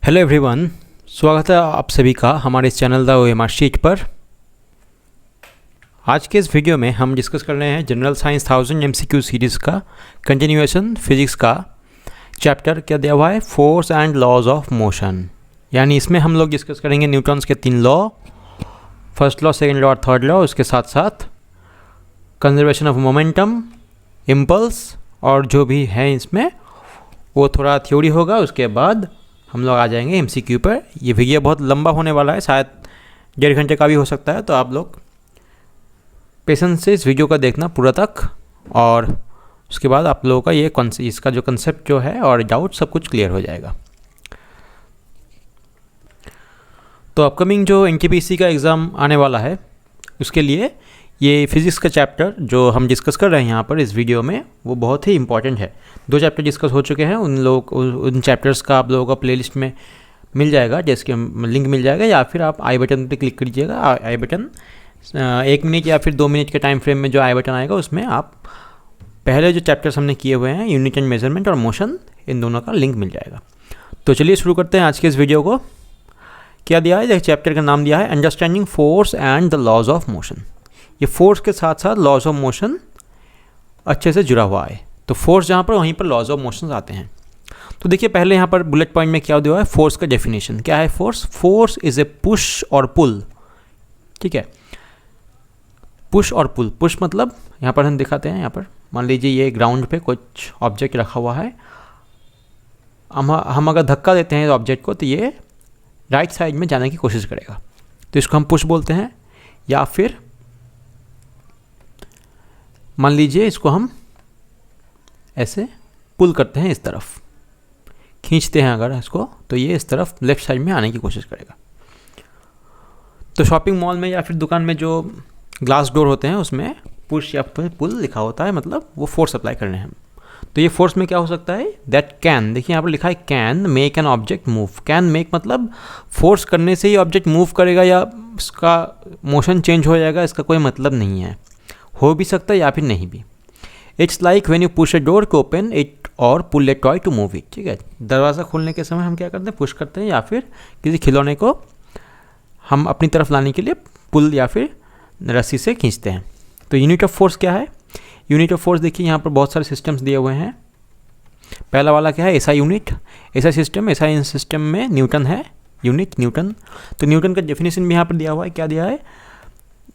Hello everyone, स्वागत है आप सभी का हमारे इस चैनल द ओएमआर शीट पर। आज के इस वीडियो में हम डिस्कस कर रहे हैं जनरल साइंस 1000 एमसीक्यू सीरीज़ का कंटिन्यूएशन फिजिक्स का चैप्टर क्या दिया हुआ है, force and laws of motion. यानी इसमें हम लोग डिस्कस करेंगे न्यूटन्स के 3 law, first law, second law और थर्ड लॉ। उसके साथ साथ कंजर्वेशन ऑफ मोमेंटम, इम्पल्स और जो भी है इसमें वो थोड़ा थ्योरी होगा। उसके बाद हम लोग आ जाएंगे एमसीक्यू पर। ये वीडियो बहुत लंबा होने वाला है, शायद 1.5 घंटे का भी हो सकता है, तो आप लोग पेशेंस से इस वीडियो का देखना पूरा तक, और उसके बाद आप लोगों का इसका जो कंसेप्ट जो है और डाउट सब कुछ क्लियर हो जाएगा। तो अपकमिंग जो एनटीपीसी का एग्ज़ाम आने वाला है उसके लिए ये फिज़िक्स का चैप्टर जो हम डिस्कस कर रहे हैं यहाँ पर इस वीडियो में वो बहुत ही इंपॉर्टेंट है। 2 चैप्टर डिस्कस हो चुके हैं, उन चैप्टर्स का आप लोगों का प्लेलिस्ट में मिल जाएगा, जिसके लिंक मिल जाएगा, या फिर आप आई बटन पे क्लिक कीजिएगा। आई बटन 1 मिनट या फिर 2 मिनट के टाइम फ्रेम में जो आई बटन आएगा उसमें आप पहले जो चैप्टर्स हमने किए हुए हैं, यूनिट एंड मेजरमेंट और मोशन, इन दोनों का लिंक मिल जाएगा। तो चलिए शुरू करते हैं आज के इस वीडियो को। क्या दिया है, चैप्टर का नाम दिया है understanding force and the laws of motion. ये फोर्स के साथ साथ लॉज ऑफ मोशन अच्छे से जुड़ा हुआ है। तो फोर्स जहाँ पर, वहीं पर लॉज ऑफ मोशन आते हैं। तो देखिए पहले यहाँ पर बुलेट पॉइंट में क्या दिया हुआ है, फोर्स का डेफिनेशन क्या है। फोर्स इज ए पुश और पुल। ठीक है, पुश और पुल। पुश मतलब यहाँ पर हम दिखाते हैं, यहाँ पर मान लीजिए ये ग्राउंड पे कुछ ऑब्जेक्ट रखा हुआ है, हम अगर धक्का देते हैं ऑब्जेक्ट को तो ये राइट साइड में जाने की कोशिश करेगा, तो इसको हम पुश बोलते हैं। या फिर मान लीजिए इसको हम ऐसे पुल करते हैं, इस तरफ खींचते हैं अगर इसको, तो ये इस तरफ लेफ्ट साइड में आने की कोशिश करेगा। तो शॉपिंग मॉल में या फिर दुकान में जो ग्लास डोर होते हैं उसमें पुश या पुल लिखा होता है, मतलब वो फोर्स अप्लाई कर रहे हैं हम। तो ये फोर्स में क्या हो सकता है, दैट कैन, देखिए यहाँ पर लिखा है can make an object move. Can make मतलब फोर्स करने से ही ऑब्जेक्ट मूव करेगा या उसका मोशन चेंज हो जाएगा, इसका कोई मतलब नहीं है। हो भी सकता है या फिर नहीं भी। It's like when you push a door to open it और pull a toy to move it. ठीक है, दरवाज़ा खोलने के समय हम क्या करते हैं, पुश करते हैं, या फिर किसी खिलौने को हम अपनी तरफ लाने के लिए पुल या फिर रस्सी से खींचते हैं। तो यूनिट ऑफ फोर्स क्या है, यूनिट ऑफ फोर्स देखिए यहाँ पर बहुत सारे सिस्टम्स दिए हुए हैं। पहला वाला क्या है, SI unit, SI system. SI system में न्यूटन है, यूनिट न्यूटन। तो न्यूटन का डेफिनेशन भी यहाँ पर दिया हुआ है। क्या दिया है,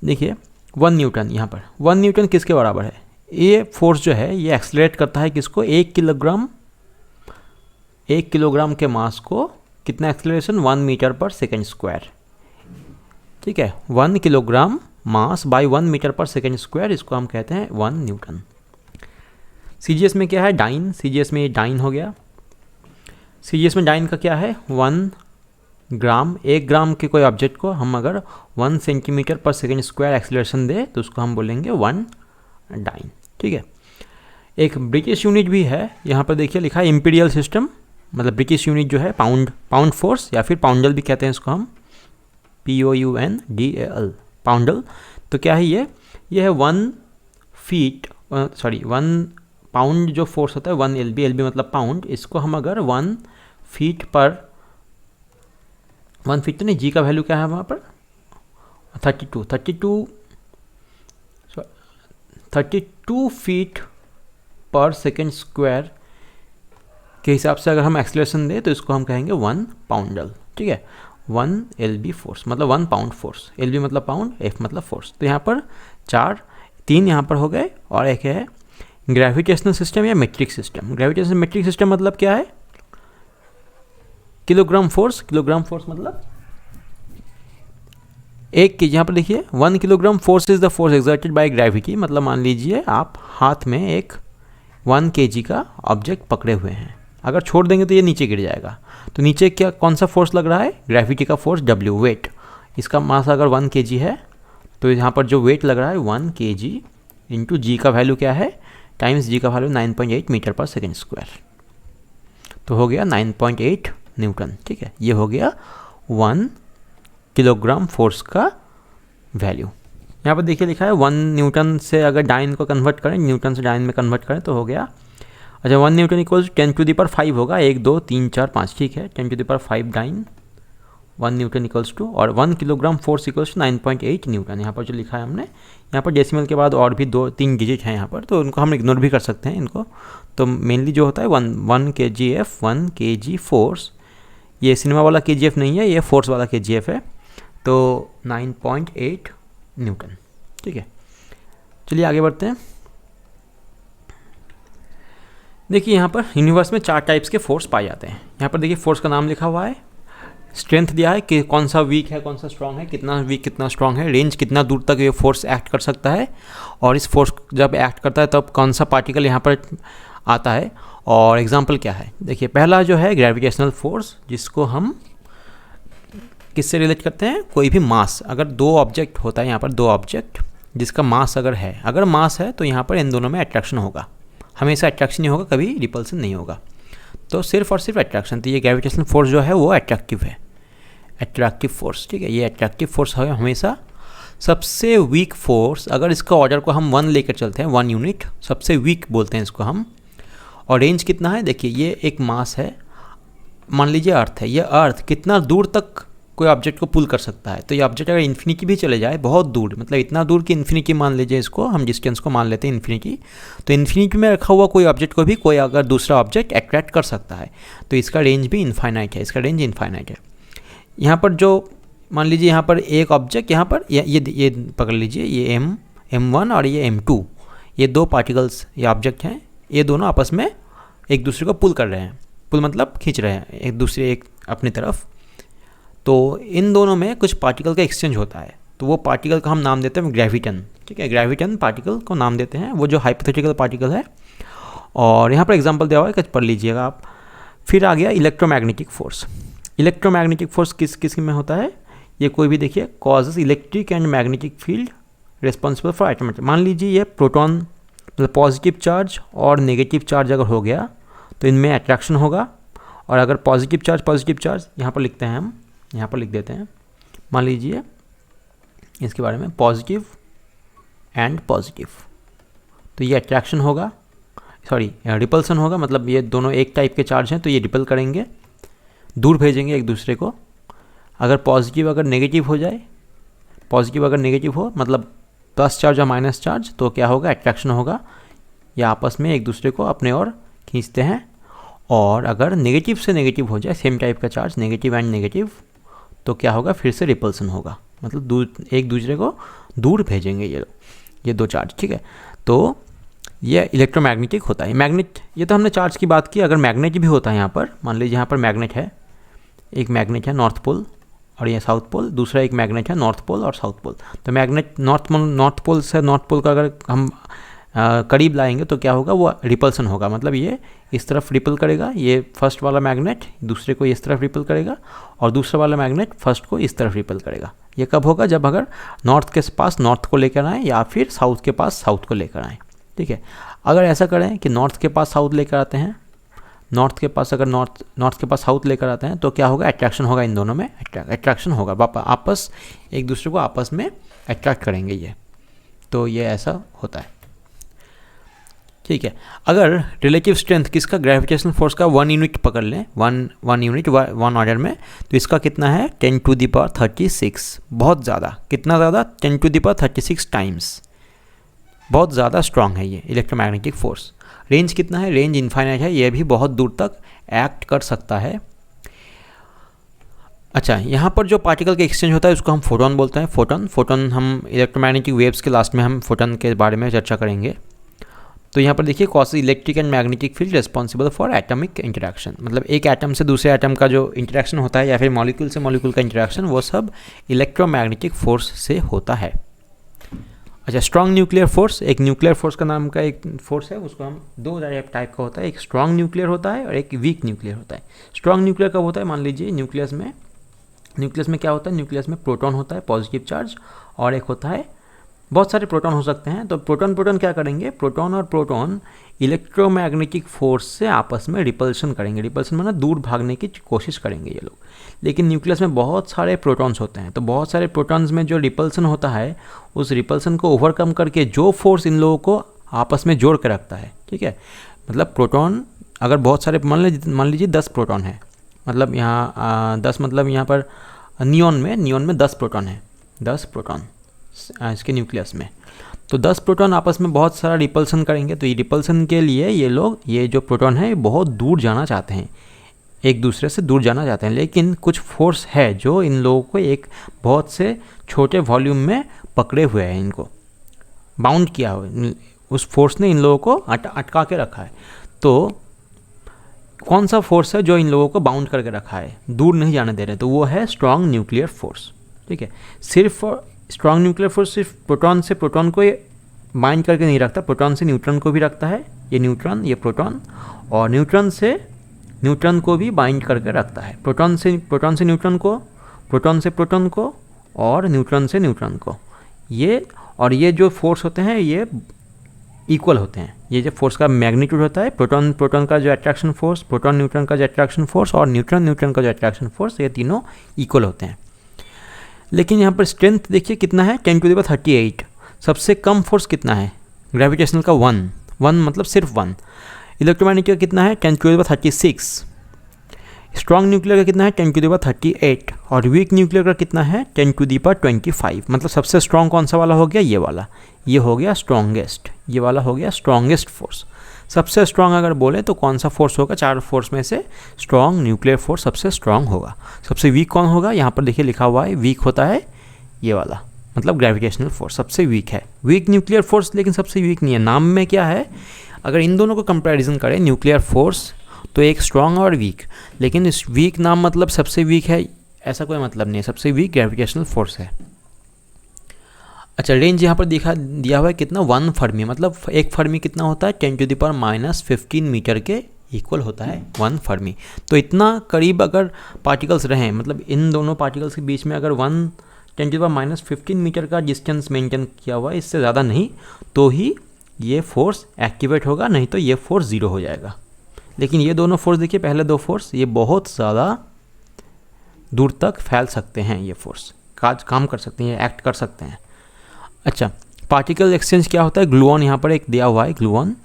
देखिए 1 न्यूटन। यहाँ पर 1 न्यूटन किसके बराबर है, ये फोर्स जो है ये एक्सलरेट करता है किसको, 1 किलोग्राम के मास को कितना acceleration, 1 metre per second square. ठीक है, 1 kilogram mass by 1 metre per second square, इसको हम कहते हैं 1 न्यूटन। सीजीएस में क्या है, डाइन। सीजीएस में ये डाइन हो गया। सीजीएस में डाइन का क्या है, 1 ग्राम। 1 ग्राम के कोई ऑब्जेक्ट को हम अगर 1 सेंटीमीटर पर सेकेंड स्क्वायर एक्सलेशन दे तो उसको हम बोलेंगे 1 डाइन। ठीक है, एक ब्रिटिश यूनिट भी है, यहाँ पर देखिए लिखा है इम्पीरियल सिस्टम, मतलब ब्रिटिश यूनिट जो है पाउंड फोर्स, या फिर पाउंडल भी कहते हैं इसको हम, POUNDAL, पाउंडल। तो क्या है ये है 1 पाउंड जो फोर्स होता है, 1 LB मतलब पाउंड। इसको हम अगर 1 फीट पर, 1 फीट तो नहीं, जी का वैल्यू क्या है वहाँ पर, 32 फीट पर सेकेंड स्क्वायर के हिसाब से अगर हम एक्सलेशन दें तो इसको हम कहेंगे 1 पाउंडल। ठीक है, 1 LB फोर्स मतलब 1 पाउंड फोर्स। LB मतलब पाउंड, F मतलब फोर्स। तो यहाँ पर 3 यहाँ पर हो गए, और एक है ग्रेविटेशनल सिस्टम या metric system. Gravitational metric system मतलब क्या है, किलोग्राम फोर्स। किलोग्राम फोर्स मतलब 1 के, यहाँ पर देखिए 1 kilogram force is the force exerted by gravity. मतलब मान लीजिए आप हाथ में एक 1 kg का ऑब्जेक्ट पकड़े हुए हैं, अगर छोड़ देंगे तो ये नीचे गिर जाएगा। तो नीचे क्या, कौन सा फोर्स लग रहा है, ग्रेविटी का फोर्स W, वेट। इसका मास अगर 1 kg है तो यहाँ पर जो वेट लग रहा है 1 kg इंटू जी का वैल्यू क्या है, टाइम्स जी का value 9.8 metre per second square, तो हो गया 9.8 न्यूटन। ठीक है, ये हो गया 1 किलोग्राम फोर्स का वैल्यू। यहाँ पर देखिए लिखा है 1 न्यूटन से अगर डाइन को कन्वर्ट करें, न्यूटन से डाइन में कन्वर्ट करें तो हो गया अच्छा 1 न्यूटन इक्वल्स 10⁵ होगा, 1 2 3 4 5, ठीक है, 10⁵ 9 1 न्यूटन इक्वल्स टू, और 1 kilogram force equals to 9.8 newton. यहाँ पर जो लिखा है हमने, यहाँ पर डेसिमल के बाद और भी 2-3 डिजिट हैं यहाँ पर, तो उनको हम इग्नोर भी कर सकते हैं इनको। तो मेनली जो होता है 1 kgf 1 kg फोर्स, ये सिनेमा वाला kgf नहीं है, ये फोर्स वाला kgf है, तो 9.8 न्यूटन, ठीक है। चलिए आगे बढ़ते हैं। देखिए यहाँ पर यूनिवर्स में 4 टाइप्स के फोर्स पाए जाते हैं। यहाँ पर देखिए फोर्स का नाम लिखा हुआ है, स्ट्रेंथ दिया है कि कौन सा वीक है कौन सा स्ट्रांग है, कितना वीक कितना स्ट्रांग है, रेंज कितना दूर तक ये फोर्स एक्ट कर सकता है, और इस फोर्स जब एक्ट करता है तब कौन सा पार्टिकल यहाँ पर आता है, और एग्जांपल क्या है। देखिए पहला जो है ग्रेविटेशनल फोर्स, जिसको हम किससे रिलेट करते हैं, कोई भी मास, अगर 2 ऑब्जेक्ट होता है, यहाँ पर 2 ऑब्जेक्ट जिसका मास अगर है, अगर मास है तो यहाँ पर इन दोनों में अट्रैक्शन होगा, हमेशा अट्रैक्शन ही होगा, कभी रिपल्सन नहीं होगा, तो सिर्फ और सिर्फ अट्रैक्शन। तो ये ग्रेविटेशनल फोर्स जो है वो अट्रैक्टिव है, अट्रैक्टिव फोर्स, ठीक है, ये अट्रैक्टिव फोर्स है हमेशा। सबसे वीक फोर्स, अगर इसका ऑर्डर को हम 1 लेकर चलते हैं, 1 यूनिट, सबसे वीक बोलते हैं इसको हम। और रेंज कितना है, देखिए ये एक मास है, मान लीजिए अर्थ है, ये अर्थ कितना दूर तक कोई ऑब्जेक्ट को पुल कर सकता है। तो ये ऑब्जेक्ट अगर इन्फिनिटी भी चले जाए, बहुत दूर, मतलब इतना दूर कि इन्फिनिटी मान लीजिए इसको, हम डिस्टेंस को मान लेते हैं इन्फिनिटी, तो इन्फिनिटी में रखा हुआ कोई ऑब्जेक्ट को भी कोई अगर दूसरा ऑब्जेक्ट अट्रैक्ट कर सकता है, तो इसका रेंज भी इनफाइनाइट है, इसका रेंज इनफाइनाइट है। यहाँ पर जो मान लीजिए यहाँ पर एक ऑब्जेक्ट, यहाँ पर ये पकड़ लीजिए, ये m1 और ये m2, ये 2 पार्टिकल्स, ये ऑब्जेक्ट हैं, ये दोनों आपस में एक दूसरे को पुल कर रहे हैं, पुल मतलब खींच रहे हैं एक दूसरे एक अपनी तरफ। तो इन दोनों में कुछ पार्टिकल का एक्सचेंज होता है, तो वो पार्टिकल का हम नाम देते हैं ग्रेविटन, ठीक है, ग्रेविटन पार्टिकल को नाम देते हैं, वो जो हाइपोथेटिकल पार्टिकल है। और यहाँ पर एग्जांपल दिया हुआ है, पढ़ लीजिएगा आप। फिर आ गया इलेक्ट्रोमैग्नेटिक फोर्स। इलेक्ट्रोमैग्नेटिक फोर्स किस किस में होता है, ये कोई भी देखिए, causes electric and magnetic field responsible for atom. मान लीजिए ये प्रोटॉन, मतलब पॉजिटिव चार्ज और नेगेटिव चार्ज अगर हो गया तो इनमें अट्रैक्शन होगा, और अगर पॉजिटिव चार्ज यहाँ पर लिखते हैं हम, यहाँ पर लिख देते हैं, मान लीजिए इसके बारे में पॉजिटिव एंड पॉजिटिव, तो ये अट्रैक्शन होगा, सॉरी रिपल्सन होगा, मतलब ये दोनों एक टाइप के चार्ज हैं तो ये रिपल करेंगे, दूर भेजेंगे एक दूसरे को। अगर पॉजिटिव अगर नेगेटिव हो जाए, पॉजिटिव अगर नेगेटिव हो, मतलब प्लस चार्ज और माइनस चार्ज, तो क्या होगा, अट्रैक्शन होगा, ये आपस में एक दूसरे को अपने ओर खींचते हैं। और अगर नेगेटिव से नेगेटिव हो जाए, सेम टाइप का चार्ज, नेगेटिव एंड नेगेटिव, तो क्या होगा, फिर से रिपल्सन होगा, मतलब दूर एक दूसरे को दूर भेजेंगे ये 2 चार्ज, ठीक है। तो ये इलेक्ट्रोमैग्नेटिक होता है। मैग्नेट, ये तो हमने चार्ज की बात की, अगर मैग्नेट भी होता है यहाँ पर, मान लीजिए यहाँ पर मैग्नेट है, एक मैग्नेट है नॉर्थ पोल और ये साउथ पोल, दूसरा एक मैग्नेट है नॉर्थ पोल और साउथ पोल। तो मैग्नेट नॉर्थ पोल से नॉर्थ पोल का अगर हम करीब लाएंगे तो क्या होगा, वो रिपल्सन होगा, मतलब ये इस तरफ रिपल करेगा, ये फर्स्ट वाला मैग्नेट दूसरे को इस तरफ रिपल करेगा, और दूसरा वाला मैग्नेट फर्स्ट को इस तरफ रिपल करेगा। ये कब होगा, जब अगर नॉर्थ के पास नॉर्थ को लेकर आए या फिर साउथ के पास साउथ को लेकर आए, ठीक है। अगर ऐसा करें कि नॉर्थ के पास साउथ लेकर आते हैं, नॉर्थ के पास अगर नॉर्थ के पास साउथ लेकर आते हैं, तो क्या होगा, अट्रैक्शन होगा, इन दोनों में अट्रैक्शन होगा, आपस एक दूसरे को आपस में अट्रैक्ट करेंगे ये, तो ये ऐसा होता है, ठीक है। अगर रिलेटिव स्ट्रेंथ किसका, ग्रेविटेशनल फोर्स का 1 यूनिट पकड़ लें, 1 यूनिट 1 ऑर्डर में, तो इसका कितना है 10⁻36, बहुत ज़्यादा, कितना ज़्यादा, 10⁻36 टाइम्स, बहुत ज़्यादा स्ट्रांग है ये इलेक्ट्रोमैग्नेटिक फोर्स। रेंज कितना है, रेंज इनफाइनाइट है, ये भी बहुत दूर तक एक्ट कर सकता है। अच्छा, यहाँ पर जो पार्टिकल का एक्सचेंज होता है उसको हम फोटोन बोलते हैं। फोटोन हम इलेक्ट्रोमैग्नेटिक वेव्स के लास्ट में हम फोटोन के बारे में चर्चा करेंगे। तो यहाँ पर देखिए, causes electric and magnetic field responsible for atomic interaction, मतलब एक एटम से दूसरे एटम का जो इंटरेक्शन होता है या फिर मॉलिक्यूल से मॉलिक्यूल का इंटरेक्शन, वो सब इलेक्ट्रोमैग्नेटिक फोर्स से होता है। अच्छा, स्ट्रॉन्ग न्यूक्लियर फोर्स, एक न्यूक्लियर फोर्स का नाम का एक फोर्स है, उसको हम 2 टाइप का होता है, एक स्ट्रॉन्ग न्यूक्लियर होता है और एक वीक न्यूक्लियर होता है। स्ट्रॉन्ग न्यूक्लियर कब होता है, मान लीजिए न्यूक्लियस में क्या होता है, न्यूक्लियस में प्रोटॉन होता है पॉजिटिव चार्ज, और एक होता है, बहुत सारे प्रोटॉन हो सकते हैं। तो प्रोटॉन क्या करेंगे, प्रोटॉन और प्रोटॉन इलेक्ट्रोमैग्नेटिक फोर्स से आपस में रिपल्शन करेंगे, रिपल्शन माना दूर भागने की कोशिश करेंगे ये लोग। लेकिन न्यूक्लियस में बहुत सारे प्रोटॉन्स होते हैं, तो बहुत सारे प्रोटॉन्स में जो रिपल्सन होता है, उस रिपल्सन को ओवरकम करके जो फोर्स इन लोगों को आपस में जोड़ के रखता है, ठीक है, मतलब प्रोटॉन अगर बहुत सारे मान लीजिए 10 प्रोटॉन है, मतलब यहाँ 10 मतलब यहाँ पर नियॉन में 10 प्रोटॉन है, 10 प्रोटॉन इसके न्यूक्लियस में। तो 10 प्रोटॉन आपस में बहुत सारा रिपल्सन करेंगे, तो ये रिपल्सन के लिए ये जो प्रोटॉन है बहुत दूर जाना चाहते हैं, एक दूसरे से दूर जाना चाहते हैं। लेकिन कुछ फोर्स है जो इन लोगों को एक बहुत से छोटे वॉल्यूम में पकड़े हुए हैं, इनको बाउंड किया हुआ, उस फोर्स ने इन लोगों को अटका के रखा है। तो कौन सा फोर्स है जो इन लोगों को बाउंड करके रखा है, दूर नहीं जाने दे रहे? तो वो है स्ट्रॉन्ग न्यूक्लियर फोर्स। ठीक है, सिर्फ स्ट्रॉन्ग न्यूक्लियर फोर्स सिर्फ प्रोटॉन से प्रोटॉन को बाइंड करके नहीं रखता, प्रोटॉन से न्यूट्रॉन को भी रखता है, ये न्यूट्रॉन ये प्रोटॉन, और न्यूट्रॉन से न्यूट्रॉन को भी बाइंड करके रखता है। प्रोटॉन से न्यूट्रॉन को, प्रोटॉन से प्रोटॉन को, और न्यूट्रॉन से न्यूट्रॉन को। ये जो फोर्स होते हैं ये इक्वल होते हैं। ये जो फोर्स का मैग्नीट्यूड होता है, प्रोटॉन का जो अट्रैक्शन फोर्स, प्रोटॉन न्यूट्रॉन का जो अट्रैक्शन फोर्स, और न्यूट्रॉन का जो अट्रैक्शन फोर्स, ये तीनों इक्वल होते हैं। लेकिन यहाँ पर स्ट्रेंथ देखिए कितना है, 10⁻38। सबसे कम फोर्स कितना है ग्रेविटेशनल का? 1 मतलब सिर्फ 1। इलेक्ट्रोमैग्नेटिक का कितना है? 10⁻36। स्ट्रॉन्ग न्यूक्लियर का कितना है? 10⁻38। और वीक न्यूक्लियर का कितना है? 10⁻25। मतलब सबसे स्ट्रॉन्ग कौन सा वाला हो गया? ये वाला, ये हो गया स्ट्रॉन्गेस्ट, ये वाला हो गया स्ट्रॉन्गेस्ट फोर्स। सबसे स्ट्रॉन्ग अगर बोले तो कौन सा फोर्स होगा? 4 फोर्स में से स्ट्रॉन्ग न्यूक्लियर फोर्स सबसे स्ट्रॉन्ग होगा। सबसे वीक कौन होगा? यहाँ पर देखिए लिखा हुआ है, वीक होता है ये वाला, मतलब ग्रेविटेशनल फोर्स सबसे वीक है। वीक न्यूक्लियर फोर्स लेकिन सबसे वीक नहीं है। नाम में क्या है, अगर इन दोनों को कंपैरिजन करें न्यूक्लियर फोर्स, तो एक स्ट्रॉन्ग और वीक, लेकिन इस वीक नाम मतलब सबसे वीक है ऐसा कोई मतलब नहीं है, सबसे वीक ग्रेविटेशनल फोर्स है। अच्छा, रेंज यहाँ पर दिया हुआ है कितना? 1 फर्मी, मतलब एक फर्मी कितना होता है? 10⁻15 मीटर के इक्वल होता है 1 फर्मी। तो इतना करीब अगर पार्टिकल्स रहें, मतलब इन दोनों पार्टिकल्स के बीच में अगर 10⁻15 मीटर का डिस्टेंस मेंटेन किया हुआ है, इससे ज़्यादा नहीं, तो ही ये फोर्स एक्टिवेट होगा, नहीं तो ये फोर्स 0 हो जाएगा। लेकिन ये दोनों फोर्स देखिए, पहले 2 फोर्स ये बहुत ज़्यादा दूर तक फैल सकते हैं, ये फोर्स काम कर सकते हैं, एक्ट कर सकते हैं। अच्छा, पार्टिकल एक्सचेंज क्या होता है? ग्लूऑन यहाँ पर एक दिया हुआ है, gluon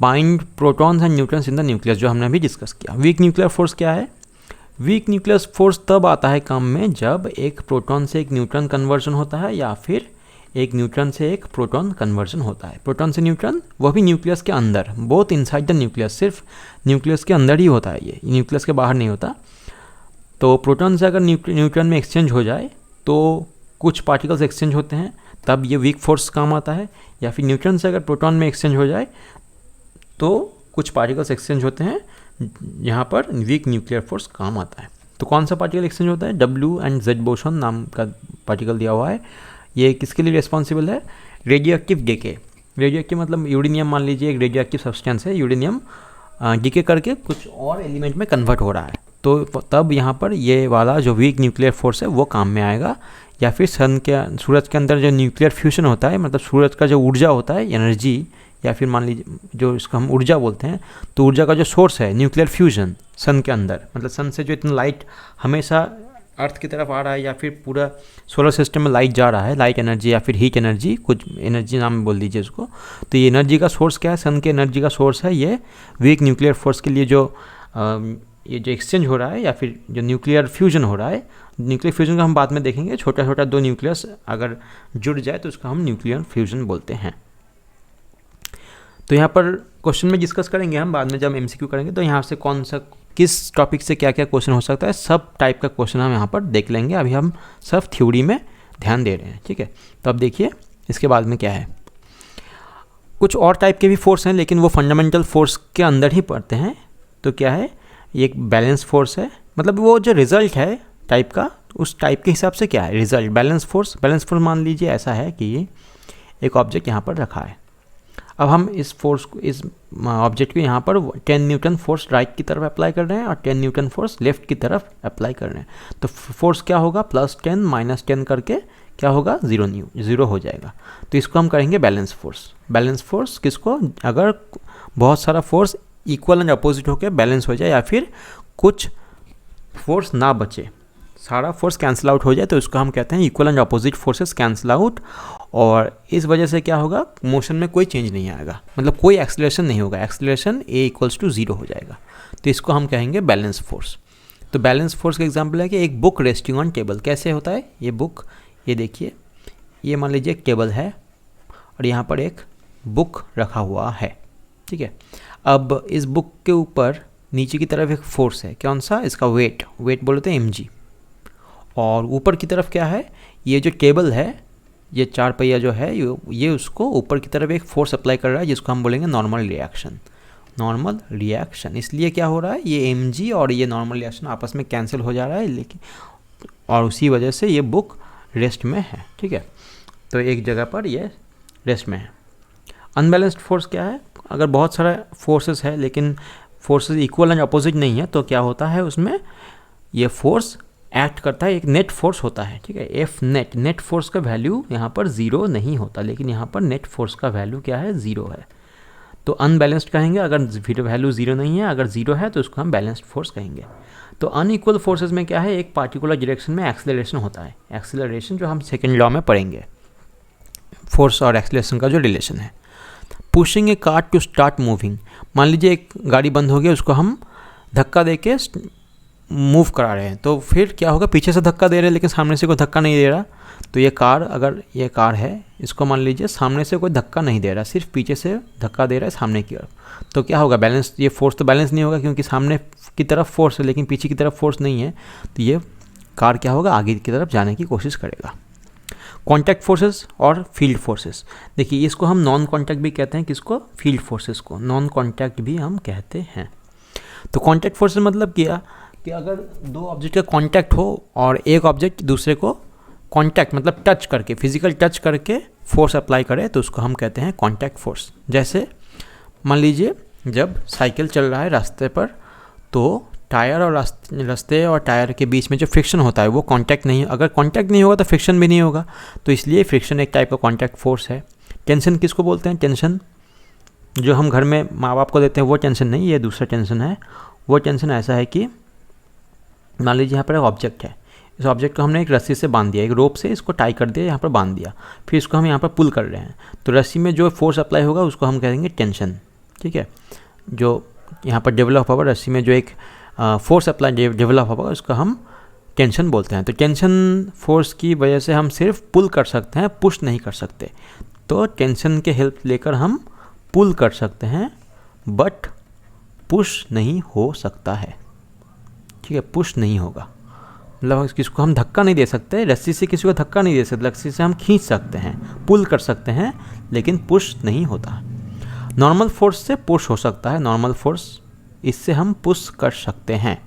bind protons and neutrons in the nucleus, जो हमने अभी डिस्कस किया। वीक न्यूक्लियर फोर्स क्या है? वीक न्यूक्लियर फोर्स तब आता है काम में जब एक प्रोटॉन से एक न्यूट्रॉन कन्वर्जन होता है, या फिर एक न्यूट्रॉन से एक प्रोटॉन कन्वर्जन होता है। प्रोटॉन से न्यूट्रॉन, वह भी न्यूक्लियस के अंदर, बोथ इनसाइड द न्यूक्लियस, सिर्फ न्यूक्लियस के अंदर ही होता है, ये न्यूक्लियस के बाहर नहीं होता। तो प्रोटॉन से अगर न्यूट्रॉन में एक्सचेंज हो जाए तो कुछ पार्टिकल्स एक्सचेंज होते हैं, तब ये वीक फोर्स काम आता है। या फिर न्यूट्रॉन से अगर प्रोटॉन में एक्सचेंज हो जाए तो कुछ पार्टिकल्स एक्सचेंज होते हैं, यहाँ पर वीक न्यूक्लियर फोर्स काम आता है। तो कौन सा पार्टिकल एक्सचेंज होता है? W एंड Z बोसॉन नाम का पार्टिकल दिया हुआ है। ये किसके लिए रिस्पॉन्सिबल है? Radio active decay. Radio active मतलब यूरेनियम, मान लीजिए एक रेडियो एक्टिव सब्सटेंस है, यूरेनियम डीके करके कुछ और एलिमेंट में कन्वर्ट हो रहा है, तो तब यहाँ पर ये वाला जो वीक न्यूक्लियर फोर्स है वो काम में आएगा। या फिर सूरज के अंदर जो न्यूक्लियर फ्यूजन होता है, मतलब सूरज का जो ऊर्जा होता है, एनर्जी, या फिर मान लीजिए जो इसको हम ऊर्जा बोलते हैं, तो ऊर्जा का जो सोर्स है न्यूक्लियर फ्यूजन सन के अंदर, मतलब सन से जो इतना लाइट हमेशा अर्थ की तरफ आ रहा है, या फिर पूरा सोलर सिस्टम में लाइट जा रहा है, लाइट एनर्जी या फिर हीट एनर्जी, कुछ एनर्जी नाम बोल दीजिए उसको। तो ये एनर्जी का सोर्स क्या है? सन के एनर्जी का सोर्स है ये वीक न्यूक्लियर फोर्स के लिए ये जो एक्सचेंज हो रहा है, या फिर जो न्यूक्लियर फ्यूजन हो रहा है। न्यूक्लियर फ्यूजन का हम बाद में देखेंगे, छोटा छोटा 2 न्यूक्लियस अगर जुड़ जाए तो उसका हम न्यूक्लियर फ्यूजन बोलते हैं। तो यहाँ पर क्वेश्चन में डिस्कस करेंगे हम, बाद में जब MCQ करेंगे तो यहाँ से कौन सा किस टॉपिक से क्या क्या क्वेश्चन हो सकता है, सब टाइप का क्वेश्चन हम यहाँ पर देख लेंगे। अभी हम सब थ्योरी में ध्यान दे रहे हैं, ठीक है। तो अब देखिए इसके बाद में क्या है, कुछ और टाइप के भी फोर्स हैं, लेकिन वो फंडामेंटल फोर्स के अंदर ही पड़ते हैं। तो क्या है, ये एक बैलेंस फोर्स है, मतलब वो जो रिजल्ट है टाइप का, उस टाइप के हिसाब से क्या है रिजल्ट। बैलेंस फोर्स मान लीजिए ऐसा है कि एक ऑब्जेक्ट यहाँ पर रखा है। अब हम इस फोर्स को, इस ऑब्जेक्ट को यहाँ पर 10 न्यूटन फोर्स राइट की तरफ अप्लाई कर रहे हैं और 10 न्यूटन फोर्स लेफ्ट की तरफ अप्लाई कर रहे हैं। तो फोर्स क्या होगा, +10 -10 करके क्या होगा, 0 हो जाएगा। तो इसको हम करेंगे बैलेंस फोर्स। बैलेंस फोर्स किसको, अगर बहुत सारा फोर्स इक्वल एंड अपोजिट होकर बैलेंस हो जाए, या फिर कुछ फोर्स ना बचे, सारा फोर्स कैंसिल आउट हो जाए, तो इसको हम कहते हैं equal and opposite forces cancel out. और इस वजह से क्या होगा, मोशन में कोई चेंज नहीं आएगा, मतलब कोई एक्सेलरेशन नहीं होगा, एक्सेलरेशन a = 0 हो जाएगा। तो इसको हम कहेंगे बैलेंस फोर्स। तो बैलेंस फोर्स का एग्जांपल है कि एक बुक रेस्टिंग ऑन टेबल। कैसे होता है ये बुक, ये देखिए, ये मान लीजिए एक टेबल है और यहाँ पर एक बुक रखा हुआ है, ठीक है। अब इस बुक के ऊपर नीचे की तरफ एक फोर्स है, कौन सा, इसका वेट बोलते हैं mg, और ऊपर की तरफ क्या है, ये जो टेबल है, ये 4 पहिया जो है, ये उसको ऊपर की तरफ एक फोर्स अप्लाई कर रहा है, जिसको हम बोलेंगे नॉर्मल रिएक्शन। इसलिए क्या हो रहा है, ये mg और ये नॉर्मल रिएक्शन आपस में कैंसिल हो जा रहा है, लेकिन और उसी वजह से ये बुक रेस्ट में है, ठीक है। तो एक जगह पर ये रेस्ट में है। अनबैलेंस्ड फोर्स क्या है, अगर बहुत सारा फोर्सेस है लेकिन फोर्सेस इक्वल एंड अपोजिट नहीं है, तो क्या होता है उसमें, ये फोर्स एक्ट करता है, एक नेट फोर्स होता है, ठीक है। एफ नेट फोर्स का वैल्यू यहाँ पर 0 नहीं होता, लेकिन यहाँ पर नेट फोर्स का वैल्यू क्या है, 0 है। तो अनबैलेंस्ड कहेंगे अगर वैल्यू 0 नहीं है, अगर 0 है तो उसको हम बैलेंस्ड फोर्स कहेंगे। तो अनइक्वल फोर्सेस में क्या है, एक पार्टिकुलर डायरेक्शन में एक्सेलरेशन होता है, एक्सेलरेशन जो हम सेकेंड लॉ में पढ़ेंगे, फोर्स और एक्सेलरेशन का जो रिलेशन है। Pushing a car to start moving, मान लीजिए एक गाड़ी बंद हो गई, उसको हम धक्का दे के मूव करा रहे हैं, तो फिर क्या होगा, पीछे से धक्का दे रहे हैं लेकिन सामने से कोई धक्का नहीं दे रहा। तो ये कार, अगर ये कार है, इसको मान लीजिए सामने से कोई धक्का नहीं दे रहा, सिर्फ पीछे से धक्का दे रहा है सामने की ओर, तो क्या होगा, बैलेंस, ये फोर्स तो बैलेंस नहीं होगा, क्योंकि सामने की तरफ फोर्स है लेकिन पीछे की तरफ फोर्स नहीं है, तो ये कार क्या होगा, आगे की तरफ जाने की कोशिश करेगा। कॉन्टैक्ट फोर्सेस और फील्ड फोर्सेस, देखिए इसको हम नॉन कॉन्टैक्ट भी कहते हैं, किसको, फील्ड फोर्सेस को नॉन कॉन्टैक्ट भी हम कहते हैं। तो कॉन्टैक्ट फोर्सेस मतलब क्या कि अगर दो ऑब्जेक्ट का कॉन्टैक्ट हो और एक ऑब्जेक्ट दूसरे को कॉन्टैक्ट मतलब टच करके, फिजिकल टच करके फोर्स अप्लाई करे, तो उसको हम कहते हैं कॉन्टैक्ट फोर्स। जैसे मान लीजिए जब साइकिल चल रहा है रास्ते पर, तो टायर और रास्ते और टायर के बीच में जो फ्रिक्शन होता है वो कांटेक्ट नहीं, अगर कांटेक्ट नहीं होगा तो फ्रिक्शन भी नहीं होगा, तो इसलिए फ्रिक्शन एक टाइप का कांटेक्ट फोर्स है। टेंशन किसको बोलते हैं, टेंशन जो हम घर में माँ बाप को देते हैं वो टेंशन नहीं, ये दूसरा टेंशन है। वो टेंशन ऐसा है कि मान लीजिए यहाँ पर एक ऑब्जेक्ट है, इस ऑब्जेक्ट को हमने एक रस्सी से बांध दिया, एक रोप से इसको टाई कर दिया, यहाँ पर बांध दिया, फिर इसको हम यहाँ पर पुल कर रहे हैं, तो रस्सी में जो फोर्स अप्लाई होगा उसको हम कहेंगे टेंशन, ठीक है। जो यहाँ पर डेवलप होगा, रस्सी में जो एक फोर्स अप्लाई डेवलप होगा उसको हम टेंशन बोलते हैं। तो टेंशन फोर्स की वजह से हम सिर्फ पुल कर सकते हैं, पुश नहीं कर सकते। तो टेंशन के हेल्प लेकर हम पुल कर सकते हैं, बट पुश नहीं हो सकता है, ठीक है, पुश नहीं होगा, मतलब किसको हम धक्का नहीं दे सकते, रस्सी से किसी को धक्का नहीं दे सकते, रस्सी से हम खींच सकते हैं, पुल कर सकते हैं, लेकिन पुश नहीं होता। नॉर्मल फोर्स से पुश हो सकता है, नॉर्मल फोर्स, इससे हम पुश कर सकते हैं।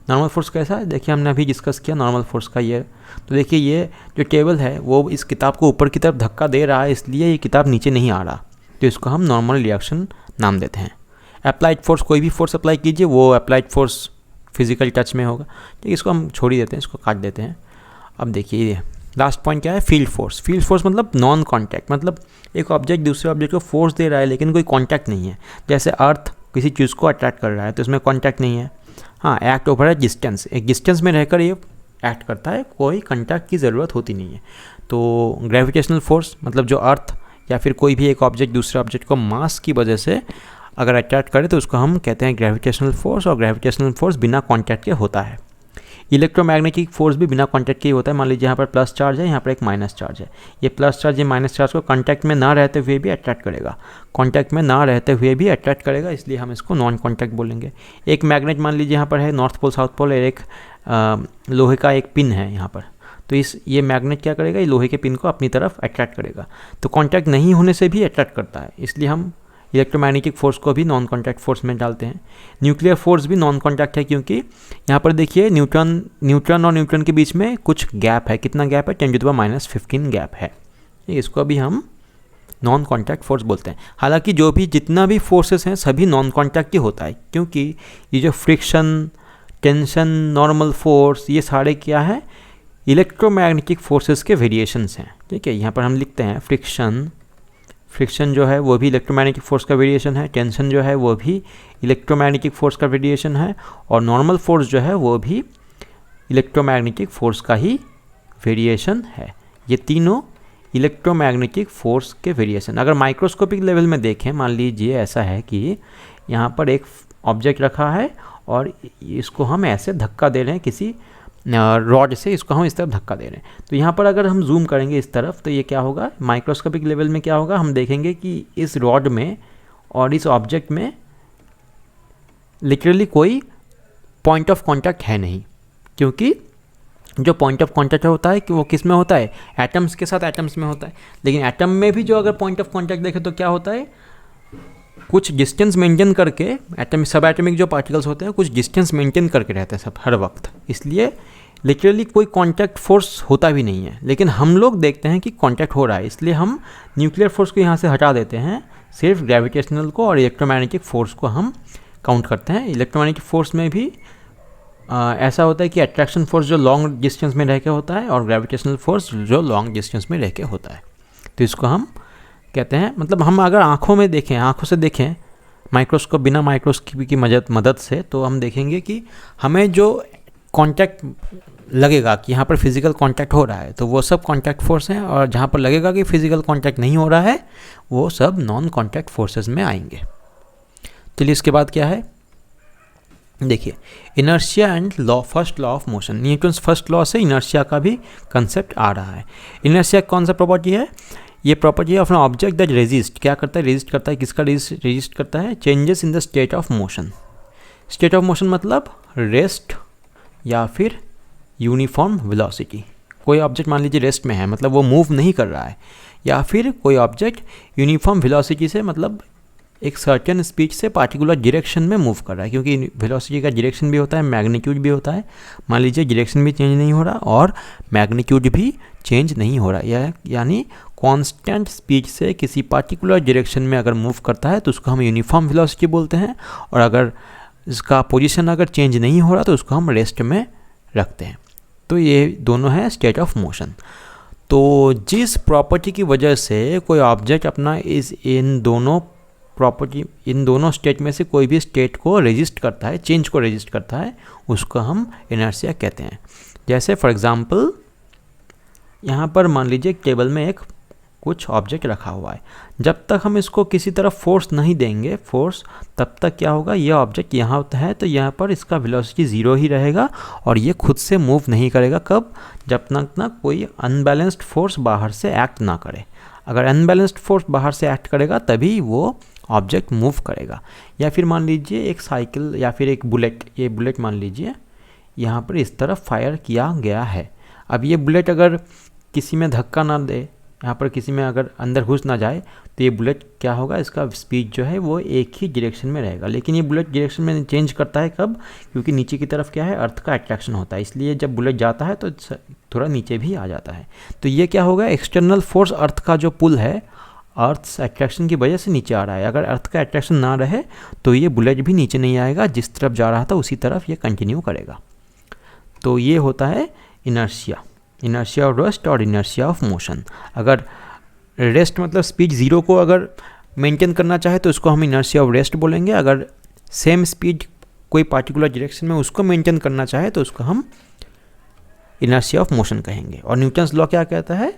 नॉर्मल फोर्स कैसा है, देखिए हमने अभी डिस्कस किया नॉर्मल फोर्स का ये, तो देखिए ये जो टेबल है वो इस किताब को ऊपर की तरफ धक्का दे रहा है, इसलिए ये किताब नीचे नहीं आ रहा, तो इसको हम नॉर्मल रिएक्शन नाम देते हैं। अप्लाइड फोर्स, कोई भी फोर्स अप्लाई कीजिए वो अप्लाइड फोर्स फिजिकल टच में होगा, ठीक, इसको हम छोड़ ही देते हैं, इसको काट देते हैं। अब देखिए ये लास्ट पॉइंट क्या है, फील्ड फोर्स। फील्ड फोर्स मतलब नॉन कॉन्टैक्ट, मतलब एक ऑब्जेक्ट दूसरे ऑब्जेक्ट को फोर्स दे रहा है लेकिन कोई कॉन्टैक्ट नहीं है। जैसे अर्थ किसी चीज़ को अट्रैक्ट कर रहा है तो इसमें कॉन्टैक्ट नहीं है, हाँ, एक्ट ओवर है डिस्टेंस, एक डिस्टेंस में रहकर ये एक्ट करता है, कोई कॉन्टैक्ट की ज़रूरत होती नहीं है। तो ग्रेविटेशनल फोर्स मतलब जो अर्थ या फिर कोई भी एक ऑब्जेक्ट दूसरे ऑब्जेक्ट को मास की वजह से अगर अट्रैक्ट करे तो उसको हम कहते हैं ग्रेविटेशनल फोर्स, और ग्रेविटेशनल फोर्स बिना कॉन्टैक्ट के होता है। इलेक्ट्रोमैग्नेटिक फोर्स भी बिना कॉन्टैक्ट के ही होता है। मान लीजिए यहाँ पर प्लस चार्ज है, यहाँ पर एक माइनस चार्ज है, ये प्लस चार्ज ये माइनस चार्ज को कॉन्टैक्ट में ना रहते हुए भी अट्रैक्ट करेगा, कॉन्टैक्ट में ना रहते हुए भी अट्रैक्ट करेगा, इसलिए हम इसको नॉन कॉन्टैक्ट बोलेंगे। एक मैग्नेट मान लीजिए यहाँ पर है, नॉर्थ पोल साउथ पोल, एक लोहे का एक पिन है यहाँ पर, तो ये मैग्नेट क्या करेगा, ये लोहे के पिन को अपनी तरफ अट्रैक्ट करेगा, तो कॉन्टैक्ट नहीं होने से भी अट्रैक्ट करता है, इसलिए हम इलेक्ट्रोमैग्नेटिक फोर्स को भी नॉन कॉन्टैक्ट फोर्स में डालते हैं। न्यूक्लियर फोर्स भी नॉन कॉन्टैक्ट है, क्योंकि यहाँ पर देखिए न्यूट्रॉन और न्यूट्रॉन के बीच में कुछ गैप है, कितना गैप है, 10⁻⁻15 गैप है, इसको भी हम नॉन कॉन्टैक्ट फोर्स बोलते हैं। हालांकि जो भी जितना भी फोर्सेस हैं सभी नॉन कॉन्टैक्ट ही होता है, क्योंकि ये जो फ्रिक्शन, टेंशन, नॉर्मल फोर्स, ये सारे क्या है, इलेक्ट्रोमैग्नेटिक फोर्सेस के वेरिएशंस हैं, ठीक है। यहाँ पर हम लिखते हैं फ्रिक्शन जो है वो भी इलेक्ट्रोमैग्नेटिक फोर्स का वेरिएशन है, टेंशन जो है वो भी इलेक्ट्रोमैग्नेटिक फोर्स का वेरिएशन है, और नॉर्मल फोर्स जो है वो भी इलेक्ट्रोमैग्नेटिक फोर्स का ही वेरिएशन है। ये तीनों इलेक्ट्रोमैग्नेटिक फोर्स के वेरिएशन। अगर माइक्रोस्कोपिक लेवल में देखें, मान लीजिए ऐसा है कि यहाँ पर एक ऑब्जेक्ट रखा है और इसको हम ऐसे धक्का दे रहे हैं किसी रॉड से, इसको हम इस तरफ धक्का दे रहे हैं। तो यहाँ पर अगर हम जूम करेंगे इस तरफ तो ये क्या होगा, माइक्रोस्कोपिक लेवल में क्या होगा, हम देखेंगे कि इस रॉड में और इस ऑब्जेक्ट में लिटरली कोई पॉइंट ऑफ कांटेक्ट है नहीं, क्योंकि जो पॉइंट ऑफ कांटेक्ट होता है कि वो किस में होता है, एटम्स के साथ एटम्स में होता है। लेकिन एटम में भी जो अगर पॉइंट ऑफ कांटेक्ट देखें तो क्या होता है, कुछ डिस्टेंस मेंटेन करके, एटम सब एटमिक जो पार्टिकल्स होते हैं कुछ डिस्टेंस मेंटेन करके रहते हैं सब हर वक्त, इसलिए लिटरली कोई कांटेक्ट फोर्स होता भी नहीं है। लेकिन हम लोग देखते हैं कि कांटेक्ट हो रहा है, इसलिए हम न्यूक्लियर फोर्स को यहाँ से हटा देते हैं, सिर्फ ग्रेविटेशनल को और इलेक्ट्रोमैग्नेटिक फोर्स को हम काउंट करते हैं। इलेक्ट्रोमैग्नेटिक फोर्स में भी ऐसा होता है कि अट्रैक्शन फोर्स जो लॉन्ग डिस्टेंस में रह के होता है और ग्रेविटेशनल फोर्स जो लॉन्ग डिस्टेंस में रह के होता है। तो इसको हम कहते हैं, मतलब हम अगर आँखों में देखें, आँखों से देखें माइक्रोस्कोप, बिना माइक्रोस्कोप की मदद से, तो हम देखेंगे कि हमें जो कांटेक्ट लगेगा कि यहाँ पर फिजिकल कांटेक्ट हो रहा है तो वो सब कांटेक्ट फोर्स हैं, और जहाँ पर लगेगा कि फिजिकल कांटेक्ट नहीं हो रहा है वो सब नॉन कांटेक्ट फोर्सेस में आएंगे। चलिए इसके बाद क्या है, देखिए inertia and law, first law of motion. Newton's first law से इनर्शिया का भी कंसेप्ट आ रहा है। इनर्शिया कौन सा प्रॉपर्टी है, ये property of an object that resist, क्या करता है, रेजिस्ट करता है, किसका रेजिस्ट करता है, changes in the state of motion. State of motion मतलब रेस्ट या फिर यूनिफॉर्म वेलोसिटी। कोई ऑब्जेक्ट मान लीजिए रेस्ट में है, मतलब वो मूव नहीं कर रहा है, या फिर कोई ऑब्जेक्ट यूनिफॉर्म वेलोसिटी से, मतलब एक सर्टेन स्पीड से पार्टिकुलर डायरेक्शन में मूव कर रहा है, क्योंकि वेलोसिटी का डायरेक्शन भी होता है, मैग्नीट्यूड भी होता है। मान लीजिए डायरेक्शन भी चेंज नहीं हो रहा और मैग्नीट्यूड भी चेंज नहीं हो रहा, यानी कांस्टेंट स्पीड से किसी पार्टिकुलर डायरेक्शन में अगर मूव करता है तो उसको हम यूनिफॉर्म वेलोसिटी बोलते हैं, और अगर इसका पोजीशन अगर चेंज नहीं हो रहा तो उसको हम रेस्ट में रखते हैं। तो ये दोनों है स्टेट ऑफ मोशन। तो जिस प्रॉपर्टी की वजह से कोई ऑब्जेक्ट अपना इन दोनों स्टेट में से कोई भी स्टेट को रेजिस्ट करता है, चेंज को रेजिस्ट करता है, उसको हम इनर्शिया कहते हैं। जैसे फॉर एग्जांपल यहाँ पर मान लीजिए टेबल में एक कुछ ऑब्जेक्ट रखा हुआ है, जब तक हम इसको किसी तरफ फोर्स नहीं देंगे, फोर्स, तब तक क्या होगा, यह ऑब्जेक्ट यहाँ होता है तो यहाँ पर इसका वेलोसिटी ज़ीरो ही रहेगा और ये खुद से मूव नहीं करेगा। कब, जब तक ना कोई अनबैलेंस्ड फोर्स बाहर से एक्ट ना करे। अगर अनबैलेंस्ड फोर्स बाहर से एक्ट करेगा तभी वो ऑब्जेक्ट मूव करेगा। या फिर मान लीजिए एक साइकिल या फिर एक बुलेट, ये बुलेट मान लीजिए यहाँ पर इस तरफ फायर किया गया है। अब ये बुलेट अगर किसी में धक्का ना दे, यहाँ पर किसी में अगर अंदर घुस ना जाए, तो ये बुलेट क्या होगा, इसका स्पीड जो है वो एक ही डायरेक्शन में रहेगा। लेकिन ये बुलेट डायरेक्शन में चेंज करता है कब, क्योंकि नीचे की तरफ क्या है, अर्थ का अट्रैक्शन होता है, इसलिए जब बुलेट जाता है तो थोड़ा नीचे भी आ जाता है। तो ये क्या होगा, एक्सटर्नल फोर्स, अर्थ का जो पुल है, अर्थ अट्रैक्शन की वजह से नीचे आ रहा है। अगर अर्थ का अट्रैक्शन ना रहे तो ये बुलेट भी नीचे नहीं आएगा, जिस तरफ जा रहा था उसी तरफ ये कंटिन्यू करेगा। तो ये होता है इनर्शिया, इनर्शिया ऑफ रेस्ट और इनर्शिया ऑफ मोशन। अगर रेस्ट मतलब स्पीड ज़ीरो को अगर मेंटेन करना चाहे तो उसको हम इनर्शिया ऑफ रेस्ट बोलेंगे। अगर सेम स्पीड कोई पार्टिकुलर डायरेक्शन में उसको मेंटेन करना चाहे तो उसको हम इनर्शिया ऑफ मोशन कहेंगे। और न्यूटन्स लॉ क्या कहता है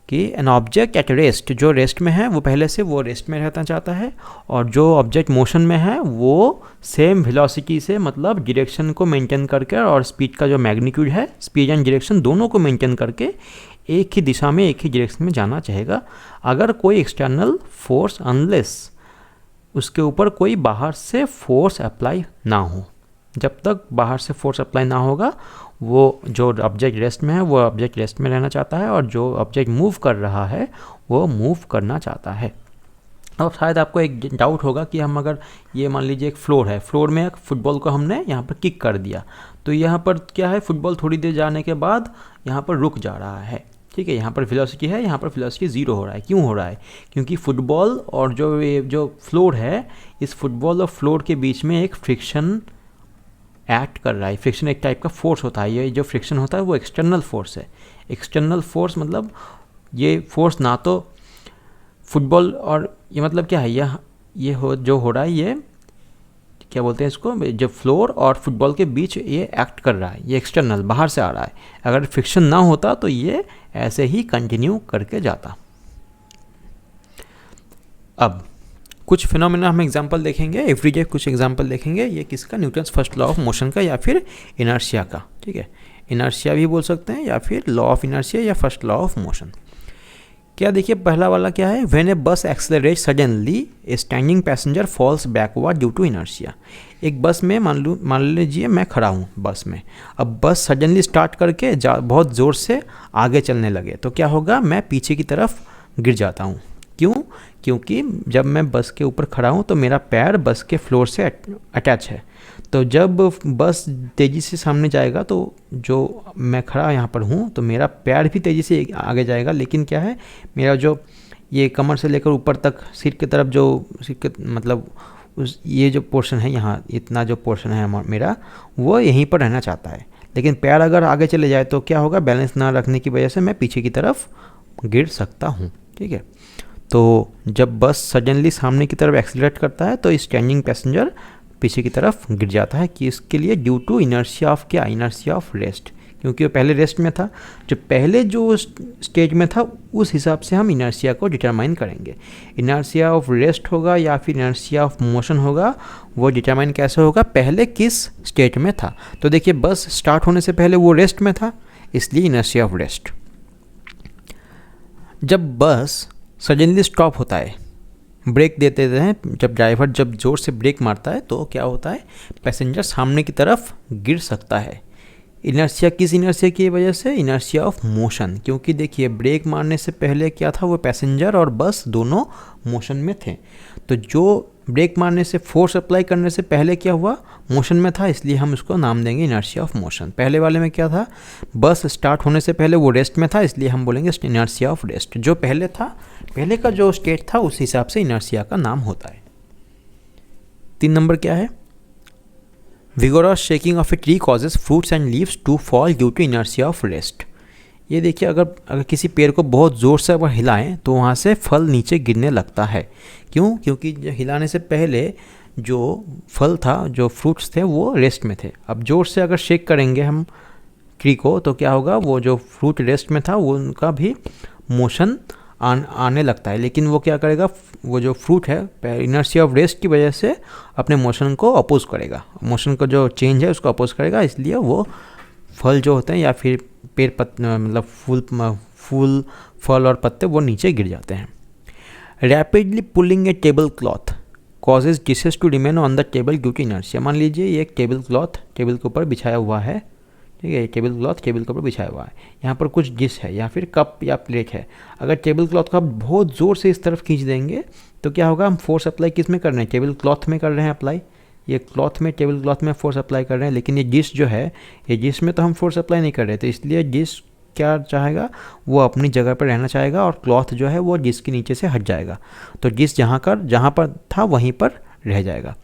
कि एन ऑब्जेक्ट एट रेस्ट, जो रेस्ट में है वो पहले से वो रेस्ट में रहना चाहता है, और जो ऑब्जेक्ट मोशन में है वो सेम वेलोसिटी से, मतलब डायरेक्शन को मेंटेन करके और स्पीड का जो मैग्नीट्यूड है, स्पीड एंड डायरेक्शन दोनों को मेंटेन करके एक ही दिशा में, एक ही डायरेक्शन में जाना चाहेगा। अगर कोई एक्सटर्नल फोर्स, अनलेस उसके ऊपर कोई बाहर से फोर्स अप्लाई ना हो, जब तक बाहर से फोर्स अप्लाई ना होगा वो जो ऑब्जेक्ट रेस्ट में है वो ऑब्जेक्ट रेस्ट में रहना चाहता है, और जो ऑब्जेक्ट मूव कर रहा है वो मूव करना चाहता है। अब शायद आपको एक डाउट होगा कि हम अगर ये मान लीजिए एक फ्लोर है, फ्लोर में एक फुटबॉल को हमने यहाँ पर किक कर दिया, तो यहाँ पर क्या है, फुटबॉल थोड़ी देर जाने के बाद यहाँ पर रुक जा रहा है, ठीक है। यहाँ पर वेलोसिटी है, यहाँ पर वेलोसिटी ज़ीरो हो रहा है। क्यों हो रहा है, क्योंकि फुटबॉल और जो फ्लोर है, इस फुटबॉल और फ्लोर के बीच में एक फ्रिक्शन एक्ट कर रहा है। फ्रिक्शन एक टाइप का फोर्स होता है, ये जो फ्रिक्शन होता है वो एक्सटर्नल फोर्स है। एक्सटर्नल फोर्स मतलब ये फोर्स ना तो फुटबॉल, और ये मतलब क्या है, जो हो रहा है ये क्या बोलते हैं इसको, जब फ्लोर और फुटबॉल के बीच ये एक्ट कर रहा है, ये एक्सटर्नल बाहर से आ रहा है, अगर फ्रिक्शन ना होता तो ये ऐसे ही कंटिन्यू करके जाता। अब कुछ फिनोमेना हम एग्जांपल देखेंगे, एवरीडे कुछ एग्जांपल देखेंगे। ये किसका, Newton's first law of motion का या फिर इनर्शिया का, ठीक है, इनर्शिया भी बोल सकते हैं या फिर लॉ ऑफ इनर्शिया या फर्स्ट लॉ ऑफ मोशन। क्या देखिए पहला वाला क्या है, when a bus accelerate suddenly a standing passenger falls backward due to inertia. एक बस में मान लीजिए मैं खड़ा हूँ बस में, अब बस सडनली स्टार्ट करके बहुत ज़ोर से आगे चलने लगे तो क्या होगा, मैं पीछे की तरफ गिर जाता हूँ। क्यों, क्योंकि जब मैं बस के ऊपर खड़ा हूँ तो मेरा पैर बस के फ्लोर से अटैच है, तो जब बस तेज़ी से सामने जाएगा तो जो मैं खड़ा यहाँ पर हूँ तो मेरा पैर भी तेज़ी से आगे जाएगा, लेकिन क्या है, मेरा जो ये कमर से लेकर ऊपर तक सिर की तरफ जो सिर के मतलब उस ये जो पोर्शन है यहाँ, इतना जो पोर्शन है मेरा, वो यहीं पर रहना चाहता है। लेकिन पैर अगर आगे चले जाए तो क्या होगा, बैलेंस ना रखने की वजह से मैं पीछे की तरफ गिर सकता हूँ, ठीक है। तो जब बस सडनली सामने की तरफ एक्सीलरेट करता है तो स्टैंडिंग पैसेंजर पीछे की तरफ गिर जाता है, कि इसके लिए ड्यू टू इनर्शिया ऑफ क्या, इनर्शिया ऑफ रेस्ट, क्योंकि वो पहले रेस्ट में था। जो पहले जो स्टेज में था उस हिसाब से हम इनर्शिया को डिटरमाइन करेंगे। इनर्शिया ऑफ रेस्ट होगा या फिर इनर्शिया ऑफ मोशन होगा, वो डिटरमाइन कैसे होगा, पहले किस स्टेट में था। तो देखिए बस स्टार्ट होने से पहले वो रेस्ट में था, इसलिए इनर्शिया ऑफ रेस्ट। जब बस सडनली स्टॉप होता है, ब्रेक देते हैं, जब ड्राइवर जब ज़ोर से ब्रेक मारता है तो क्या होता है, पैसेंजर सामने की तरफ गिर सकता है। इनर्शिया, किस इनर्शिया की वजह से, इनर्शिया ऑफ मोशन, क्योंकि देखिए ब्रेक मारने से पहले क्या था, वो पैसेंजर और बस दोनों मोशन में थे। तो जो ब्रेक मारने से, फोर्स अप्लाई करने से पहले क्या हुआ, मोशन में था, इसलिए हम इसको नाम देंगे इनर्शिया ऑफ मोशन। पहले वाले में क्या था, बस स्टार्ट होने से पहले वो रेस्ट में था, इसलिए हम बोलेंगे इनर्शिया ऑफ रेस्ट। जो पहले था, पहले का जो स्टेट था उस हिसाब से इनर्शिया का नाम होता है। 3 नंबर क्या है, vigorous shaking of a tree causes fruits and leaves to fall due to inertia of rest. ये देखिए अगर किसी पेड़ को बहुत ज़ोर से अगर हिलाएं तो वहाँ से फल नीचे गिरने लगता है। क्यों, क्योंकि हिलाने से पहले जो फल था, जो फ्रूट्स थे, वो रेस्ट में थे। अब ज़ोर से अगर शेक करेंगे हम ट्री को तो क्या होगा, वो जो फ्रूट रेस्ट में था वो उनका भी मोशन आने लगता है, लेकिन वो क्या करेगा, वो जो फ्रूट है इनर्शिया ऑफ रेस्ट की वजह से अपने मोशन को अपोज करेगा, मोशन का जो चेंज है उसको अपोज करेगा, इसलिए वो फल जो होते हैं या फिर पेड़ मतलब फूल फल और पत्ते वो नीचे गिर जाते हैं। Rapidly pulling a table cloth causes dishes to remain on the table due to inertia. मान लीजिए ये एक टेबल क्लॉथ टेबल के ऊपर बिछाया हुआ है, ठीक है, टेबल क्लॉथ टेबल के ऊपर बिछाया हुआ है, यहाँ पर कुछ डिश है या फिर कप या प्लेट है। अगर टेबल क्लॉथ को आप बहुत ज़ोर से इस तरफ खींच देंगे तो क्या होगा, हम फोर्स अप्लाई किस में कर रहे हैं, टेबल क्लॉथ में कर रहे हैं अप्लाई, ये क्लॉथ में, टेबल क्लॉथ में फोर्स अप्लाई कर रहे हैं। लेकिन ये डिश जो है, ये डिश में तो हम फोर्स अप्लाई नहीं कर रहे थे, इसलिए डिश क्या चाहेगा, वो अपनी जगह पर रहना चाहेगा और क्लॉथ जो है वो डिश के नीचे से हट जाएगा, तो डिश जहाँ पर था वहीं पर रह जाएगा।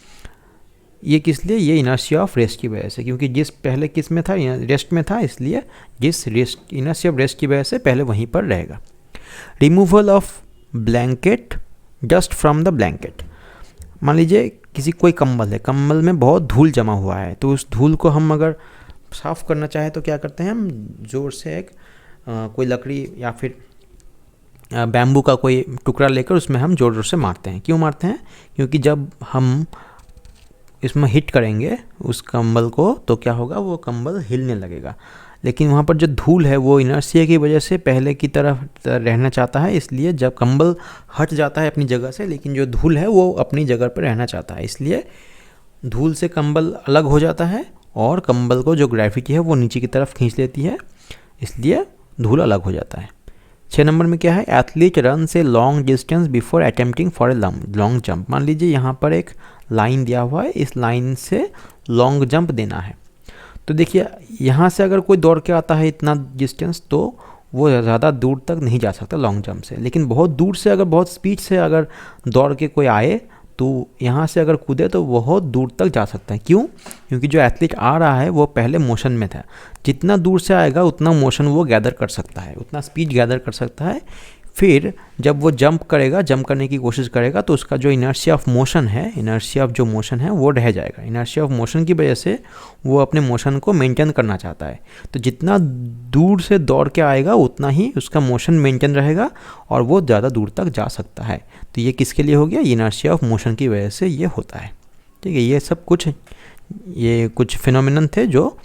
ये किस लिए, ये इनर्शिया ऑफ रेस्ट की वजह से, क्योंकि जिस पहले किस में था, रेस्ट में था, इसलिए जिस रेस्ट इनर्शिया ऑफ रेस्ट की वजह से पहले वहीं पर रहेगा। Removal of blanket dust from the blanket. मान लीजिए किसी कोई कंबल है, कंबल में बहुत धूल जमा हुआ है, तो उस धूल को हम अगर साफ़ करना चाहें तो क्या करते हैं, हम ज़ोर से एक कोई लकड़ी या फिर बैम्बू का कोई टुकड़ा लेकर उसमें हम ज़ोर ज़ोर से मारते हैं। क्यों मारते हैं, क्योंकि जब हम इसमें हिट करेंगे उस कंबल को तो क्या होगा, वो कंबल हिलने लगेगा। लेकिन वहाँ पर जो धूल है वो इनर्शिया की वजह से पहले की तरफ रहना चाहता है, इसलिए जब कंबल हट जाता है अपनी जगह से, लेकिन जो धूल है वो अपनी जगह पर रहना चाहता है, इसलिए धूल से कंबल अलग हो जाता है और कंबल को जो ग्रेविटी है वो नीचे की तरफ खींच लेती है, इसलिए धूल अलग हो जाता है। 6 नंबर में क्या है, एथलीट रन से long distance before attempting for a long jump. मान लीजिए यहाँ पर एक लाइन दिया हुआ है, इस लाइन से लॉन्ग जंप देना है, तो देखिए यहाँ से अगर कोई दौड़ के आता है इतना डिस्टेंस तो वो ज़्यादा दूर तक नहीं जा सकता लॉन्ग जंप से। लेकिन बहुत दूर से अगर बहुत स्पीड से अगर दौड़ के कोई आए तो यहाँ से अगर कूदे तो बहुत दूर तक जा सकता है। क्यों, क्योंकि जो एथलीट आ रहा है वो पहले मोशन में था, जितना दूर से आएगा उतना मोशन वो गैदर कर सकता है, उतना स्पीड गैदर कर सकता है, फिर जब वो जंप करने की कोशिश करेगा तो उसका जो इनर्शिया ऑफ मोशन है वो रह जाएगा। इनर्शिया ऑफ मोशन की वजह से वो अपने मोशन को मेंटेन करना चाहता है, तो जितना दूर से दौड़ के आएगा उतना ही उसका मोशन मेंटेन रहेगा और वो ज़्यादा दूर तक जा सकता है। तो ये किसके लिए हो गया? इनर्शिया ऑफ मोशन की वजह से ये होता है। ठीक है, ये कुछ फिनोमिनन थे जो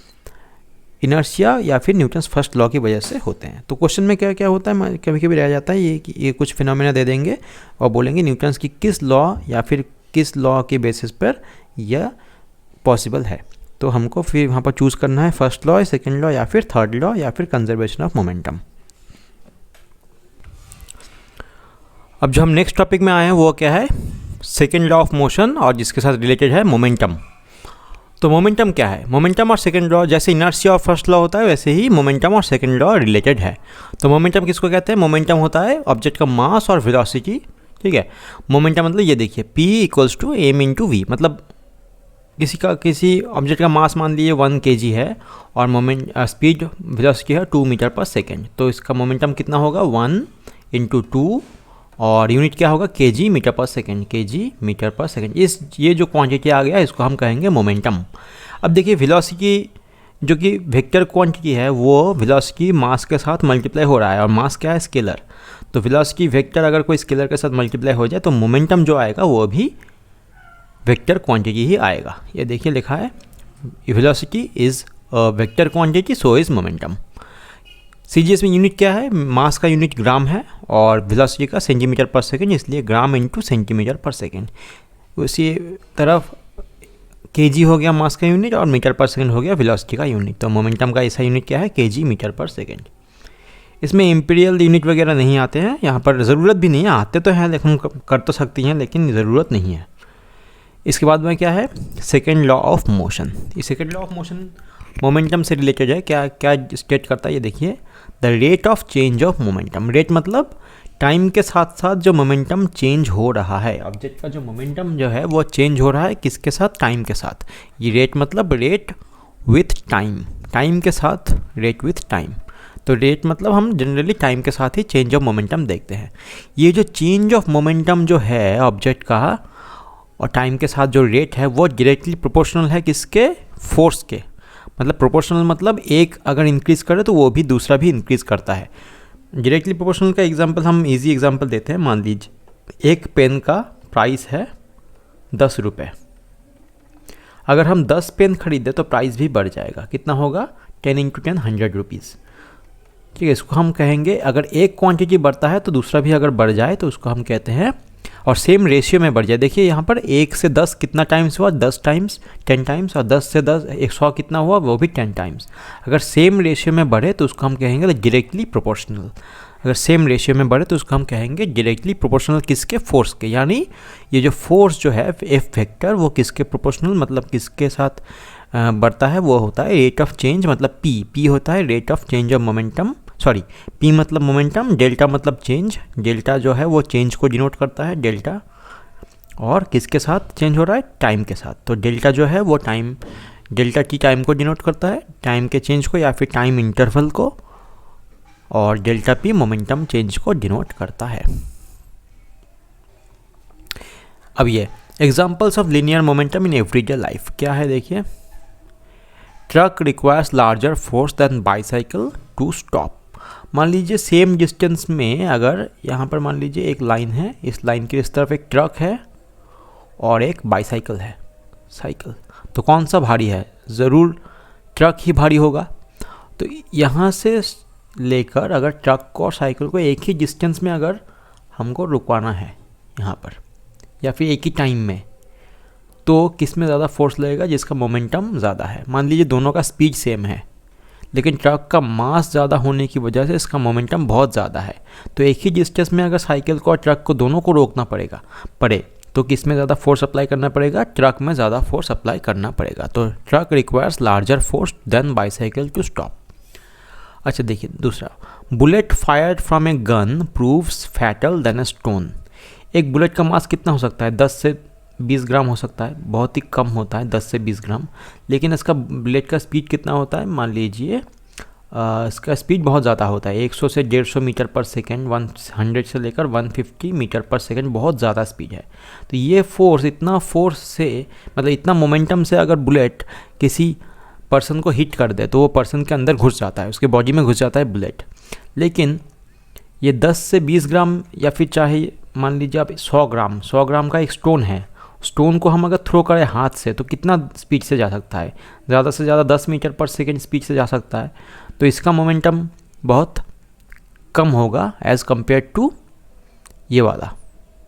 इनर्शिया या फिर न्यूटन्स फर्स्ट लॉ की वजह से होते हैं। तो क्वेश्चन में क्या क्या होता है, कभी कभी रह जाता है ये कुछ फिनोमेना दे देंगे और बोलेंगे न्यूटन्स की किस लॉ या फिर किस लॉ के बेसिस पर यह पॉसिबल है। तो हमको फिर वहाँ पर चूज़ करना है फर्स्ट लॉ, सेकेंड लॉ या फिर थर्ड लॉ या फिर कंजर्वेशन ऑफ मोमेंटम। अब जो हम नेक्स्ट टॉपिक में आए हैं वो क्या है? सेकेंड लॉ ऑफ मोशन और जिसके साथ रिलेटेड है मोमेंटम। तो मोमेंटम क्या है? मोमेंटम और सेकेंड लॉ जैसे इनर्शिया और फर्स्ट लॉ होता है वैसे ही मोमेंटम और सेकेंड लॉ रिलेटेड है। तो मोमेंटम किसको कहते हैं? मोमेंटम होता है ऑब्जेक्ट का मास और वेलोसिटी। ठीक है, मोमेंटम मतलब ये देखिए P = m/v, मतलब किसी ऑब्जेक्ट का मास मान लीजिए 1 kg है और स्पीड वेलोसिटी है 2 मीटर पर सेकेंड, तो इसका मोमेंटम कितना होगा? 1 × 2 और यूनिट क्या होगा? kg metre per second, kg metre per second. ये जो क्वांटिटी आ गया इसको हम कहेंगे मोमेंटम। अब देखिए वेलोसिटी जो कि वेक्टर क्वांटिटी है वो वेलोसिटी मास के साथ मल्टीप्लाई हो रहा है और मास क्या है? स्केलर। तो वेलोसिटी वेक्टर अगर कोई स्केलर के साथ मल्टीप्लाई हो जाए तो मोमेंटम जो आएगा वो भी वेक्टर क्वांटिटी ही आएगा। ये देखिए लिखा है velocity is a vector quantity, so is momentum. CGS में यूनिट क्या है? मास का यूनिट ग्राम है और वेलोसिटी का सेंटीमीटर पर सेकेंड, इसलिए ग्राम × सेंटीमीटर पर सेकेंड। उसी तरफ kg हो गया मास का यूनिट और मीटर पर सेकेंड हो गया वेलोसिटी का यूनिट। तो मोमेंटम का ऐसा यूनिट क्या है? kg metre per second. इसमें इम्पीरियल यूनिट वगैरह नहीं आते हैं, यहाँ पर ज़रूरत भी नहीं है। आते तो हैं लेकिन कर तो सकती हैं लेकिन ज़रूरत नहीं है। इसके बाद में क्या है? Second law of motion. ये second law of motion momentum से रिलेटेड है। क्या क्या स्टेट करता है ये देखिए, the rate of change of momentum. Rate मतलब टाइम के साथ साथ जो मोमेंटम चेंज हो रहा है, ऑब्जेक्ट का जो मोमेंटम जो है वो चेंज हो रहा है किसके साथ? टाइम के साथ। ये रेट मतलब रेट विथ टाइम, टाइम के साथ रेट विथ टाइम। तो रेट मतलब हम जनरली टाइम के साथ ही चेंज ऑफ मोमेंटम देखते हैं। ये जो चेंज ऑफ मोमेंटम जो है ऑब्जेक्ट का और टाइम के साथ जो रेट है वो डायरेक्टली प्रोपोर्शनल है किसके? फोर्स के। मतलब प्रोपोर्शनल मतलब एक अगर इंक्रीज़ करे तो वो भी दूसरा भी इंक्रीज़ करता है। डायरेक्टली प्रोपोर्शनल का एग्जांपल हम इजी एग्जांपल देते हैं। मान लीजिए एक पेन का प्राइस है 10 रुपये, अगर हम 10 पेन खरीदें तो प्राइस भी बढ़ जाएगा। कितना होगा? 10 × 10 100 रुपीज़। ठीक है, इसको हम कहेंगे अगर एक क्वांटिटी बढ़ता है तो दूसरा भी अगर बढ़ जाए तो उसको हम कहते हैं, और सेम रेशियो में बढ़ जाए। देखिए यहाँ पर 1 से 10 कितना टाइम्स हुआ? 10 टाइम्स, 10 टाइम्स। और 10 से 10 100 कितना हुआ? वो भी 10 टाइम्स। अगर सेम रेशियो में बढ़े तो उसको हम कहेंगे डायरेक्टली प्रोपोर्शनल। अगर सेम रेशियो में बढ़े तो उसको हम कहेंगे डायरेक्टली प्रोपोर्शनल किसके? फोर्स के। यानी ये जो फोर्स जो है एफ वेक्टर वो किसके प्रोपोर्शनल मतलब किसके साथ बढ़ता है? वो होता है रेट ऑफ चेंज, मतलब पी होता है rate of change of momentum. Sorry, P मतलब मोमेंटम, डेल्टा मतलब चेंज। डेल्टा जो है वो चेंज को डिनोट करता है, डेल्टा। और किसके साथ चेंज हो रहा है? टाइम के साथ। तो डेल्टा जो है वो टाइम, डेल्टा T टाइम को डिनोट करता है, टाइम के चेंज को या फिर टाइम इंटरवल को, और डेल्टा P मोमेंटम चेंज को डिनोट करता है। अब ये examples of linear momentum in everyday life क्या है देखिए। Truck requires larger force than bicycle to stop. मान लीजिए सेम डिस्टेंस में अगर यहाँ पर मान लीजिए एक लाइन है, इस लाइन के इस तरफ एक ट्रक है और एक बाईसाइकिल है, साइकिल, तो कौन सा भारी है? ज़रूर ट्रक ही भारी होगा। तो यहाँ से लेकर अगर ट्रक को और साइकिल को एक ही डिस्टेंस में अगर हमको रुकवाना है यहाँ पर या फिर एक ही टाइम में, तो किस में ज़्यादा फोर्स लगेगा? जिसका मोमेंटम ज़्यादा है। मान लीजिए दोनों का स्पीड सेम है लेकिन ट्रक का मास ज़्यादा होने की वजह से इसका मोमेंटम बहुत ज़्यादा है। तो एक ही डिस्टेंस में अगर साइकिल को और ट्रक को दोनों को रोकना पड़े तो किस में ज़्यादा फोर्स अप्लाई करना पड़ेगा? ट्रक में ज़्यादा फोर्स अप्लाई करना पड़ेगा। तो truck requires larger force than bicycle to stop. अच्छा देखिए दूसरा, bullet fired from a gun proves fatal than a stone. एक बुलेट का मास कितना हो सकता है? 10 से 20 ग्राम हो सकता है, बहुत ही कम होता है 10 से 20 ग्राम। लेकिन इसका बुलेट का स्पीड कितना होता है? मान लीजिए इसका स्पीड बहुत ज़्यादा होता है, 100 से 150 मीटर पर सेकेंड, 100 से लेकर 150 मीटर पर सेकेंड, बहुत ज़्यादा स्पीड है। तो ये फोर्स, इतना फोर्स से, मतलब इतना मोमेंटम से अगर बुलेट किसी पर्सन को हिट कर दे तो वो पर्सन के अंदर घुस जाता है, उसके बॉडी में घुस जाता है बुलेट। लेकिन ये 10 से 20 ग्राम या फिर चाहे मान लीजिए आप 100 ग्राम का एक स्टोन है, स्टोन को हम अगर थ्रो करें हाथ से तो कितना स्पीड से जा सकता है, ज़्यादा से ज़्यादा 10 मीटर पर सेकेंड स्पीड से जा सकता है। तो इसका मोमेंटम बहुत कम होगा एज़ कम्पेयर टू ये वाला,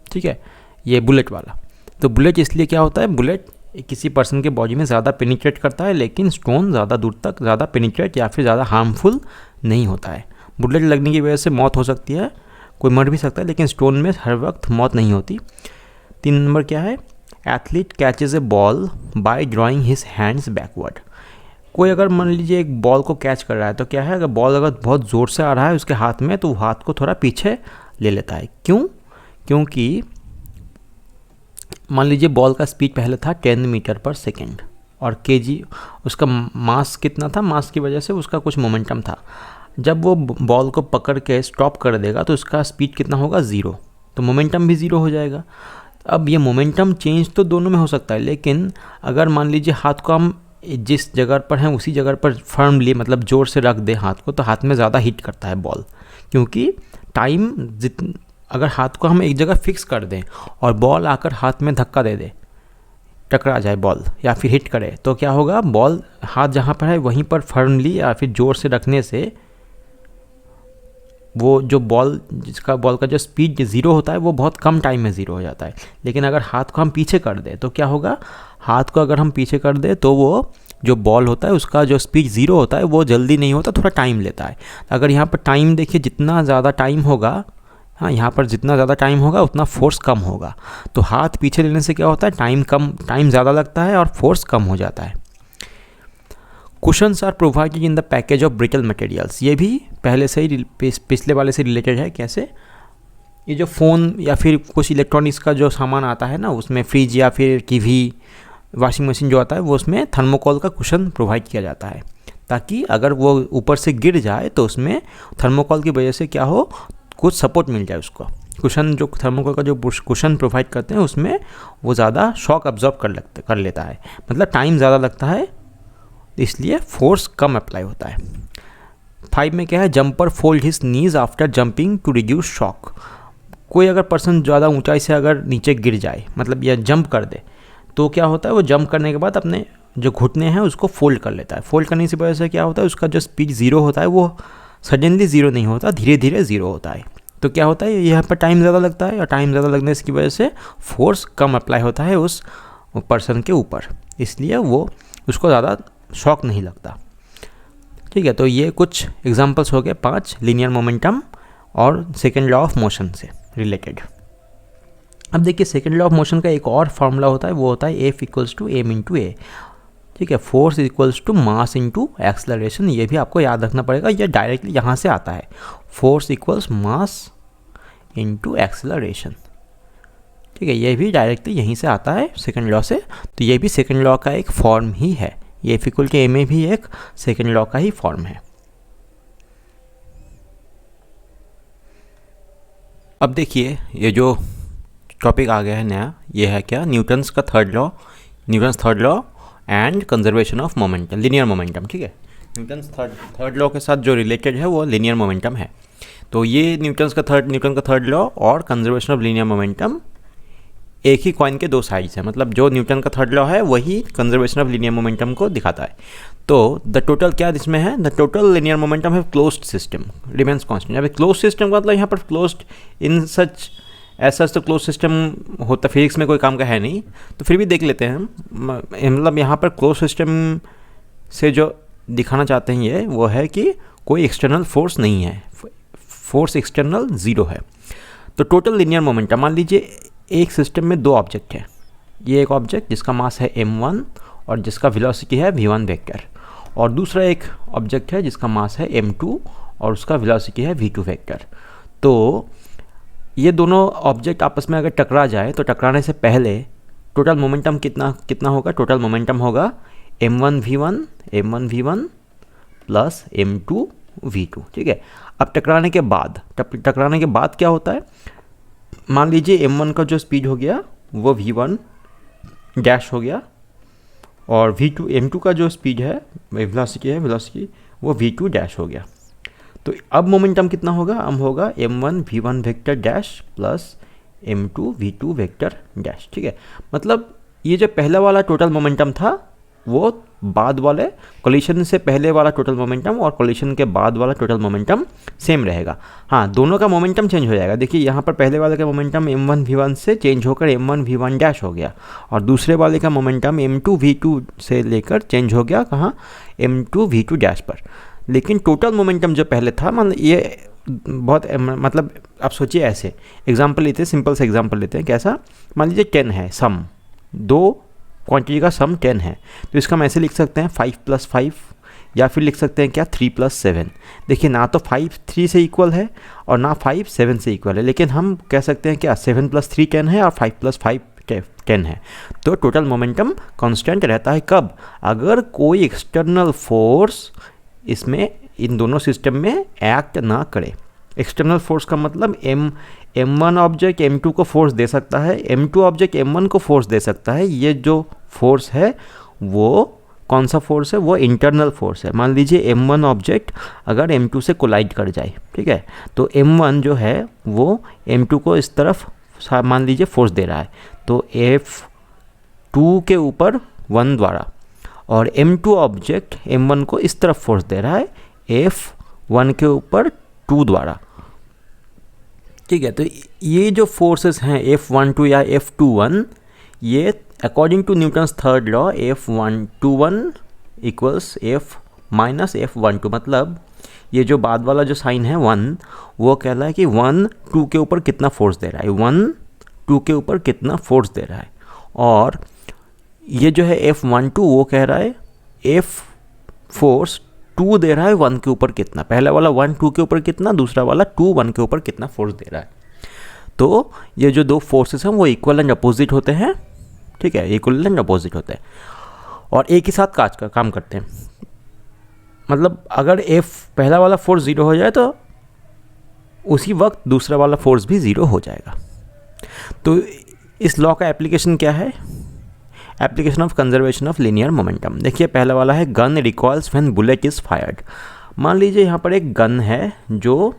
ठीक है, ये बुलेट वाला। तो बुलेट इसलिए क्या होता है, बुलेट किसी पर्सन के बॉडी में ज़्यादा पेनिट्रेट करता है, लेकिन स्टोन ज़्यादा दूर तक ज़्यादा पेनिट्रेट या फिर ज़्यादा हार्मफुल नहीं होता है। बुलेट लगने की वजह से मौत हो सकती है, कोई मर भी सकता है, लेकिन स्टोन में हर वक्त मौत नहीं होती। 3 नंबर क्या है, athlete catches A ball by drawing his hands backward. कोई अगर मान लीजिए एक बॉल को कैच कर रहा है तो क्या है, अगर बॉल अगर बहुत ज़ोर से आ रहा है उसके हाथ में तो वो हाथ को थोड़ा पीछे ले लेता है। क्यों? क्योंकि मान लीजिए बॉल का स्पीड पहले था 10 मीटर पर सेकेंड और केजी उसका मास कितना था, मास की वजह से उसका कुछ मोमेंटम था। जब वो बॉल को पकड़ के स्टॉप कर देगा तो उसका स्पीड कितना होगा, 0, तो मोमेंटम भी 0 हो जाएगा। अब ये मोमेंटम चेंज तो दोनों में हो सकता है, लेकिन अगर मान लीजिए हाथ को हम जिस जगह पर हैं उसी जगह पर फर्मली, मतलब ज़ोर से रख दें हाथ को, तो हाथ में ज़्यादा हिट करता है बॉल, क्योंकि टाइम अगर हाथ को हम एक जगह फिक्स कर दें और बॉल आकर हाथ में धक्का दे दे, टकरा जाए बॉल या फिर हिट करे, तो क्या होगा, बॉल हाथ जहाँ पर है वहीं पर फर्मली या फिर ज़ोर से रखने से वो जो बॉल का जो स्पीड 0 होता है वो बहुत कम टाइम में 0 हो जाता है। लेकिन अगर हाथ को हम पीछे कर दें तो क्या होगा, हाथ को अगर हम पीछे कर दें तो वो जो बॉल होता है उसका जो स्पीड 0 होता है वो जल्दी नहीं होता, थोड़ा टाइम लेता है। अगर यहाँ पर टाइम देखिए, जितना ज़्यादा टाइम होगा, हाँ, यहाँ पर जितना ज़्यादा टाइम होगा उतना फोर्स कम होगा। तो हाथ पीछे लेने से क्या होता है, टाइम ज़्यादा लगता है और फोर्स कम हो जाता है। Cushions are provided in the package of brittle materials. ये भी पहले से ही पिछले वाले से रिलेटेड है। कैसे? ये जो फ़ोन या फिर कुछ इलेक्ट्रॉनिक्स का जो सामान आता है ना, उसमें फ्रिज या फिर टीवी, वॉशिंग मशीन जो आता है वो उसमें थर्मोकोल का कुशन प्रोवाइड किया जाता है, ताकि अगर वो ऊपर से गिर जाए तो उसमें थर्मोकोल की वजह से क्या हो, कुछ सपोर्ट मिल जाए उसको। कुशन जो थर्मोकोल का जो कुशन प्रोवाइड करते हैं उसमें वो ज़्यादा शॉक अब्जॉर्ब कर लेता है, मतलब टाइम ज़्यादा लगता है, इसलिए फोर्स कम अप्लाई होता है। 5 में क्या है, jumper fold his knees after jumping to reduce shock. कोई अगर पर्सन ज़्यादा ऊंचाई से अगर नीचे गिर जाए, मतलब या जंप कर दे, तो क्या होता है, वो जंप करने के बाद अपने जो घुटने हैं उसको फोल्ड कर लेता है। फोल्ड करने की वजह से क्या होता है, उसका जो स्पीड 0 होता है वो सडनली 0 नहीं होता, धीरे धीरे 0 होता है। तो क्या होता है, यहाँ पर टाइम ज़्यादा लगता है और टाइम ज़्यादा लगने की वजह से फोर्स कम अप्लाई होता है उस पर्सन के ऊपर, इसलिए वो उसको ज़्यादा शॉक नहीं लगता। ठीक है, तो ये कुछ एग्जांपल्स हो गए 5 लीनियर मोमेंटम और सेकेंड लॉ ऑफ मोशन से रिलेटेड। अब देखिए, सेकेंड लॉ ऑफ मोशन का एक और फार्मूला होता है, वो होता है F equals to M into A. ठीक है, force equals to mass into acceleration. ये भी आपको याद रखना पड़ेगा, ये डायरेक्टली यहाँ से आता है, फोर्स इक्वल्स मास इंटू एक्सलरेशन। ठीक है, ये भी डायरेक्टली यहीं से आता है सेकेंड लॉ से, तो ये भी सेकेंड लॉ का एक फॉर्म ही है। ये F इक्वल टू ए में भी एक सेकेंड लॉ का ही फॉर्म है। अब देखिए, ये जो टॉपिक आ गया है नया, ये है क्या, न्यूटन्स का third law and conservation of momentum, linear momentum. ठीक है, न्यूटन्स थर्ड लॉ के साथ जो रिलेटेड है वो लीनियर मोमेंटम है। तो ये न्यूटन का थर्ड लॉ और कंजर्वेशन ऑफ लीनियर मोमेंटम एक ही कॉइन के 2 साइड्स हैं, मतलब जो न्यूटन का थर्ड लॉ है वही कंजर्वेशन ऑफ लीनियर मोमेंटम को दिखाता है। तो द टोटल क्या इसमें है, द टोटल लीनियर मोमेंटम है क्लोज्ड सिस्टम रिमेन्स कांस्टेंट। अब क्लोज्ड सिस्टम का मतलब यहाँ पर क्लोज्ड इन सच ऐसा तो क्लोज सिस्टम होता फिजिक्स में कोई काम का है नहीं, तो फिर भी देख लेते हैं। मतलब यहाँ पर क्लोज सिस्टम से जो दिखाना चाहते हैं ये वो है कि कोई एक्सटर्नल फोर्स नहीं है, फोर्स एक्सटर्नल 0 है। तो टोटल लीनियर मोमेंटम, मान लीजिए एक सिस्टम में 2 ऑब्जेक्ट है, ये एक ऑब्जेक्ट जिसका मास है m1 और जिसका वेलोसिटी है v1 वेक्टर, और दूसरा एक ऑब्जेक्ट है जिसका मास है m2 और उसका वेलोसिटी है v2 वेक्टर। तो ये दोनों ऑब्जेक्ट आपस में अगर टकरा जाए तो टकराने से पहले टोटल मोमेंटम कितना होगा, टोटल मोमेंटम होगा m1 v1 प्लस m2v2, ठीक है। अब टकराने के बाद क्या होता है, मान लीजिए m1 का जो स्पीड हो गया वो v1 डैश हो गया, और m2 का जो स्पीड है, वेलोसिटी वो v2 डैश हो गया। तो अब मोमेंटम कितना होगा, अब होगा m1 v1 vector dash plus m2 v2 vector dash, ठीक है। मतलब ये जो पहला वाला टोटल मोमेंटम था वो बाद वाले कोलिशन से पहले वाला टोटल मोमेंटम और कोलिशन के बाद वाला टोटल मोमेंटम सेम रहेगा। हाँ, दोनों का मोमेंटम चेंज हो जाएगा। देखिए यहाँ पर पहले वाले का मोमेंटम m1 v1 से चेंज होकर m1 v1 डैश हो गया, और दूसरे वाले का मोमेंटम m2 v2 से लेकर चेंज हो गया कहाँ, m2 v2 डैश पर। लेकिन टोटल मोमेंटम जो पहले था, मान ये बहुत मतलब आप सोचिए ऐसे एग्जाम्पल लेते हैं, सिंपल से एग्जाम्पल लेते हैं। कैसा, मान लीजिए 10 है सम, दो क्वांटिटी का सम 10 है, तो इसका हम ऐसे लिख सकते हैं 5 + 5, या फिर लिख सकते हैं क्या 3 + 7। देखिए ना तो 5 3 से इक्वल है और ना 5 7 से इक्वल है, लेकिन हम कह सकते हैं क्या 7 + 3 10 है और 5 + 5 10 है। तो टोटल मोमेंटम कांस्टेंट रहता है कब, अगर कोई एक्सटर्नल फोर्स इसमें इन दोनों सिस्टम में एक्ट ना करे। एक्सटर्नल फोर्स का मतलब m1 ऑब्जेक्ट m2 को फोर्स दे सकता है, m2 ऑब्जेक्ट m1 को फोर्स दे सकता है। ये जो फोर्स है वो कौन सा फोर्स है, वो इंटरनल फोर्स है। मान लीजिए m1 ऑब्जेक्ट अगर m2 से कोलाइड कर जाए, ठीक है, तो m1 जो है वो m2 को इस तरफ मान लीजिए फोर्स दे रहा है, तो F2 के ऊपर 1 द्वारा, और m2 ऑब्जेक्ट m1 को इस तरफ फोर्स दे रहा है F1 के ऊपर 2 द्वारा, ठीक है। तो ये जो फोर्सेस हैं F12 या F21, ये according to Newton's third law F121 equals F-F12, मतलब ये जो बाद वाला जो साइन है 1, वो कह रहा है कि 1 2 के ऊपर कितना फोर्स दे रहा है, 1 2 के ऊपर कितना फोर्स दे रहा है, और ये जो है F12 वो कह रहा है F फोर्स 2 दे रहा है 1 के ऊपर कितना। पहला वाला 1 2 के ऊपर कितना, दूसरा वाला 2 1 के ऊपर कितना फोर्स दे रहा है। तो ये जो दो फोर्सेस हैं वो इक्वल एंड अपोजिट होते हैं, ठीक है, इक्वल एंड अपोजिट होते हैं और एक ही साथ काम करते हैं। मतलब अगर F पहला वाला फोर्स 0 हो जाए तो उसी वक्त दूसरा वाला फोर्स भी 0 हो जाएगा। तो इस लॉ का एप्लीकेशन क्या है, application of conservation of linear momentum. देखिए पहला वाला है gun recoils when bullet is fired. मान लीजिए यहाँ पर एक गन है जो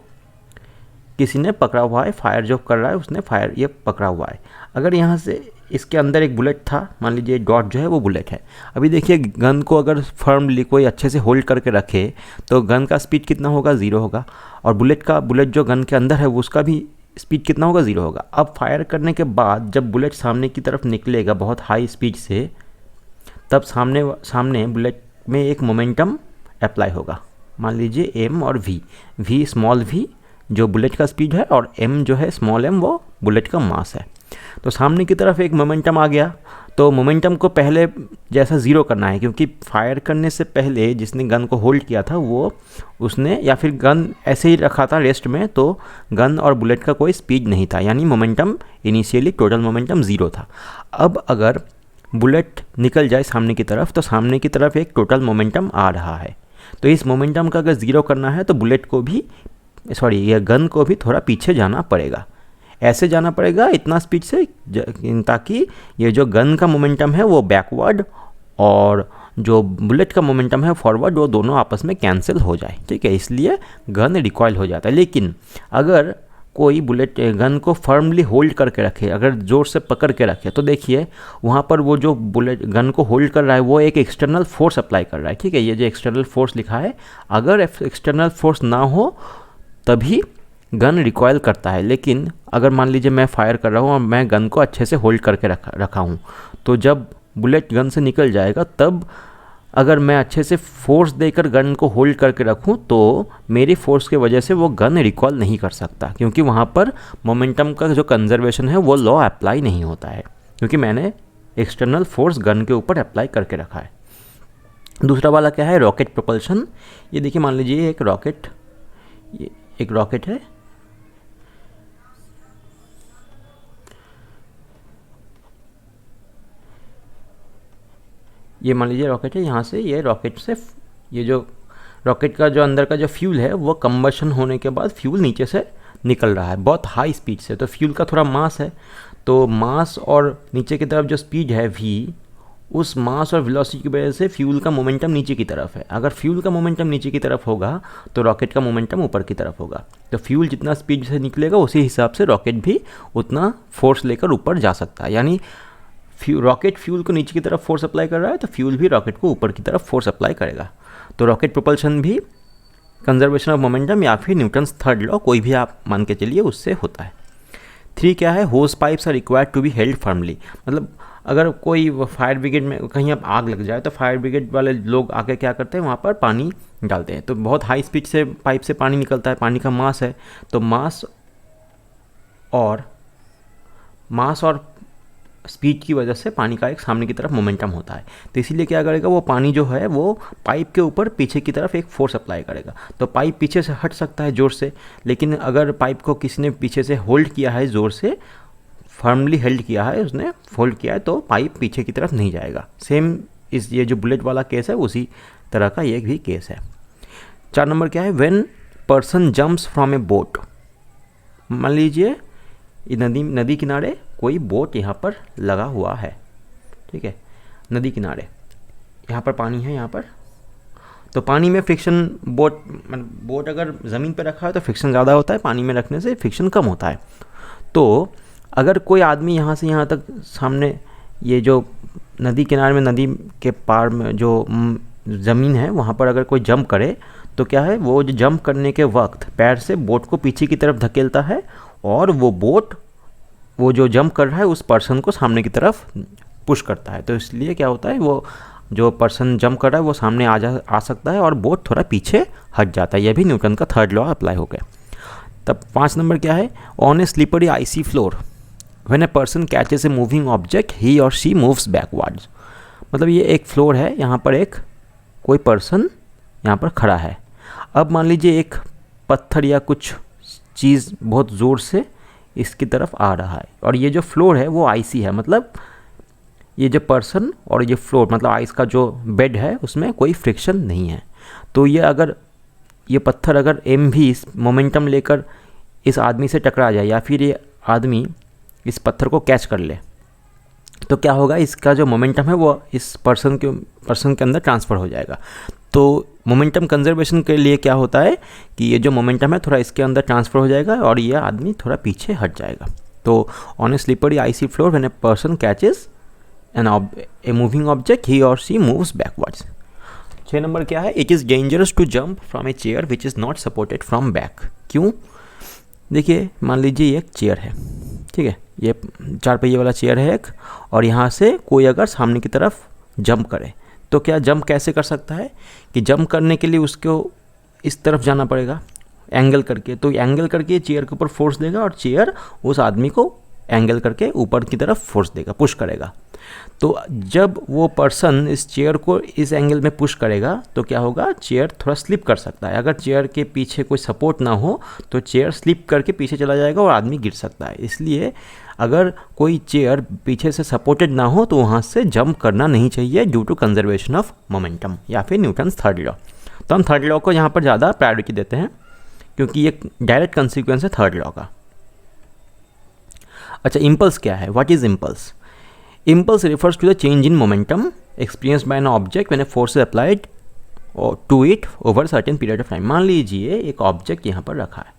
किसी ने पकड़ा हुआ है, फायर जो कर रहा है उसने फायर ये पकड़ा हुआ है। अगर यहाँ से इसके अंदर एक बुलेट था, मान लीजिए डॉट जो है वो बुलेट है। अभी देखिए गन को अगर फर्मली कोई अच्छे से होल्ड करके रखे तो गन का स्पीड कितना होगा, 0 होगा, और बुलेट जो गन के अंदर है वो उसका भी स्पीड कितना होगा, 0 होगा। अब फायर करने के बाद जब बुलेट सामने की तरफ निकलेगा बहुत हाई स्पीड से, तब सामने बुलेट में एक मोमेंटम अप्लाई होगा। मान लीजिए m और v स्मॉल v जो बुलेट का स्पीड है और m जो है स्मॉल m वो बुलेट का मास है। तो सामने की तरफ एक मोमेंटम आ गया, तो मोमेंटम को पहले जैसा 0 करना है, क्योंकि फायर करने से पहले जिसने गन को होल्ड किया था वो उसने या फिर गन ऐसे ही रखा था रेस्ट में, तो गन और बुलेट का कोई स्पीड नहीं था, यानी मोमेंटम इनिशियली टोटल मोमेंटम 0 था। अब अगर बुलेट निकल जाए सामने की तरफ तो सामने की तरफ एक टोटल मोमेंटम आ रहा है। तो इस मोमेंटम का अगर 0 करना है तो बुलेट को भी यह गन को भी थोड़ा पीछे जाना पड़ेगा, ऐसे जाना पड़ेगा इतना स्पीड से ताकि ये जो गन का मोमेंटम है वो बैकवर्ड और जो बुलेट का मोमेंटम है फॉरवर्ड, वो दोनों आपस में कैंसिल हो जाए, ठीक है, इसलिए गन रिकॉइल हो जाता है। लेकिन अगर कोई बुलेट गन को फर्मली होल्ड करके रखे, अगर ज़ोर से पकड़ के रखे, तो देखिए वहाँ पर वो जो बुलेट गन को होल्ड कर रहा है वो एक एक्सटर्नल फोर्स अप्लाई कर रहा है, ठीक है। ये जो एक्सटर्नल फोर्स लिखा है, अगर एक्सटर्नल फोर्स ना हो तभी गन रिकॉइल करता है। लेकिन अगर मान लीजिए मैं फायर कर रहा हूँ और मैं गन को अच्छे से होल्ड करके रखा हूँ, तो जब बुलेट गन से निकल जाएगा तब अगर मैं अच्छे से फोर्स देकर गन को होल्ड करके रखूँ तो मेरी फोर्स की वजह से वो गन रिकॉल नहीं कर सकता, क्योंकि वहाँ पर मोमेंटम का जो कंजर्वेशन है वो लॉ अप्लाई नहीं होता है, क्योंकि मैंने एक्सटर्नल फोर्स गन के ऊपर अप्लाई करके रखा है। दूसरा वाला क्या है, रॉकेट प्रोपल्शन। ये देखिए मान लीजिए एक रॉकेट है, ये मान लीजिए रॉकेट है, यहाँ से ये रॉकेट से ये जो रॉकेट का जो अंदर का जो फ्यूल है वो कंबशन होने के बाद फ्यूल नीचे से निकल रहा है बहुत हाई स्पीड से। तो फ्यूल का थोड़ा मास है, तो मास और नीचे की तरफ जो स्पीड है v, उस मास और वेलोसिटी की वजह से फ्यूल का मोमेंटम नीचे की तरफ है। अगर फ्यूल का मोमेंटम नीचे की तरफ होगा तो रॉकेट का मोमेंटम ऊपर की तरफ होगा। तो फ्यूल जितना स्पीड से निकलेगा उसी हिसाब से रॉकेट भी उतना फोर्स लेकर ऊपर जा सकता है। यानी रॉकेट फ्यूल को नीचे की तरफ फोर्स अप्लाई कर रहा है तो फ्यूल भी रॉकेट को ऊपर की तरफ फोर्स अप्लाई करेगा। तो रॉकेट प्रोपल्शन भी कंजर्वेशन ऑफ मोमेंटम या फिर न्यूटन्स थर्ड लॉ, कोई भी आप मान के चलिए, उससे होता है। 3 क्या है, hose pipes are required to be held firmly. मतलब अगर कोई फायर ब्रिगेड में कहीं अब आग लग जाए तो फायर ब्रिगेड वाले लोग आके क्या करते हैं, वहाँ पर पानी डालते हैं। तो बहुत हाई स्पीड से पाइप से पानी निकलता है, पानी का मास है, तो मास और स्पीड की वजह से पानी का एक सामने की तरफ मोमेंटम होता है। तो इसीलिए क्या करेगा, वो पानी जो है वो पाइप के ऊपर पीछे की तरफ एक फोर्स अप्लाई करेगा। तो पाइप पीछे से हट सकता है ज़ोर से, लेकिन अगर पाइप को किसी ने पीछे से होल्ड किया है, ज़ोर से फर्मली हेल्ड किया है, उसने फोल्ड किया है, तो पाइप पीछे की तरफ नहीं जाएगा। सेम ये जो बुलेट वाला केस है उसी तरह का ये भी केस है। 4 नंबर क्या है, when person jumps from a boat. मान लीजिए नदी किनारे कोई बोट यहाँ पर लगा हुआ है, ठीक है, नदी किनारे, यहाँ पर पानी है यहाँ पर। तो पानी में फ्रिक्शन, बोट अगर ज़मीन पर रखा है तो फ्रिक्शन ज़्यादा होता है, पानी में रखने से फ्रिक्शन कम होता है। तो अगर कोई आदमी यहाँ से यहाँ तक सामने, ये जो नदी किनारे में, नदी के पार में जो ज़मीन है वहाँ पर अगर कोई जंप करे तो क्या है, वो जो जंप करने के वक्त पैर से बोट को पीछे की तरफ धकेलता है और वो जो जंप कर रहा है उस पर्सन को सामने की तरफ पुश करता है। तो इसलिए क्या होता है, वो जो पर्सन जंप कर रहा है वो सामने आ सकता है और बोट थोड़ा पीछे हट जाता है। यह भी न्यूटन का थर्ड लॉ अप्लाई हो गया। तब 5 नंबर क्या है, on a slippery icy floor when a person catches a moving object he और शी मूव्स बैकवर्ड्स। मतलब ये एक फ्लोर है, यहाँ पर एक कोई पर्सन यहाँ पर खड़ा है। अब मान लीजिए एक पत्थर या कुछ चीज़ बहुत ज़ोर से इसकी तरफ आ रहा है और ये जो फ्लोर है वो आइसी है। मतलब ये जो पर्सन और ये फ्लोर, मतलब आइस का जो बेड है उसमें कोई फ्रिक्शन नहीं है। तो ये पत्थर अगर भी मोमेंटम लेकर इस आदमी से टकरा जाए या फिर ये आदमी इस पत्थर को कैच कर ले तो क्या होगा, इसका जो मोमेंटम है वो इस पर्सन के अंदर ट्रांसफ़र हो जाएगा। तो मोमेंटम कंजर्वेशन के लिए क्या होता है कि ये जो मोमेंटम है थोड़ा इसके अंदर ट्रांसफ़र हो जाएगा और ये आदमी थोड़ा पीछे हट जाएगा। तो on a slippery icy floor when a person catches a moving object he और शी मूव्स बैकवर्ड्स। 6 नंबर क्या है, it is dangerous to jump from a chair which is not supported from back. क्यों? देखिए, मान लीजिए ये एक chair है, ठीक है, ये 4 पहिए वाला चेयर है एक, और यहाँ से कोई अगर सामने की तरफ जंप करे तो क्या जंप कैसे कर सकता है कि जंप करने के लिए उसको इस तरफ जाना पड़ेगा एंगल करके। तो एंगल करके चेयर के ऊपर फोर्स देगा और चेयर उस आदमी को एंगल करके ऊपर की तरफ फोर्स देगा, पुश करेगा। तो जब वो पर्सन इस चेयर को इस एंगल में पुश करेगा तो क्या होगा, चेयर थोड़ा स्लिप कर सकता है। अगर चेयर के पीछे कोई सपोर्ट ना हो तो चेयर स्लिप करके पीछे चला जाएगा और आदमी गिर सकता है। इसलिए अगर कोई चेयर पीछे से सपोर्टेड ना हो तो वहाँ से जंप करना नहीं चाहिए due to conservation of momentum या फिर न्यूटन्स थर्ड लॉ। तो हम थर्ड लॉ को यहाँ पर ज़्यादा प्रायोरिटी देते हैं क्योंकि ये डायरेक्ट कंसिक्वेंस है थर्ड लॉ का। अच्छा, इम्पल्स क्या है, what is impulse? Impulse refers to the change in momentum experienced by an object when a force is applied to it over a certain period of time. मान लीजिए एक object यहाँ पर रखा है,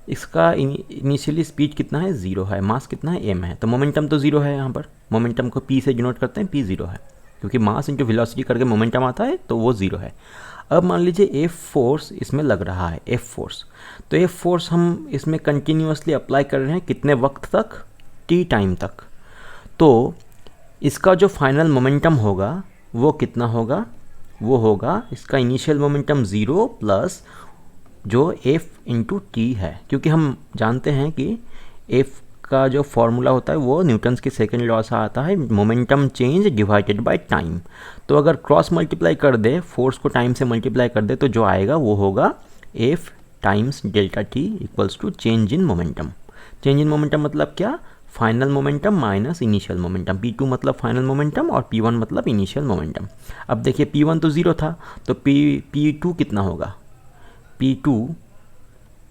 इसका इनिशियली स्पीड कितना है, 0 है, मास कितना है, m है, तो मोमेंटम तो 0 है। यहाँ पर मोमेंटम को p से डिनोट करते हैं, p 0 है क्योंकि मास इंटू वेलोसिटी करके मोमेंटम आता है तो वो 0 है। अब मान लीजिए F फोर्स इसमें लग रहा है, F फोर्स, तो F फोर्स हम इसमें कंटिन्यूसली अप्लाई कर रहे हैं कितने वक्त तक, t टाइम तक। तो इसका जो फाइनल मोमेंटम होगा वो कितना होगा, वो होगा इसका इनिशियल मोमेंटम 0 प्लस जो F इंटू टी है, क्योंकि हम जानते हैं कि F का जो फॉर्मूला होता है वो न्यूटन्स के सेकेंड लॉ से आता है, momentum change divided by time. तो अगर क्रॉस मल्टीप्लाई कर दे, फोर्स को टाइम से मल्टीप्लाई कर दे तो जो आएगा वो होगा F times delta T equals to change in momentum. Change in momentum मतलब क्या, final momentum minus initial momentum, P2 मतलब फाइनल मोमेंटम और P1 मतलब इनिशियल मोमेंटम। अब देखिए P1 तो 0 था, तो P2 कितना होगा, P2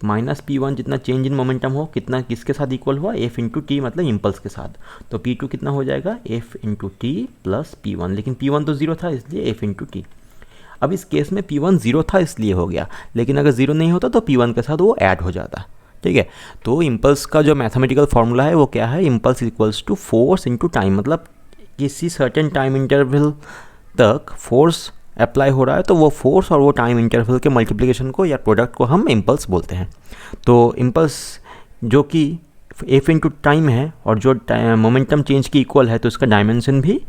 माइनस P1 जितना चेंज इन मोमेंटम हो, कितना किसके साथ इक्वल हुआ, F इंटू टी मतलब इम्पल्स के साथ। तो P2 कितना हो जाएगा, F into T plus P1, लेकिन P1 तो 0 था इसलिए F इंटू टी। अब इस केस में P1 0 था इसलिए हो गया, लेकिन अगर 0 नहीं होता तो P1 के साथ वो ऐड हो जाता। ठीक है, तो इम्पल्स का जो मैथमेटिकल फार्मूला है वो क्या है, impulse equals to force into time, मतलब किसी सर्टेन टाइम इंटरवल तक फोर्स अप्लाई हो रहा है तो वो फोर्स और वो टाइम इंटरवल के मल्टीप्लिकेशन को या प्रोडक्ट को हम इम्पल्स बोलते हैं। तो इम्पल्स जो कि एफ इंटू टाइम है और जो मोमेंटम चेंज की इक्वल है, तो इसका डायमेंशन भी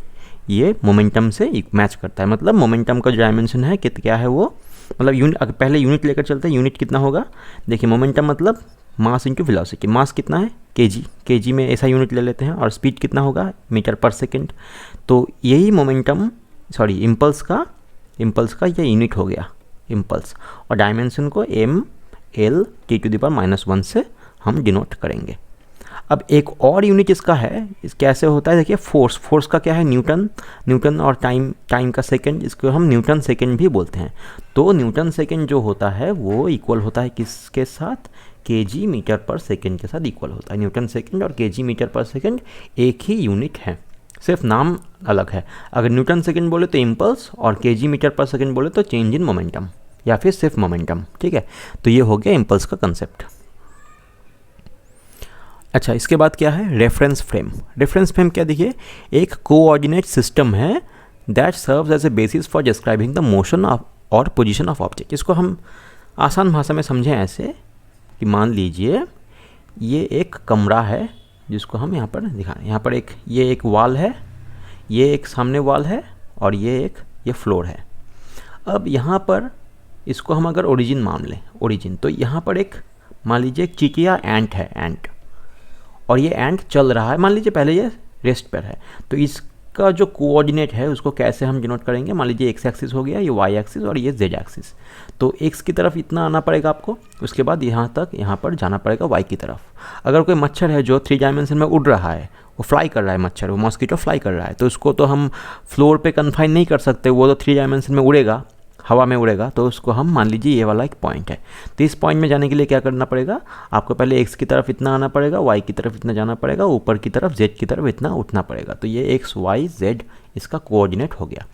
ये मोमेंटम से मैच करता है। मतलब मोमेंटम का जो डायमेंशन है क्या है वो, मतलब यूनिट, अगर पहले यूनिट लेकर चलते हैं, यूनिट कितना होगा, देखिए मोमेंटम मतलब मास इंटू वेलोसिटी, मास कितना है केजी, केजी में ऐसा यूनिट ले लेते हैं, और स्पीड कितना होगा मीटर पर सेकेंड। तो यही मोमेंटम इम्पल्स का यह यूनिट हो गया इम्पल्स, और डायमेंशन को M L T to the power -1 से हम डिनोट करेंगे। अब एक और यूनिट इसका है, इस कैसे होता है, देखिए फोर्स का क्या है, न्यूटन और टाइम का सेकंड, इसको हम न्यूटन सेकंड भी बोलते हैं। तो न्यूटन सेकंड जो होता है वो इक्वल होता है किसके साथ, केजी मीटर पर सेकंड के साथ इक्वल होता है। न्यूटन सेकंड और केजी मीटर पर सेकंड एक ही यूनिट है, सिर्फ नाम अलग है। अगर न्यूटन सेकंड बोले तो इम्पल्स, और केजी मीटर पर सेकंड बोले तो चेंज इन मोमेंटम या फिर सिर्फ मोमेंटम। ठीक है, तो ये हो गया इम्पल्स का कंसेप्ट। अच्छा, इसके बाद क्या है, रेफरेंस फ्रेम। रेफरेंस फ्रेम क्या, देखिए एक कोऑर्डिनेट सिस्टम है that serves as a basis for describing the motion of और पोजीशन ऑफ ऑब्जेक्ट। इसको हम आसान भाषा में समझें ऐसे कि मान लीजिए ये एक कमरा है जिसको हम यहाँ पर दिखा रहे हैं, यहाँ पर ये एक वॉल है, ये एक सामने वॉल है, और ये फ्लोर है। अब यहाँ पर इसको हम अगर ओरिजिन मान लें, ओरिजिन, तो यहाँ पर एक मान लीजिए एक चीटिया एंट है, एंट, और ये एंट चल रहा है, मान लीजिए पहले ये रेस्ट पर है। तो इसका जो कोऑर्डिनेट है उसको कैसे हम डिनोट करेंगे, मान लीजिए एक्स एक्सिस हो गया, ये वाई एक्सिस और ये जेड एक्सिस। तो एक्स की तरफ इतना आना पड़ेगा आपको, उसके बाद यहाँ पर जाना पड़ेगा वाई की तरफ। अगर कोई मच्छर है जो 3 डायमेंशन में उड़ रहा है, वो फ्लाई कर रहा है, मच्छर, वो मॉस्किटो फ्लाई कर रहा है, तो उसको तो हम फ्लोर पे कन्फाइन नहीं कर सकते, वो तो 3 डायमेंशन में उड़ेगा, हवा में उड़ेगा। तो उसको हम मान लीजिए ये वाला एक पॉइंट है, तो इस पॉइंट में जाने के लिए क्या करना पड़ेगा, आपको पहले एक्स की तरफ इतना आना पड़ेगा, वाई की तरफ इतना जाना पड़ेगा, ऊपर की तरफ जेड की तरफ इतना उठना पड़ेगा। तो ये एक्स वाई जेड इसका कोऑर्डिनेट हो गया।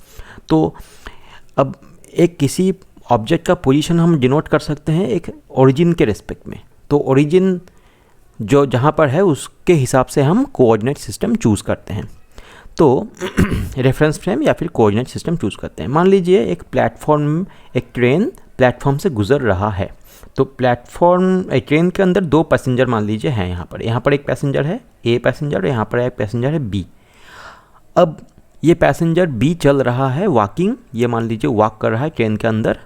तो अब एक किसी ऑब्जेक्ट का पोजीशन हम डिनोट कर सकते हैं एक ओरिजिन के रिस्पेक्ट में। तो ओरिजिन जो जहाँ पर है उसके हिसाब से हम कोऑर्डिनेट सिस्टम चूज़ करते हैं। तो रेफरेंस फ्रेम या फिर कोऑर्डिनेट सिस्टम चूज़ करते हैं। मान लीजिए एक प्लेटफॉर्म, एक ट्रेन प्लेटफॉर्म से गुजर रहा है। तो ट्रेन के अंदर 2 पैसेंजर मान लीजिए हैं, यहाँ पर एक पैसेंजर है ए पैसेंजर, यहाँ पर एक पैसेंजर है बी। अब ये पैसेंजर बी चल रहा है वॉकिंग, ये मान लीजिए वॉक कर रहा है ट्रेन के अंदर,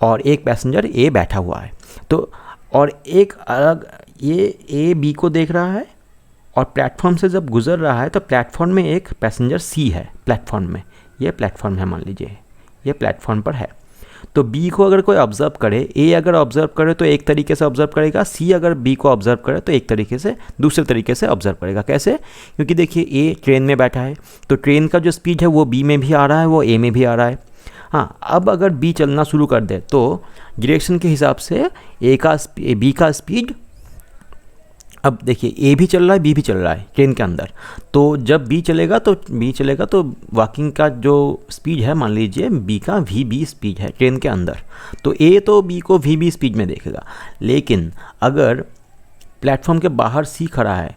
और एक पैसेंजर ए बैठा हुआ है। तो और एक अलग ये ए बी को देख रहा है, और प्लेटफॉर्म से जब गुजर रहा है तो प्लेटफॉर्म में एक पैसेंजर सी है, प्लेटफॉर्म में ये प्लेटफॉर्म है, मान लीजिए ये प्लेटफॉर्म पर है। तो बी को अगर कोई ऑब्जर्व करे, ए अगर ऑब्जर्व करे तो एक तरीके से ऑब्जर्व करेगा, सी अगर बी को ऑब्जर्व करे तो एक तरीके से दूसरे तरीके से ऑब्जर्व करेगा। कैसे, क्योंकि देखिए ए ट्रेन में बैठा है, तो ट्रेन का जो स्पीड है वो बी में भी आ रहा है, वो ए में भी आ रहा है। हाँ, अब अगर बी चलना शुरू कर दे तो डायरेक्शन के हिसाब से बी का स्पीड, अब देखिए ए भी चल रहा है बी भी चल रहा है ट्रेन के अंदर, तो जब बी चलेगा तो वॉकिंग का जो स्पीड है मान लीजिए बी का वी स्पीड है ट्रेन के अंदर, तो ए तो बी को वी स्पीड में देखेगा। लेकिन अगर प्लेटफॉर्म के बाहर सी खड़ा है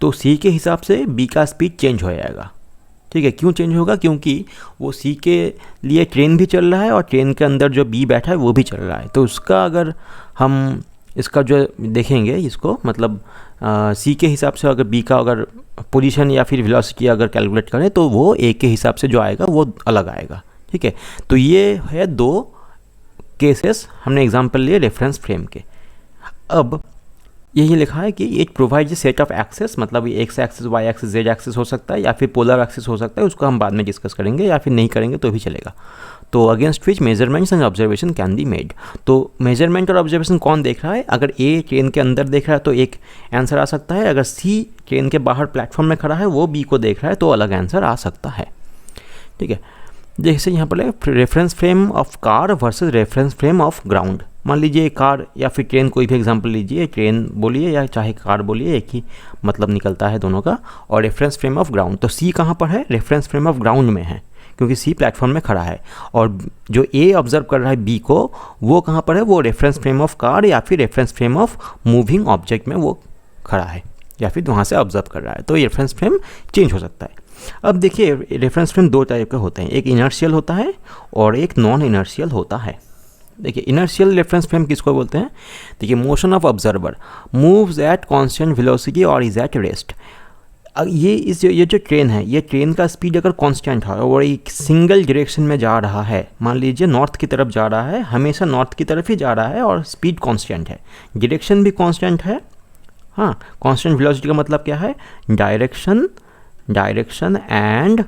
तो सी के हिसाब से बी का स्पीड चेंज हो जाएगा। ठीक है, क्यों चेंज होगा, क्योंकि वो सी के लिए ट्रेन भी चल रहा है और ट्रेन के अंदर जो बी बैठा है वो भी चल रहा है। तो उसका अगर हम इसका जो देखेंगे इसको, मतलब सी के हिसाब से अगर बी का अगर पोजीशन या फिर वेलोसिटी अगर कैलकुलेट करें तो वो ए के हिसाब से जो आएगा वो अलग आएगा। ठीक है, तो ये है 2 केसेस हमने एग्जांपल लिए रेफरेंस फ्रेम के। अब यही लिखा है कि it provides set of axes, मतलब X axis Y axis Z axis हो सकता है या फिर पोलर एक्सिस हो सकता है, उसको हम बाद में डिस्कस करेंगे या फिर नहीं करेंगे तो भी चलेगा। तो against which measurements and observation can be made. तो मेजरमेंट और ऑब्जर्वेशन कौन देख रहा है? अगर ए ट्रेन के अंदर देख रहा है तो एक आंसर आ सकता है, अगर सी ट्रेन के बाहर प्लेटफॉर्म में खड़ा है वो बी को देख रहा है तो अलग आंसर आ सकता है। ठीक है, जैसे यहाँ पर reference frame of car versus reference frame of ground. मान लीजिए कार या फिर ट्रेन, कोई भी एग्जांपल लीजिए, ट्रेन बोलिए या चाहे कार बोलिए, एक ही मतलब निकलता है दोनों का। और रेफरेंस फ्रेम ऑफ ग्राउंड, तो सी कहाँ पर है? रेफरेंस फ्रेम ऑफ ग्राउंड में है, क्योंकि सी प्लेटफॉर्म में खड़ा है। और जो ए ऑब्जर्व कर रहा है बी को, वो कहाँ पर है? वो रेफरेंस फ्रेम ऑफ कार या फिर reference frame of moving object में वो खड़ा है, या फिर वहाँ से ऑब्जर्व कर रहा है। तो ये रेफरेंस फ्रेम चेंज हो सकता है। अब देखिए, रेफरेंस फ्रेम दो टाइप के होते हैं, एक इनर्शियल होता है और एक नॉन इनर्शियल होता है। देखिए, इनर्शियल रेफरेंस फ्रेम किसको बोलते हैं? देखिए, motion of observer moves at constant velocity और इज एट रेस्ट। ये जो ट्रेन है, ये ट्रेन का स्पीड अगर कांस्टेंट है और एक सिंगल डायरेक्शन में जा रहा है, मान लीजिए नॉर्थ की तरफ जा रहा है, हमेशा नॉर्थ की तरफ ही जा रहा है और स्पीड कांस्टेंट है, डायरेक्शन भी कांस्टेंट है। हाँ, कांस्टेंट वेलोसिटी का मतलब क्या है? Direction and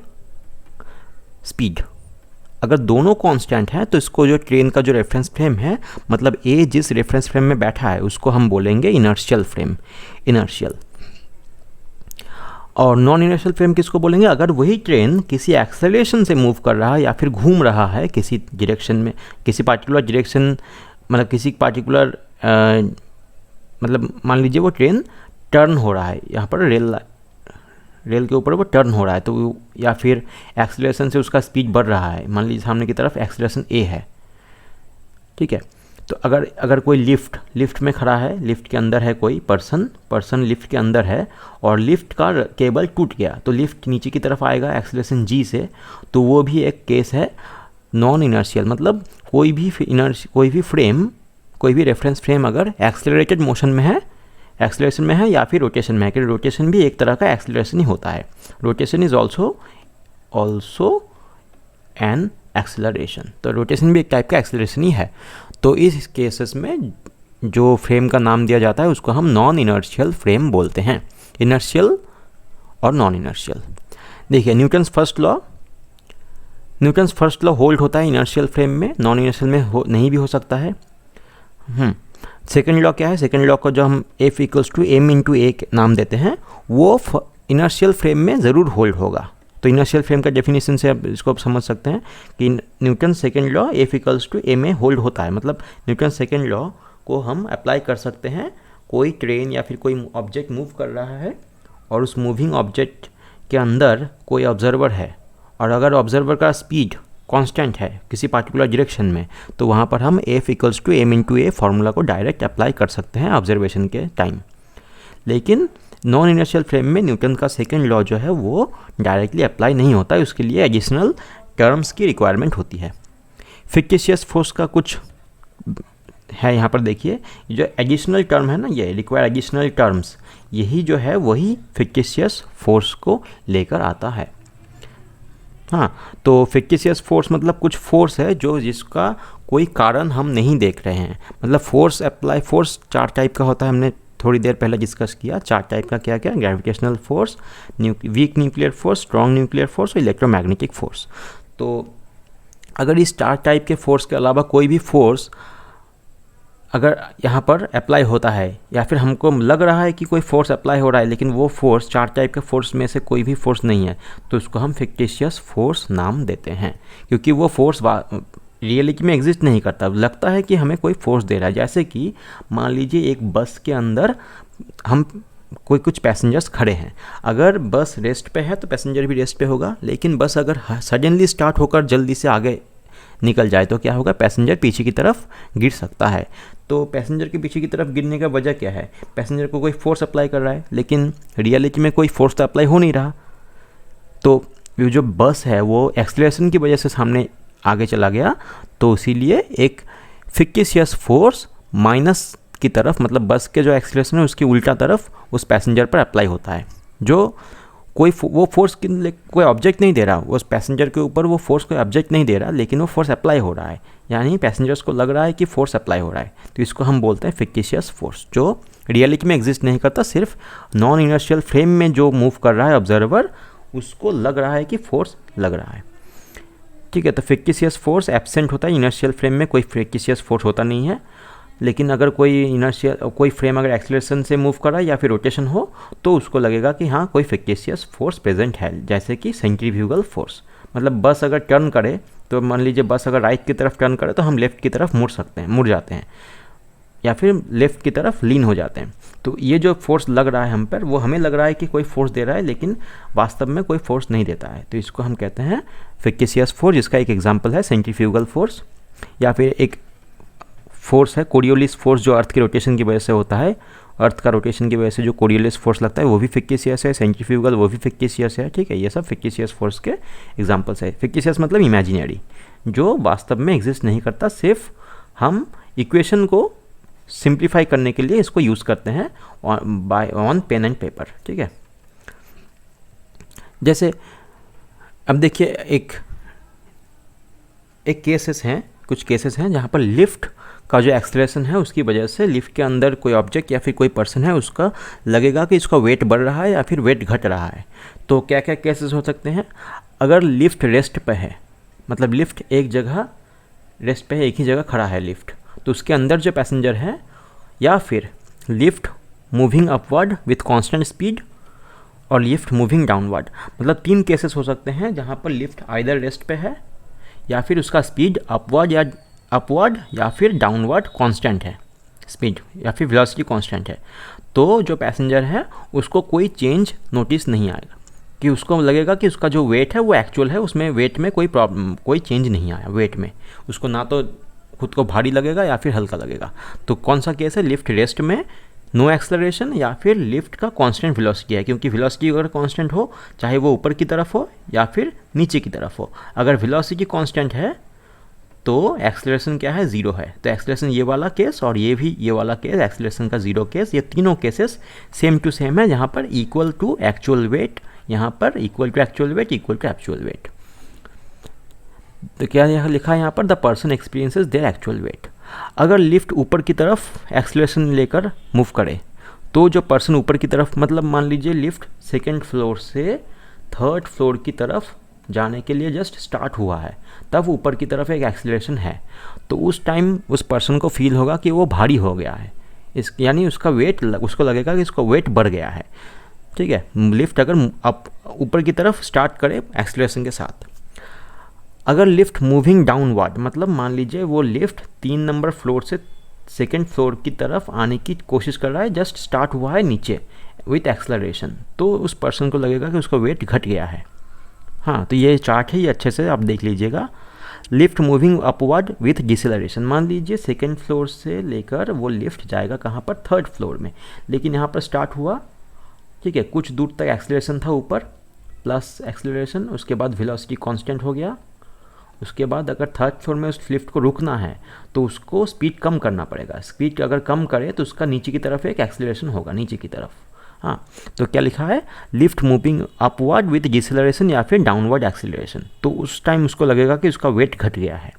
speed. अगर दोनों कांस्टेंट हैं तो इसको जो ट्रेन का जो रेफरेंस फ्रेम है, मतलब ए जिस रेफरेंस फ्रेम में बैठा है उसको हम बोलेंगे इनर्शियल फ्रेम, इनर्शियल। और नॉन इनर्शियल फ्रेम किसको बोलेंगे? अगर वही ट्रेन किसी एक्सेलरेशन से मूव कर रहा है या फिर घूम रहा है किसी डायरेक्शन में, किसी पार्टिकुलर डायरेक्शन, मतलब किसी पार्टिकुलर मतलब मान लीजिए वो ट्रेन टर्न हो रहा है, यहाँ पर रेल के ऊपर वो टर्न हो रहा है, तो या फिर एक्सेलरेशन से उसका स्पीड बढ़ रहा है, मान लीजिए सामने की तरफ एक्सेलरेशन ए है। ठीक है, तो अगर कोई लिफ्ट में खड़ा है, लिफ्ट के अंदर है कोई पर्सन लिफ्ट के अंदर है और लिफ्ट का केबल टूट गया, तो लिफ्ट नीचे की तरफ आएगा एक्सेलरेशन जी से, तो वो भी एक केस है नॉन इनर्शियल। मतलब कोई भी रेफरेंस फ्रेम अगर एक्सेलरेटेड मोशन में है, एक्सेलरेशन में है या फिर रोटेशन में है, कि रोटेशन भी एक तरह का एक्सेलरेशन ही होता है, rotation is also an acceleration, तो रोटेशन भी एक टाइप का एक्सेलरेशन ही है। तो इस केसेस में जो फ्रेम का नाम दिया जाता है उसको हम नॉन इनर्शियल फ्रेम बोलते हैं, इनर्शियल और नॉन इनर्शियल। देखिए, न्यूटन्स फर्स्ट लॉ होल्ड होता है इनर्शियल फ्रेम में, नॉन इनर्शियल में नहीं भी हो सकता है। सेकेंड लॉ क्या है? सेकेंड लॉ को जो हम F = m × a नाम देते हैं, वो इनर्शियल फ्रेम में ज़रूर होल्ड होगा। तो इनर्शियल फ्रेम का डेफिनेशन से आप इसको समझ सकते हैं कि Newton second law F = a hold होता है। मतलब न्यूटन सेकेंड लॉ को हम अप्लाई कर सकते हैं, कोई ट्रेन या फिर कोई ऑब्जेक्ट मूव कर रहा है और उस मूविंग ऑब्जेक्ट के अंदर कोई ऑब्जर्वर है, और अगर ऑब्जर्वर का स्पीड कांस्टेंट है किसी पार्टिकुलर डायरेक्शन में, तो वहाँ पर हम F = m × a फार्मूला को डायरेक्ट अप्लाई कर सकते हैं ऑब्जर्वेशन के टाइम। लेकिन नॉन इनर्शियल फ्रेम में न्यूटन का सेकेंड लॉ जो है वो डायरेक्टली अप्लाई नहीं होता है, उसके लिए एडिशनल टर्म्स की रिक्वायरमेंट होती है। फिक्टिशियस फोर्स का कुछ है यहाँ पर, देखिए जो एडिशनल टर्म है ना, ये रिक्वायर एडिशनल टर्म्स, यही जो है वही फिक्टिशियस फोर्स को लेकर आता है। हाँ, तो फिक्टिशियस फोर्स मतलब कुछ फोर्स है जो जिसका कोई कारण हम नहीं देख रहे हैं। मतलब फोर्स चार टाइप का होता है, हमने थोड़ी देर पहले डिस्कस किया। चार टाइप का क्या क्या? Gravitational force, weak nuclear force, strong nuclear force और इलेक्ट्रोमैग्नेटिक फोर्स। तो अगर इस चार टाइप के फोर्स के अलावा कोई भी फोर्स अगर यहाँ पर अप्लाई होता है, या फिर हमको लग रहा है कि कोई फोर्स अप्लाई हो रहा है लेकिन वो फोर्स चार टाइप के फोर्स में से कोई भी फोर्स नहीं है, तो उसको हम फिक्टिशियस फोर्स नाम देते हैं, क्योंकि वो फोर्स रियलिटी में एग्जिस्ट नहीं करता। लगता है कि हमें कोई फोर्स दे रहा है, जैसे कि मान लीजिए एक बस के अंदर हम कुछ पैसेंजर्स खड़े हैं। अगर बस रेस्ट पे है तो पैसेंजर भी रेस्ट पे होगा, लेकिन बस अगर सडनली स्टार्ट होकर जल्दी से आगे निकल जाए तो क्या होगा? पैसेंजर पीछे की तरफ गिर सकता है। तो पैसेंजर के पीछे की तरफ गिरने का वजह क्या है? पैसेंजर को कोई फोर्स अप्लाई कर रहा है, लेकिन रियलिटी में कोई फोर्स तो अप्लाई हो नहीं रहा। तो ये जो बस है वो एक्सेलरेशन की वजह से सामने आगे चला गया, तो इसीलिए एक फिक्टिशियस फोर्स माइनस की तरफ, मतलब बस के जो एक्सेलरेशन है उसकी उल्टा तरफ उस पैसेंजर पर अप्लाई होता है। जो वो फोर्स कोई ऑब्जेक्ट नहीं दे रहा, उस पैसेंजर के ऊपर वो फोर्स कोई ऑब्जेक्ट नहीं दे रहा, लेकिन वो फोर्स अप्लाई हो रहा है, यानी पैसेंजर्स को लग रहा है कि फोर्स अप्लाई हो रहा है। तो इसको हम बोलते हैं फिक्टिशियस फोर्स, जो रियलिटी में एग्जिस्ट नहीं करता, सिर्फ नॉन इनर्शियल फ्रेम में जो मूव कर रहा है ऑब्जर्वर, उसको लग रहा है कि फोर्स लग रहा है। ठीक है। तो फ्रिक्टिशियस फोर्स एब्सेंट होता है, इनर्शियल फ्रेम में कोई फ्रिक्टिशियस फोर्स होता नहीं है। लेकिन अगर कोई फ्रेम अगर एक्सीलरेशन से मूव कर रहा है या फिर रोटेशन हो तो उसको लगेगा कि हाँ कोई फ्रिक्टिशियस फोर्स प्रेजेंट है, जैसे कि सेंट्रीफ्यूगल फोर्स। मतलब बस अगर टर्न करे तो मान लीजिए बस अगर राइट की तरफ टर्न करे तो हम लेफ़्ट की तरफ मुड़ जाते हैं या फिर लेफ़्ट की तरफ लीन हो जाते हैं। तो ये जो फोर्स लग रहा है हम पर, वो हमें लग रहा है कि कोई फोर्स दे रहा है, लेकिन वास्तव में कोई फोर्स नहीं देता है। तो इसको हम कहते हैं फ्रिक्टिशियस फोर्स, जिसका एक एग्जांपल है सेंट्रीफ्यूगल फोर्स। या फिर एक फोर्स है कोरियोलिस फोर्स, जो अर्थ के रोटेशन की वजह से होता है। अर्थ का रोटेशन की वजह से जो कोरियोलिस फोर्स लगता है वो भी फ्रिक्टिशियस है, सेंट्रीफ्यूगल वो भी फ्रिक्टिशियस है, ठीक है। ये सब फ्रिक्टिशियस फोर्स के एग्जांपल्स है। फ्रिक्टिशियस मतलब इमेजिनरी, जो वास्तव में एग्जिस्ट नहीं करता, सिर्फ हम इक्वेशन को सिंप्लीफाई करने के लिए इसको यूज़ करते हैं ऑन पेन एंड पेपर, ठीक है। जैसे अब देखिए एक केसेस हैं, कुछ केसेस हैं जहाँ पर लिफ्ट का जो एक्सेलरेशन है उसकी वजह से लिफ्ट के अंदर कोई ऑब्जेक्ट या फिर कोई पर्सन है, उसका लगेगा कि इसका वेट बढ़ रहा है या फिर वेट घट रहा है। तो क्या क्या केसेस हो सकते हैं? अगर लिफ्ट रेस्ट पे है, मतलब लिफ्ट एक जगह रेस्ट पे है, एक ही जगह खड़ा है लिफ्ट, तो उसके अंदर जो पैसेंजर है, या फिर lift moving upward with constant speed और लिफ्ट मूविंग डाउनवर्ड। मतलब 3 केसेस हो सकते हैं जहाँ पर लिफ्ट आइदर रेस्ट पे है या फिर उसका स्पीड अपवर्ड या फिर डाउनवर्ड कांस्टेंट है, स्पीड या फिर वेलोसिटी कांस्टेंट है। तो जो पैसेंजर है उसको कोई चेंज नोटिस नहीं आएगा, कि उसको लगेगा कि उसका जो वेट है वो एक्चुअल है, उसमें वेट में कोई चेंज नहीं आया वेट में। उसको ना तो खुद को भारी लगेगा या फिर हल्का लगेगा। तो कौन सा केस है? लिफ्ट रेस्ट में, नो एक्सेलरेशन, या फिर लिफ्ट का कांस्टेंट वेलोसिटी है, क्योंकि वेलोसिटी अगर कांस्टेंट हो, चाहे वो ऊपर की तरफ हो या फिर नीचे की तरफ हो, अगर वेलोसिटी कांस्टेंट है तो एक्सेलरेशन क्या है? 0 है। तो एक्सेलरेशन ये वाला केस और ये वाला केस एक्सेलरेशन का 0 केस, ये तीनों केसेस सेम टू सेम है, जहाँ पर इक्वल टू एक्चुअल वेट, यहाँ पर equal to actual weight, equal to actual weight. तो क्या लिखा है यहाँ पर? The person experiences their actual weight. अगर लिफ्ट ऊपर की तरफ एक्सेलरेशन लेकर मूव करे तो जो पर्सन ऊपर की तरफ, मतलब मान लीजिए लिफ्ट 2nd फ्लोर से 3rd फ्लोर की तरफ जाने के लिए जस्ट स्टार्ट हुआ है, तब ऊपर की तरफ एक एक्सेलरेशन है, तो उस टाइम उस पर्सन को फील होगा कि वो भारी हो गया है, यानी उसका वेट, उसको लगेगा कि उसका वेट बढ़ गया है, ठीक है। लिफ्ट अगर ऊपर की तरफ स्टार्ट करे एक्सेलरेशन के साथ। अगर लिफ्ट मूविंग डाउनवर्ड, मतलब मान लीजिए वो लिफ्ट 3 नंबर फ्लोर से 2nd फ्लोर की तरफ आने की कोशिश कर रहा है, जस्ट स्टार्ट हुआ है नीचे विथ एक्सेलरेशन, तो उस पर्सन को लगेगा कि उसका वेट घट गया है। हाँ, तो ये चार्ट है, ये अच्छे से आप देख लीजिएगा। Lift moving upward with deceleration, मान लीजिए 2nd फ्लोर से लेकर वो लिफ्ट जाएगा कहाँ पर? 3rd फ्लोर में, लेकिन यहाँ पर स्टार्ट हुआ, ठीक है, कुछ दूर तक एक्सेलरेशन था ऊपर प्लस एक्सेलरेशन, उसके बाद वेलोसिटी कांस्टेंट हो गया। उसके बाद अगर 3rd फ्लोर में उस लिफ्ट को रुकना है तो उसको स्पीड कम करना पड़ेगा। स्पीड अगर कम करे तो उसका नीचे की तरफ एक एक्सेलरेशन होगा, नीचे की तरफ। हाँ, तो क्या लिखा है? Lift moving upward with deceleration या फिर डाउनवर्ड एक्सेलरेशन, तो उस टाइम उसको लगेगा कि उसका वेट घट गया है।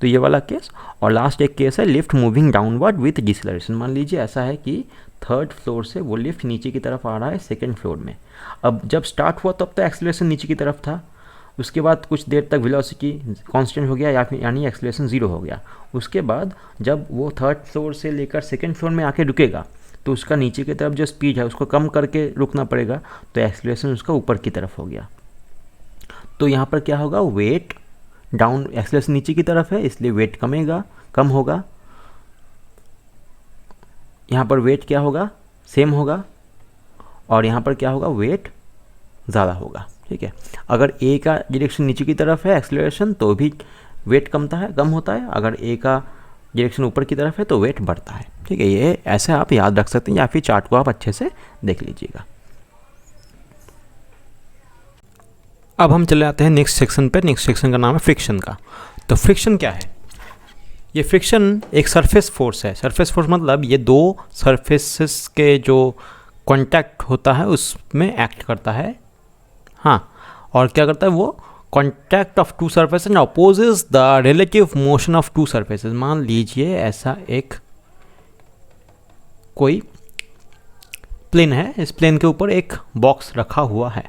तो ये वाला केस। और लास्ट एक केस है lift moving downward with deceleration. मान लीजिए ऐसा है कि 3rd फ्लोर से वो लिफ्ट नीचे की तरफ आ रहा है 2nd फ्लोर में। अब जब स्टार्ट हुआ तब तो एक्सेलरेशन नीचे की तरफ था, उसके बाद कुछ देर तक वेलोसिटी कांस्टेंट हो गया या फिर यानी एक्सेलरेशन 0 हो गया। उसके बाद जब वो 3rd फ्लोर से लेकर 2nd फ्लोर में आके रुकेगा तो उसका नीचे की तरफ जो स्पीड है उसको कम करके रुकना पड़ेगा, तो एक्सेलरेशन उसका ऊपर की तरफ हो गया। तो यहाँ पर क्या होगा? वेट डाउन, एक्सेलरेशन नीचे की तरफ है इसलिए वेट कम होगा। यहाँ पर वेट क्या होगा? सेम होगा। और यहाँ पर क्या होगा? वेट ज़्यादा होगा, ठीक है। अगर ए का डायरेक्शन नीचे की तरफ है एक्सेलरेशन तो भी वेट कम होता है, अगर ए का डायरेक्शन ऊपर की तरफ है तो वेट बढ़ता है, ठीक है। ये ऐसे आप याद रख सकते हैं या फिर चार्ट को आप अच्छे से देख लीजिएगा। अब हम चले आते हैं नेक्स्ट सेक्शन पे। नेक्स्ट सेक्शन का नाम है फ्रिक्शन का। तो फ्रिक्शन क्या है? ये फ्रिक्शन एक सरफेस फोर्स है। सरफेस फोर्स मतलब ये 2 सरफेसेस के जो कांटेक्ट होता है उसमें एक्ट करता है। हाँ, और क्या करता है वो? Contact of 2 surfaces and opposes the relative motion of 2 surfaces. मान लीजिए ऐसा एक कोई प्लेन है, इस प्लेन के ऊपर एक बॉक्स रखा हुआ है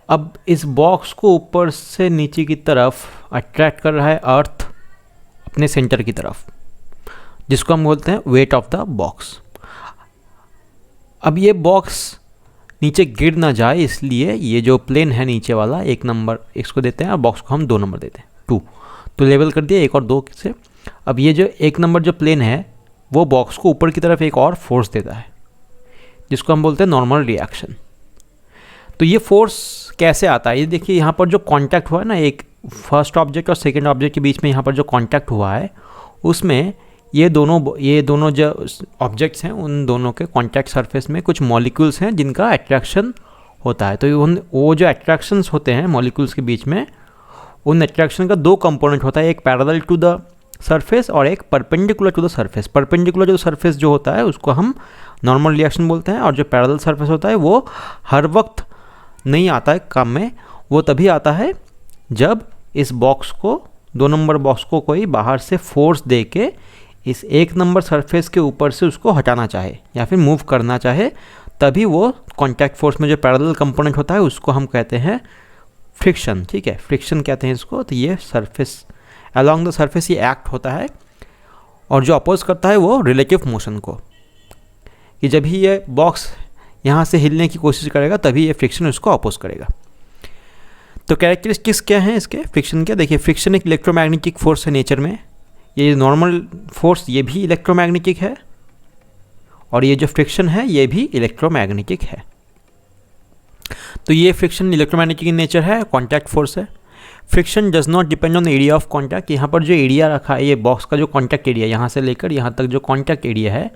अब इस बॉक्स को ऊपर से नीचे की तरफ अट्रैक्ट कर रहा है अर्थ अपने सेंटर की तरफ, जिसको हम बोलते हैं वेट ऑफ द बॉक्स। अब ये बॉक्स नीचे गिर ना जाए इसलिए ये जो प्लेन है नीचे वाला 1 नंबर इसको देते हैं और बॉक्स को हम 2 नंबर देते हैं 2। तो लेवल कर दिया 1 और 2 से। अब ये जो 1 नंबर जो प्लेन है वो बॉक्स को ऊपर की तरफ एक और फोर्स देता है, जिसको हम बोलते हैं नॉर्मल रिएक्शन। तो ये फोर्स कैसे आता है, ये देखिए यहाँ पर जो कांटेक्ट हुआ है ना, एक फर्स्ट ऑब्जेक्ट और सेकंड ऑब्जेक्ट के बीच में यहाँ पर जो कांटेक्ट हुआ है उसमें ये दोनों जो ऑब्जेक्ट्स हैं उन दोनों के कांटेक्ट सरफेस में कुछ मॉलिक्यूल्स हैं जिनका अट्रैक्शन होता है। तो वो जो अट्रैक्शंस होते हैं मॉलिक्यूल्स के बीच में, उन अट्रैक्शन का 2 कंपोनेंट होता है, एक पैरेलल टू द सरफेस और एक perpendicular to the surface. Perpendicular जो सरफेस जो होता है उसको हम नॉर्मल रिएक्शन बोलते हैं, और जो पैरेलल सरफेस होता है वो हर वक्त नहीं आता है काम में, वो तभी आता है जब इस बॉक्स को 2 नंबर बॉक्स को कोई बाहर से फोर्स दे के इस 1 नंबर सरफेस के ऊपर से उसको हटाना चाहे या फिर मूव करना चाहे, तभी वो कॉन्टैक्ट फोर्स में जो पैरेलल कंपोनेंट होता है उसको हम कहते हैं फ्रिक्शन। ठीक है, फ्रिक्शन कहते हैं इसको। तो ये सरफेस अलॉन्ग द सरफेस ये एक्ट होता है, और जो अपोज करता है वो रिलेटिव मोशन को, कि जब भी ये बॉक्स यहाँ से हिलने की कोशिश करेगा तभी ये फ्रिक्शन उसको अपोज करेगा। तो कैरेक्टरिस्टिक्स क्या हैं इसके फ्रिक्शन के, देखिए फ्रिक्शन एक इलेक्ट्रोमैग्नेटिक फोर्स है नेचर में। ये नॉर्मल फोर्स ये भी इलेक्ट्रोमैग्नेटिक है, और ये जो फ्रिक्शन है ये भी इलेक्ट्रोमैग्नेटिक है। तो ये फ्रिक्शन इलेक्ट्रोमैग्नेटिक इन नेचर है, कॉन्टैक्ट फोर्स है। Friction does not depend on area of contact. यहाँ पर जो एरिया रखा है, ये बॉक्स का जो कॉन्टैक्ट एरिया यहाँ से लेकर यहाँ तक जो कॉन्टैक्ट एरिया है,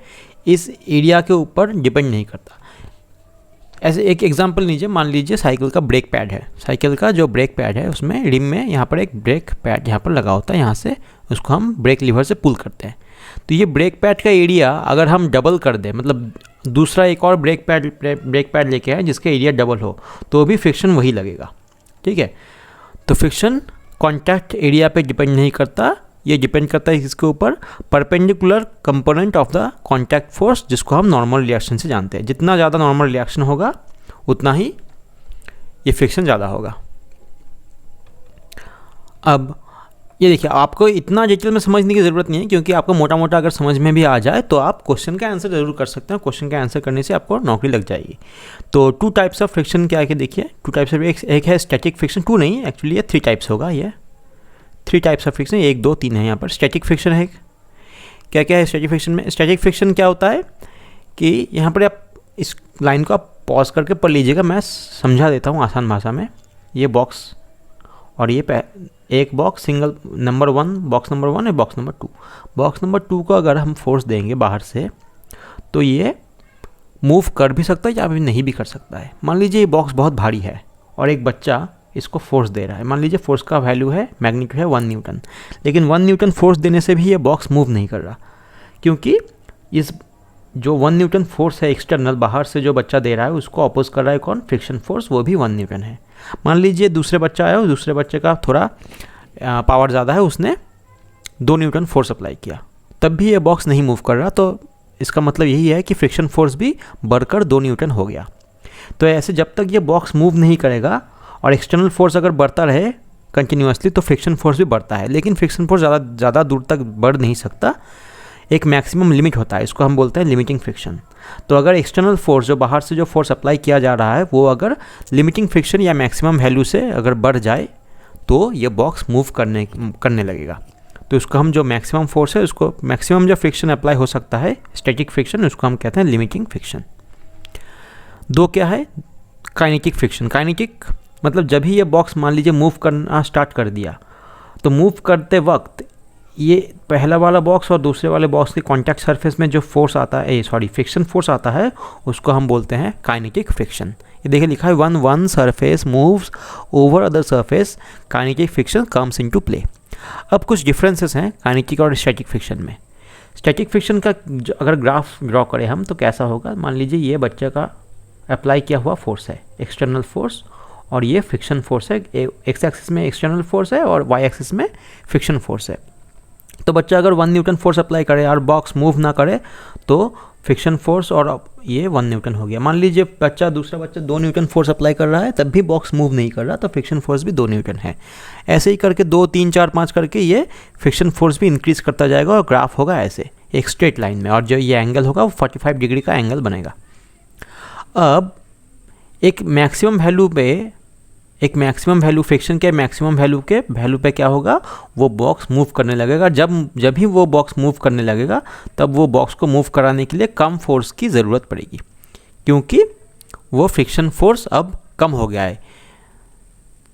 इस एरिया के ऊपर डिपेंड नहीं करता। ऐसे एक एग्जांपल लीजिए, मान लीजिए साइकिल का ब्रेक पैड है। साइकिल का जो ब्रेक पैड है उसमें रिम में यहाँ पर एक ब्रेक पैड यहाँ पर लगा होता है, यहाँ से उसको हम ब्रेक लीवर से पुल करते हैं। तो ये ब्रेक पैड का एरिया अगर हम डबल कर दें, मतलब दूसरा एक और ब्रेक पैड लेके आए जिसका एरिया डबल हो, तो भी फ्रिक्शन वही लगेगा। ठीक है, तो फ्रिक्शन कॉन्टैक्ट एरिया पे डिपेंड नहीं करता, ये डिपेंड करता है इसके ऊपर perpendicular component of the contact force, जिसको हम नॉर्मल रिएक्शन से जानते हैं। जितना ज़्यादा नॉर्मल रिएक्शन होगा उतना ही ये फ्रिक्शन ज़्यादा होगा। अब ये देखिए, आपको इतना डिटेल में समझने की ज़रूरत नहीं है, क्योंकि आपको मोटा मोटा अगर समझ में भी आ जाए तो आप क्वेश्चन का आंसर ज़रूर कर सकते हैं। क्वेश्चन का आंसर करने से आपको नौकरी लग जाएगी। तो 2 टाइप्स ऑफ फ्रिक्शन क्या है देखिए, 2 टाइप्स ऑफ, एक है स्टैटिक फ्रिक्शन, 2 नहीं एक्चुअली ये 3 टाइप्स होगा। ये 3 टाइप्स ऑफ फ्रिक्शन, 1 2 3 है यहाँ पर। स्टैटिक फ्रिक्शन है, क्या क्या है स्टैटिक फ्रिक्शन में। स्टैटिक फ्रिक्शन क्या होता है कि यहाँ पर आप इस लाइन को आप पॉज करके पढ़ लीजिएगा, मैं समझा देता हूँ आसान भाषा में। ये बॉक्स और ये एक box single number 1, box number 1 है, बॉक्स नंबर 2। बॉक्स नंबर 2 को अगर हम फोर्स देंगे बाहर से तो ये मूव कर भी सकता है या भी नहीं भी कर सकता है। मान लीजिए ये बॉक्स बहुत भारी है और एक बच्चा इसको फोर्स दे रहा है। मान लीजिए फोर्स का वैल्यू है, मैग्नीट्यूड है 1 न्यूटन, लेकिन 1 न्यूटन फोर्स देने से भी ये बॉक्स मूव नहीं कर रहा, क्योंकि इस जो 1 न्यूटन फोर्स है एक्सटर्नल बाहर से जो बच्चा दे रहा है उसको अपोज कर रहा है कौन, फ्रिक्शन फोर्स, वो भी 1 न्यूटन है। मान लीजिए दूसरे बच्चा आया और दूसरे बच्चे का थोड़ा पावर ज़्यादा है, उसने 2 न्यूटन फोर्स अप्लाई किया, तब भी ये बॉक्स नहीं मूव कर रहा। तो इसका मतलब यही है कि फ्रिक्शन फोर्स भी बढ़कर 2 न्यूटन हो गया। तो ऐसे जब तक ये बॉक्स मूव नहीं करेगा और एक्सटर्नल फोर्स अगर बढ़ता रहे कंटिन्यूसली तो फ्रिक्शन फोर्स भी बढ़ता है, लेकिन फ्रिक्शन फोर्स ज़्यादा दूर तक बढ़ नहीं सकता। एक मैक्सिमम लिमिट होता है, इसको हम बोलते हैं लिमिटिंग फ्रिक्शन। तो अगर एक्सटर्नल फोर्स जो बाहर से जो फोर्स अप्लाई किया जा रहा है वो अगर लिमिटिंग फ्रिक्शन या मैक्सिमम वैल्यू से अगर बढ़ जाए तो ये बॉक्स मूव करने लगेगा। तो इसको हम जो मैक्सिमम फोर्स है उसको, मैक्सिमम जो फ्रिक्शन अप्लाई हो सकता है स्टैटिक फ्रिक्शन, उसको हम कहते हैं लिमिटिंग फ्रिक्शन। 2 क्या है, काइनेटिक फ्रिक्शन। काइनेटिक मतलब जब भी ये बॉक्स मान लीजिए मूव करना स्टार्ट कर दिया तो मूव करते वक्त ये पहला वाला बॉक्स और दूसरे वाले बॉक्स के कॉन्टैक्ट सरफेस में जो फोर्स आता है, फ्रिक्शन फोर्स आता है, उसको हम बोलते हैं काइनेटिक फ्रिक्शन। ये देखिए लिखा है one surface moves over other surface, kinetic friction comes into play. अब कुछ डिफरेंसेस हैं काइनेटिक और स्टैटिक फ्रिक्शन में। स्टैटिक फ्रिक्शन का अगर ग्राफ ड्रॉ करें हम तो कैसा होगा, मान लीजिए ये बच्चे का अप्लाई किया हुआ फोर्स है, एक्सटर्नल फोर्स, और ये फ्रिक्शन फोर्स है। एक्स एक्सिस में एक्सटर्नल फोर्स है और वाई एक्सिस में फ्रिक्शन फोर्स है। तो बच्चा अगर 1 न्यूटन फोर्स अप्लाई करे और बॉक्स मूव ना करे तो फ्रिक्शन फोर्स और ये 1 न्यूटन हो गया। मान लीजिए दूसरा बच्चा 2 न्यूटन फोर्स अप्लाई कर रहा है, तब भी बॉक्स मूव नहीं कर रहा, तो फ्रिक्शन फोर्स भी 2 न्यूटन है। ऐसे ही करके 2, 3, 4, 5 करके ये फ्रिक्शन फोर्स भी इंक्रीज करता जाएगा और ग्राफ होगा ऐसे एक स्ट्रेट लाइन में, और जो ये एंगल होगा वो 45 डिग्री का एंगल बनेगा। अब एक मैक्सिमम वैल्यू फ्रिक्शन के मैक्सिमम वैल्यू पे क्या होगा, वो बॉक्स मूव करने लगेगा। जब भी वो बॉक्स मूव करने लगेगा, तब वो बॉक्स को मूव कराने के लिए कम फोर्स की ज़रूरत पड़ेगी, क्योंकि वो फ्रिक्शन फोर्स अब कम हो गया है।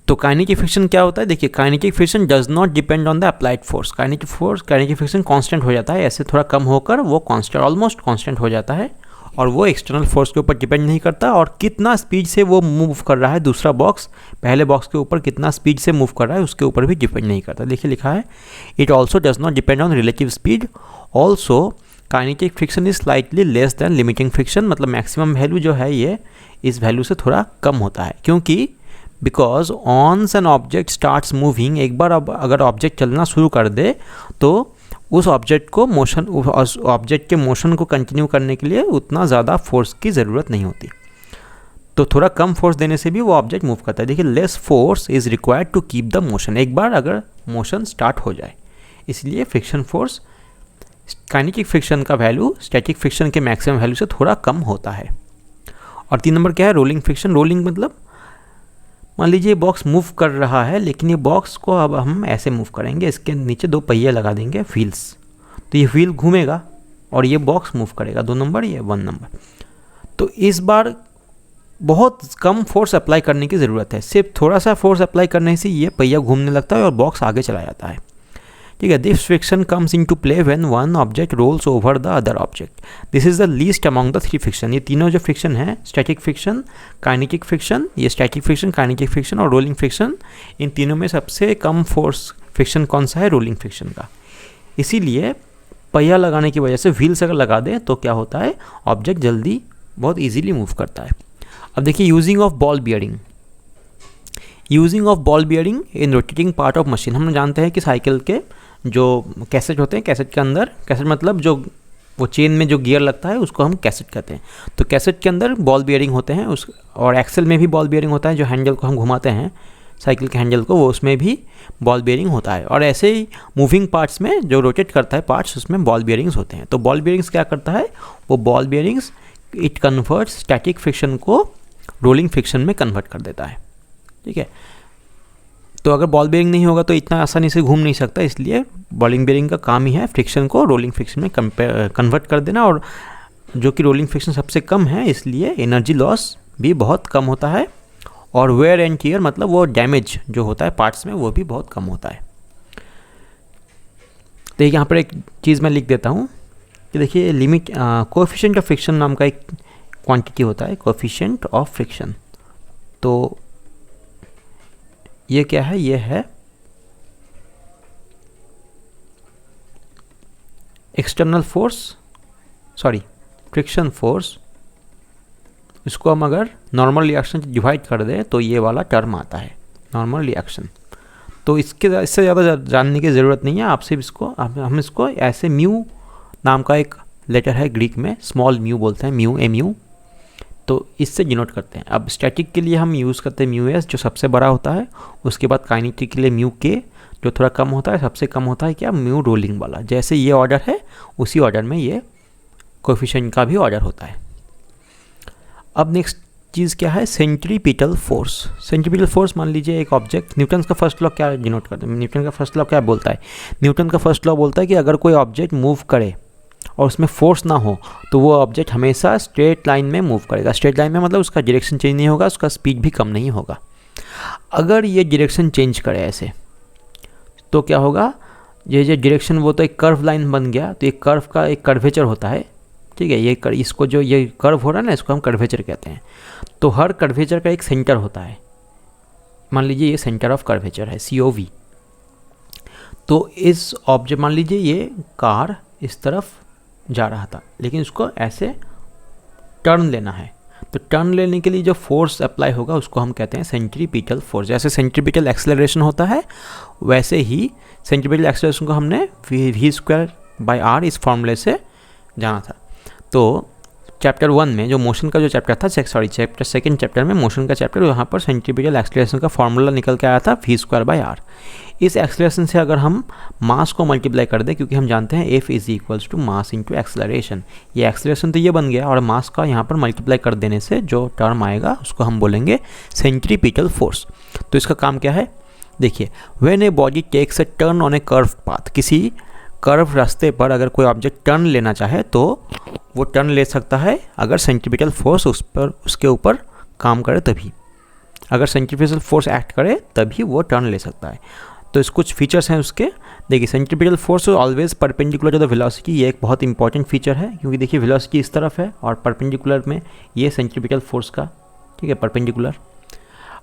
तो काइनेटिक फ्रिक्शन क्या होता है, देखिए kinetic friction does not depend on the applied force. Kinetic friction constant हो जाता है, ऐसे थोड़ा कम होकर वो ऑलमोस्ट कांस्टेंट हो जाता है, और वो एक्सटर्नल फोर्स के ऊपर डिपेंड नहीं करता, और कितना स्पीड से वो मूव कर रहा है दूसरा बॉक्स पहले बॉक्स के ऊपर कितना स्पीड से मूव कर रहा है उसके ऊपर भी डिपेंड नहीं करता। देखिए लिखा है, it also does not depend on relative speed. Also kinetic friction is slightly less than limiting friction, मतलब मैक्सिमम वैल्यू जो है ये इस वैल्यू से थोड़ा कम होता है, क्योंकि because once an object starts moving, एक बार अब अगर ऑब्जेक्ट चलना शुरू कर दे तो उस ऑब्जेक्ट के मोशन को कंटिन्यू करने के लिए उतना ज़्यादा फोर्स की ज़रूरत नहीं होती, तो थोड़ा कम फोर्स देने से भी वो ऑब्जेक्ट मूव करता है। देखिए, less force is required to keep the motion, एक बार अगर मोशन स्टार्ट हो जाए, इसलिए फ्रिक्शन फोर्स काइनेटिक फ्रिक्शन का वैल्यू स्टैटिक फ्रिक्शन के मैक्सिमम वैल्यू से थोड़ा कम होता है। और 3 नंबर क्या है, रोलिंग फ्रिक्शन। रोलिंग मतलब मान लीजिए बॉक्स मूव कर रहा है, लेकिन ये बॉक्स को अब हम ऐसे मूव करेंगे, इसके नीचे 2 पहिए लगा देंगे व्हील्स, तो ये व्हील घूमेगा और ये बॉक्स मूव करेगा। 2 नंबर, ये 1 नंबर। तो इस बार बहुत कम फोर्स अप्लाई करने की ज़रूरत है, सिर्फ थोड़ा सा फोर्स अप्लाई करने से ये पहिया घूमने लगता है और बॉक्स आगे चला जाता है। ठीक है, this friction comes into play when one object rolls over the other object. This is the least among the 3 friction. ये तीनों जो फ्रिक्शन है, स्टैटिक फ्रिक्शन, काइनेटिक फ्रिक्शन, ये स्टैटिक फ्रिक्शन, काइनेटिक फ्रिक्शन और रोलिंग फ्रिक्शन, इन तीनों में सबसे कम फोर्स फ्रिक्शन कौन सा है, रोलिंग फ्रिक्शन का। इसीलिए पहिया लगाने की वजह से व्हील्स अगर लगा दें तो क्या होता है, ऑब्जेक्ट जल्दी बहुत ईजीली मूव करता है। अब देखिए, using of ball bearing. Using of ball bearing in rotating part of machine. हम जानते हैं कि साइकिल के जो कैसेट होते हैं, कैसेट के अंदर, कैसेट मतलब जो वो चेन में जो गियर लगता है उसको हम कैसेट कहते हैं। तो कैसेट के अंदर बॉल बियरिंग होते हैं, और एक्सेल में भी बॉल बियरिंग होता है, जो हैंडल को हम घुमाते हैं साइकिल के हैंडल को, वो उसमें भी बॉल बियरिंग होता है। और ऐसे ही मूविंग पार्ट्स में जो रोटेट करता है पार्ट्स, उसमें बॉल बियरिंग्स होते हैं। तो बॉल बियरिंग्स क्या करता है, वो ball bearings it converts static friction को रोलिंग फ्रिक्शन में कन्वर्ट कर देता है। ठीक है, तो अगर बॉल बेयरिंग नहीं होगा तो इतना आसानी से घूम नहीं सकता, इसलिए बॉलिंग बेयरिंग का काम ही है फ्रिक्शन को रोलिंग फ्रिक्शन में कन्वर्ट कर देना, और जो कि रोलिंग फ्रिक्शन सबसे कम है, इसलिए एनर्जी लॉस भी बहुत कम होता है, और वेयर एंड टियर मतलब वो डैमेज जो होता है पार्ट्स में वो भी बहुत कम होता है। तो यहाँ पर एक चीज़ मैं लिख देता हूँ कि देखिए, लिमिट कोएफिशिएंट ऑफ फ्रिक्शन नाम का एक क्वांटिटी होता है, कोएफिशिएंट ऑफ फ्रिक्शन। तो ये क्या है, ये है external force, sorry friction force. इसको हम अगर नॉर्मल रिएक्शन से डिवाइड कर दें तो ये वाला टर्म आता है, नॉर्मल रिएक्शन। तो इससे ज़्यादा जानने की ज़रूरत नहीं है, आपसे इसको हम इसको ऐसे म्यू नाम का एक लेटर है ग्रीक में, स्मॉल म्यू बोलते हैं, म्यू, एमयू, तो इससे डिनोट करते हैं। अब स्टैटिक के लिए हम यूज़ करते हैं म्यू एस, जो सबसे बड़ा होता है। उसके बाद काइनेटिक के लिए म्यू के, जो थोड़ा कम होता है। सबसे कम होता है क्या, म्यू रोलिंग वाला। जैसे ये ऑर्डर है, उसी ऑर्डर में ये कोएफिशिएंट का भी ऑर्डर होता है। अब नेक्स्ट चीज़ क्या है, सेंट्रीपिटल फोर्स। सेंट्रीपिटल फोर्स, मान लीजिए एक ऑब्जेक्ट, न्यूटन का फर्स्ट लॉ क्या डिनोट करते हैं, न्यूटन का फर्स्ट लॉ क्या बोलता है, न्यूटन का फर्स्ट लॉ बोलता है कि अगर कोई ऑब्जेक्ट मूव करे और उसमें फोर्स ना हो तो वो ऑब्जेक्ट हमेशा स्ट्रेट लाइन में मूव करेगा। स्ट्रेट लाइन में मतलब उसका डायरेक्शन चेंज नहीं होगा, उसका स्पीड भी कम नहीं होगा। अगर ये डायरेक्शन चेंज करे ऐसे, तो क्या होगा, ये जो डायरेक्शन वो तो एक कर्व लाइन बन गया, तो एक कर्व का एक कर्वेचर होता है। ठीक है, ये इसको जो ये कर्व हो रहा है ना, इसको हम कर्वेचर कहते हैं। तो हर कर्वेचर का एक सेंटर होता है, मान लीजिए ये सेंटर ऑफ कर्वेचर है, COV। तो इस ऑब्जेक्ट, मान लीजिए ये कार इस तरफ जा रहा था, लेकिन उसको ऐसे टर्न लेना है, तो टर्न लेने के लिए जो फोर्स अप्लाई होगा उसको हम कहते हैं सेंट्रीपिटल फोर्स। जैसे सेंट्रीपिटल एक्सेलरेशन होता है, वैसे ही सेंट्रीपिटल एक्सेलरेशन को हमने v² by r इस फॉर्मूले से जाना था। तो चैप्टर 1 में जो मोशन का जो चैप्टर था, चैप्टर सेकंड चैप्टर में मोशन का चैप्टर, वहाँ पर सेंट्रीपिटल एक्सेलरेशन का फॉर्मूला निकल के आया था v²/r। इस एक्सेलरेशन से अगर हम मास को मल्टीप्लाई कर दें, क्योंकि हम जानते हैं F is equals to mass into acceleration, ये एक्सेलरेशन तो ये बन गया, और मास का यहाँ पर मल्टीप्लाई कर देने से जो टर्म आएगा उसको हम बोलेंगे सेंट्रीपिटल फोर्स। तो इसका काम क्या है, देखिए, when a body takes a turn on a curve path, किसी कर्व रास्ते पर अगर कोई ऑब्जेक्ट टर्न लेना चाहे तो वो टर्न ले सकता है अगर सेंट्रीपिटल फोर्स उसके ऊपर काम करे तभी, अगर सेंट्रीपिटल फोर्स एक्ट करे तभी वो टर्न ले सकता है। तो इस कुछ फीचर्स हैं उसके, देखिए centripetal force always perpendicular to the velocity, ये एक बहुत इंपॉर्टेंट फीचर है, क्योंकि देखिए वेलोसिटी इस तरफ है और परपेंडिकुलर में ये सेंट्रीपिटल फोर्स का, ठीक है, परपेंडिकुलर,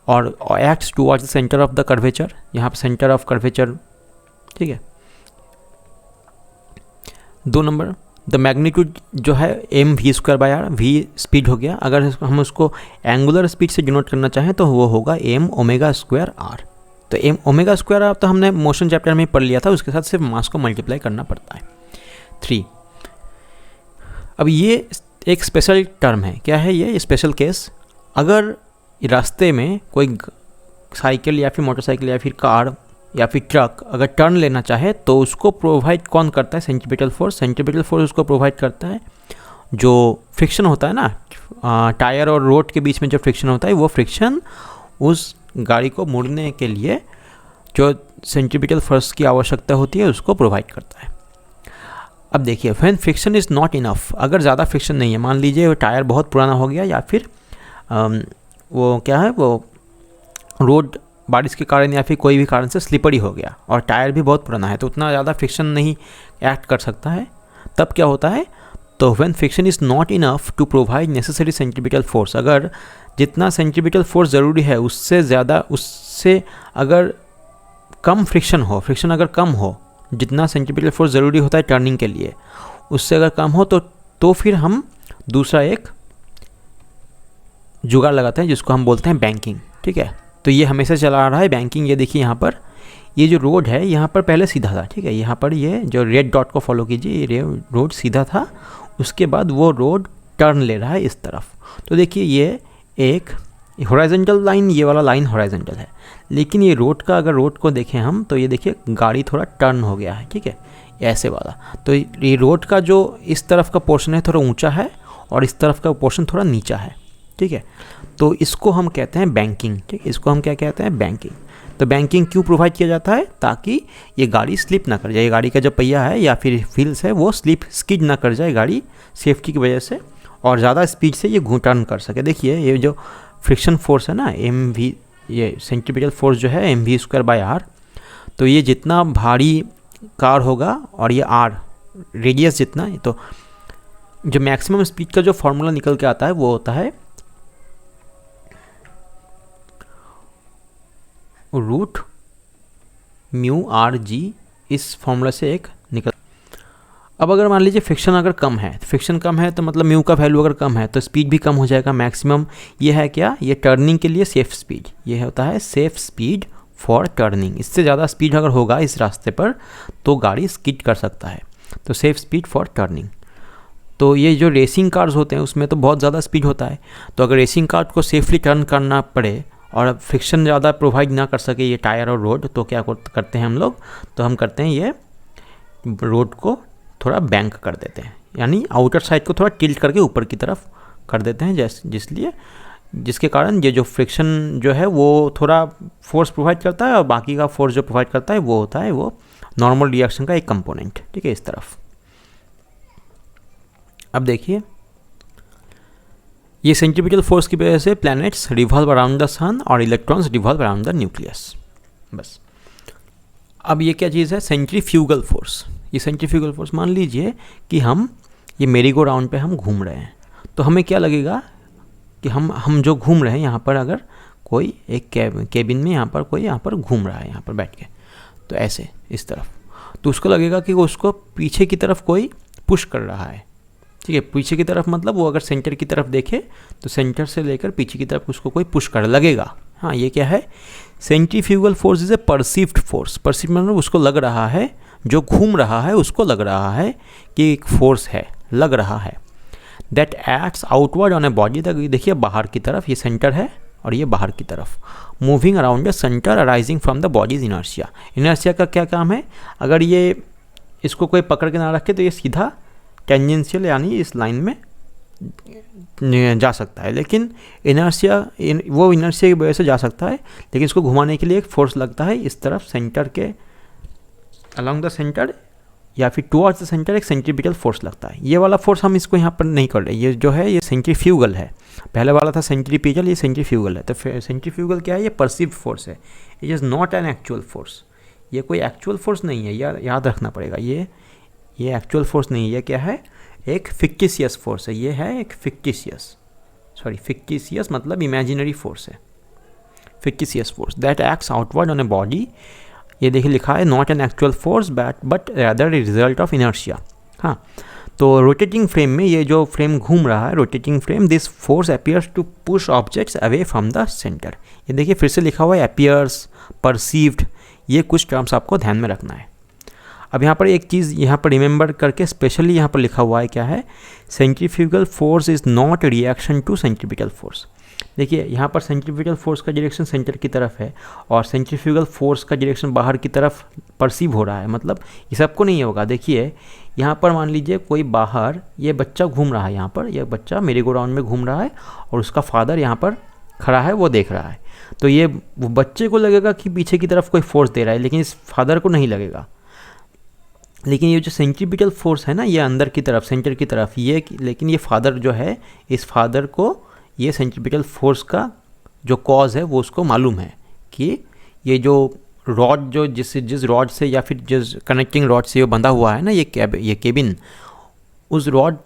और acts towards the centre of the curvature, यहाँ पर सेंटर ऑफ कर्वेचर, ठीक है। 2 नंबर, द मैग्नीट्यूड जो है mv²/r, v स्पीड हो गया, अगर हम उसको एंगुलर स्पीड से डिनोट करना चाहें तो वो होगा m⍵²r। तो m⍵²r तो हमने मोशन चैप्टर में पढ़ लिया था, उसके साथ सिर्फ मास को मल्टीप्लाई करना पड़ता है। 3, अब ये एक स्पेशल टर्म है, क्या है ये स्पेशल केस, अगर रास्ते में कोई साइकिल या फिर मोटरसाइकिल या फिर कार या फिर ट्रक अगर टर्न लेना चाहे तो उसको प्रोवाइड कौन करता है, सेंट्रीपिटल फोर्स। सेंट्रीपिटल फोर्स उसको प्रोवाइड करता है, जो फ्रिक्शन होता है ना टायर और रोड के बीच में जो फ्रिक्शन होता है, वो फ्रिक्शन उस गाड़ी को मुड़ने के लिए जो सेंट्रीपिटल फोर्स की आवश्यकता होती है उसको प्रोवाइड करता है। अब देखिए, when friction is not enough, अगर ज़्यादा फ्रिक्शन नहीं है, मान लीजिए वो टायर बहुत पुराना हो गया या फिर वो क्या है, वो रोड बारिश के कारण या फिर कोई भी कारण से स्लिपरी हो गया और टायर भी बहुत पुराना है, तो उतना ज़्यादा फ्रिक्शन नहीं एक्ट कर सकता है, तब क्या होता है, तो when friction is not enough to provide necessary centripetal force, अगर जितना सेंट्रीपिटल फोर्स ज़रूरी है उससे ज़्यादा, उससे अगर कम फ्रिक्शन हो, फ्रिक्शन अगर कम हो, जितना सेंट्रीपिटल फोर्स ज़रूरी होता है टर्निंग के लिए उससे अगर कम हो तो फिर हम दूसरा एक जुगाड़ लगाते हैं जिसको हम बोलते हैं बैंकिंग, ठीक है। तो ये हमेशा चला आ रहा है बैंकिंग। ये देखिए यहाँ पर ये जो रोड है यहाँ पर पहले सीधा था, ठीक है, यहाँ पर ये जो रेड डॉट को फॉलो कीजिए, ये रोड सीधा था, उसके बाद वो रोड टर्न ले रहा है इस तरफ। तो देखिए ये एक हॉरिजॉन्टल लाइन, ये वाला लाइन हॉरिजॉन्टल है, लेकिन ये रोड का अगर रोड को देखें हम तो ये देखिए गाड़ी थोड़ा टर्न हो गया है, ठीक है, ऐसे वाला। तो ये रोड का जो इस तरफ का पोर्शन है थोड़ा ऊँचा है और इस तरफ का पोर्शन थोड़ा नीचा है, ठीक है। तो इसको हम कहते हैं बैंकिंग, ठीक है, इसको हम क्या कहते हैं, बैंकिंग। तो बैंकिंग क्यों प्रोवाइड किया जाता है, ताकि ये गाड़ी स्लिप ना कर जाए, गाड़ी का जो पहिया है या फिर व्हील्स है वो स्किड ना कर जाए गाड़ी सेफ्टी की वजह से, और ज़्यादा स्पीड से ये टर्न कर सके। देखिए ये जो फ्रिक्शन फोर्स है ना mv, ये सेंट्रीपिटल फोर्स जो है mv²/r, तो ये जितना भारी कार होगा और ये r रेडियस जितना है, तो जो मैक्सिमम स्पीड का जो फॉर्मूला निकल के आता है वो होता है √μ/g, इस फॉर्मूला से एक निकल। अब अगर मान लीजिए फ्रिक्शन अगर कम है, फ्रिक्शन कम है तो मतलब म्यू का वैल्यू अगर कम है तो स्पीड भी कम हो जाएगा। मैक्सिमम ये है क्या, ये टर्निंग के लिए सेफ स्पीड, ये होता है सेफ स्पीड फॉर टर्निंग। इससे ज़्यादा स्पीड अगर होगा इस रास्ते पर तो गाड़ी स्किड कर सकता है, तो सेफ स्पीड फॉर टर्निंग। तो ये जो रेसिंग कार्स होते हैं उसमें तो बहुत ज़्यादा स्पीड होता है, तो अगर रेसिंग कार को सेफली टर्न करना पड़े और फ्रिक्शन ज़्यादा प्रोवाइड ना कर सके ये टायर और रोड, तो क्या करते हैं हम लोग, तो हम करते हैं ये रोड को थोड़ा बैंक कर देते हैं, यानी आउटर साइड को थोड़ा टिल्ट करके ऊपर की तरफ कर देते हैं, जिसके कारण ये जो फ्रिक्शन जो है वो थोड़ा फोर्स प्रोवाइड करता है और बाकी का फोर्स जो प्रोवाइड करता है वो होता है वो नॉर्मल रिएक्शन का एक कंपोनेंट, ठीक है, इस तरफ। अब देखिए ये सेंट्रीपिटल फोर्स की वजह से प्लैनेट्स रिवॉल्व अराउंड द सन और electrons revolve around the nucleus, बस। अब ये क्या चीज़ है, सेंट्रीफ्यूगल फोर्स। ये सेंट्रीफ्यूगल फोर्स, मान लीजिए कि हम ये मेरी गो राउंड पे हम घूम रहे हैं, तो हमें क्या लगेगा कि हम जो घूम रहे हैं यहाँ पर अगर कोई एक केबिन में यहाँ पर कोई यहाँ पर घूम रहा है यहाँ पर बैठ के, तो ऐसे इस तरफ, तो उसको लगेगा कि उसको पीछे की तरफ कोई पुश कर रहा है, ठीक है। पीछे की तरफ मतलब वो अगर सेंटर की तरफ देखे तो सेंटर से लेकर पीछे की तरफ उसको कोई पुश कर लगेगा। हाँ, ये क्या है, centrifugal force is a perceived force. Perceive मतलब उसको लग रहा है, जो घूम रहा है उसको लग रहा है कि एक फोर्स है, लग रहा है। That acts outward on a body, तक देखिए बाहर की तरफ, ये सेंटर है और ये बाहर की तरफ, moving around the centre arising from the bodies inertia. Inertia का क्या काम है, अगर ये इसको कोई पकड़ के ना रखे तो ये सीधा टेंजेंशियल यानी इस लाइन में जा सकता है, लेकिन इनर्शिया वो इनर्शिया की वजह से जा सकता है, लेकिन इसको घुमाने के लिए एक फोर्स लगता है इस तरफ सेंटर के अलोंग द सेंटर या फिर टुवर्ड्स द सेंटर, एक सेंट्रीपिटल फोर्स लगता है। ये वाला फोर्स हम इसको यहाँ पर नहीं कर रहे, ये जो है ये सेंट्रीफ्यूगल है, पहले वाला था सेंट्रीपिटल, ये सेंट्रीफ्यूगल है। तो सेंट्रीफ्यूगल क्या है, ये परसीव्ड फोर्स है, it is not an actual force, ये कोई एक्चुअल फोर्स नहीं है, याद रखना पड़ेगा। ये एक्चुअल फोर्स नहीं है, ये क्या है, एक फिक्टिशियस फोर्स है, ये है एक फिक्टिशियस मतलब इमेजिनरी फोर्स है, fictitious force that acts outward on a body. ये देखिए लिखा है not an actual force but rather result of inertia. हाँ, तो रोटेटिंग फ्रेम में ये जो फ्रेम घूम रहा है, rotating frame, this force appears to push objects away from the centre. ये देखिए फिर से लिखा हुआ है अपीयर्स, परसीव्ड, ये कुछ टर्म्स आपको ध्यान में रखना है। अब यहाँ पर एक चीज़ यहाँ पर रिमेंबर करके स्पेशली यहाँ पर लिखा हुआ है, क्या है, centrifugal force is not reaction to centripetal force. देखिए यहाँ पर सेंट्रीपिटल फोर्स का डायरेक्शन सेंटर की तरफ है और सेंट्रीफ्यूगल फोर्स का डायरेक्शन बाहर की तरफ परसीव हो रहा है, मतलब ये सबको नहीं होगा। देखिए यहाँ पर मान लीजिए कोई बाहर, ये बच्चा घूम रहा है, यहाँ पर यह बच्चा मेरी गो राउंड में घूम रहा है और उसका फादर यहाँ पर खड़ा है, वो देख रहा है, तो ये वो बच्चे को लगेगा कि पीछे की तरफ कोई फोर्स दे रहा है, लेकिन इस फादर को नहीं लगेगा। लेकिन ये जो सेंट्रीपिटल फोर्स है ना, ये अंदर की तरफ, सेंटर की तरफ, ये लेकिन ये फादर जो है, इस फादर को ये सेंट्रीपिटल फोर्स का जो कॉज है वो उसको मालूम है कि ये जो रॉड जो जिस रॉड से या फिर जिस कनेक्टिंग रॉड से ये बंधा हुआ है ना, ये केबिन, उस रॉड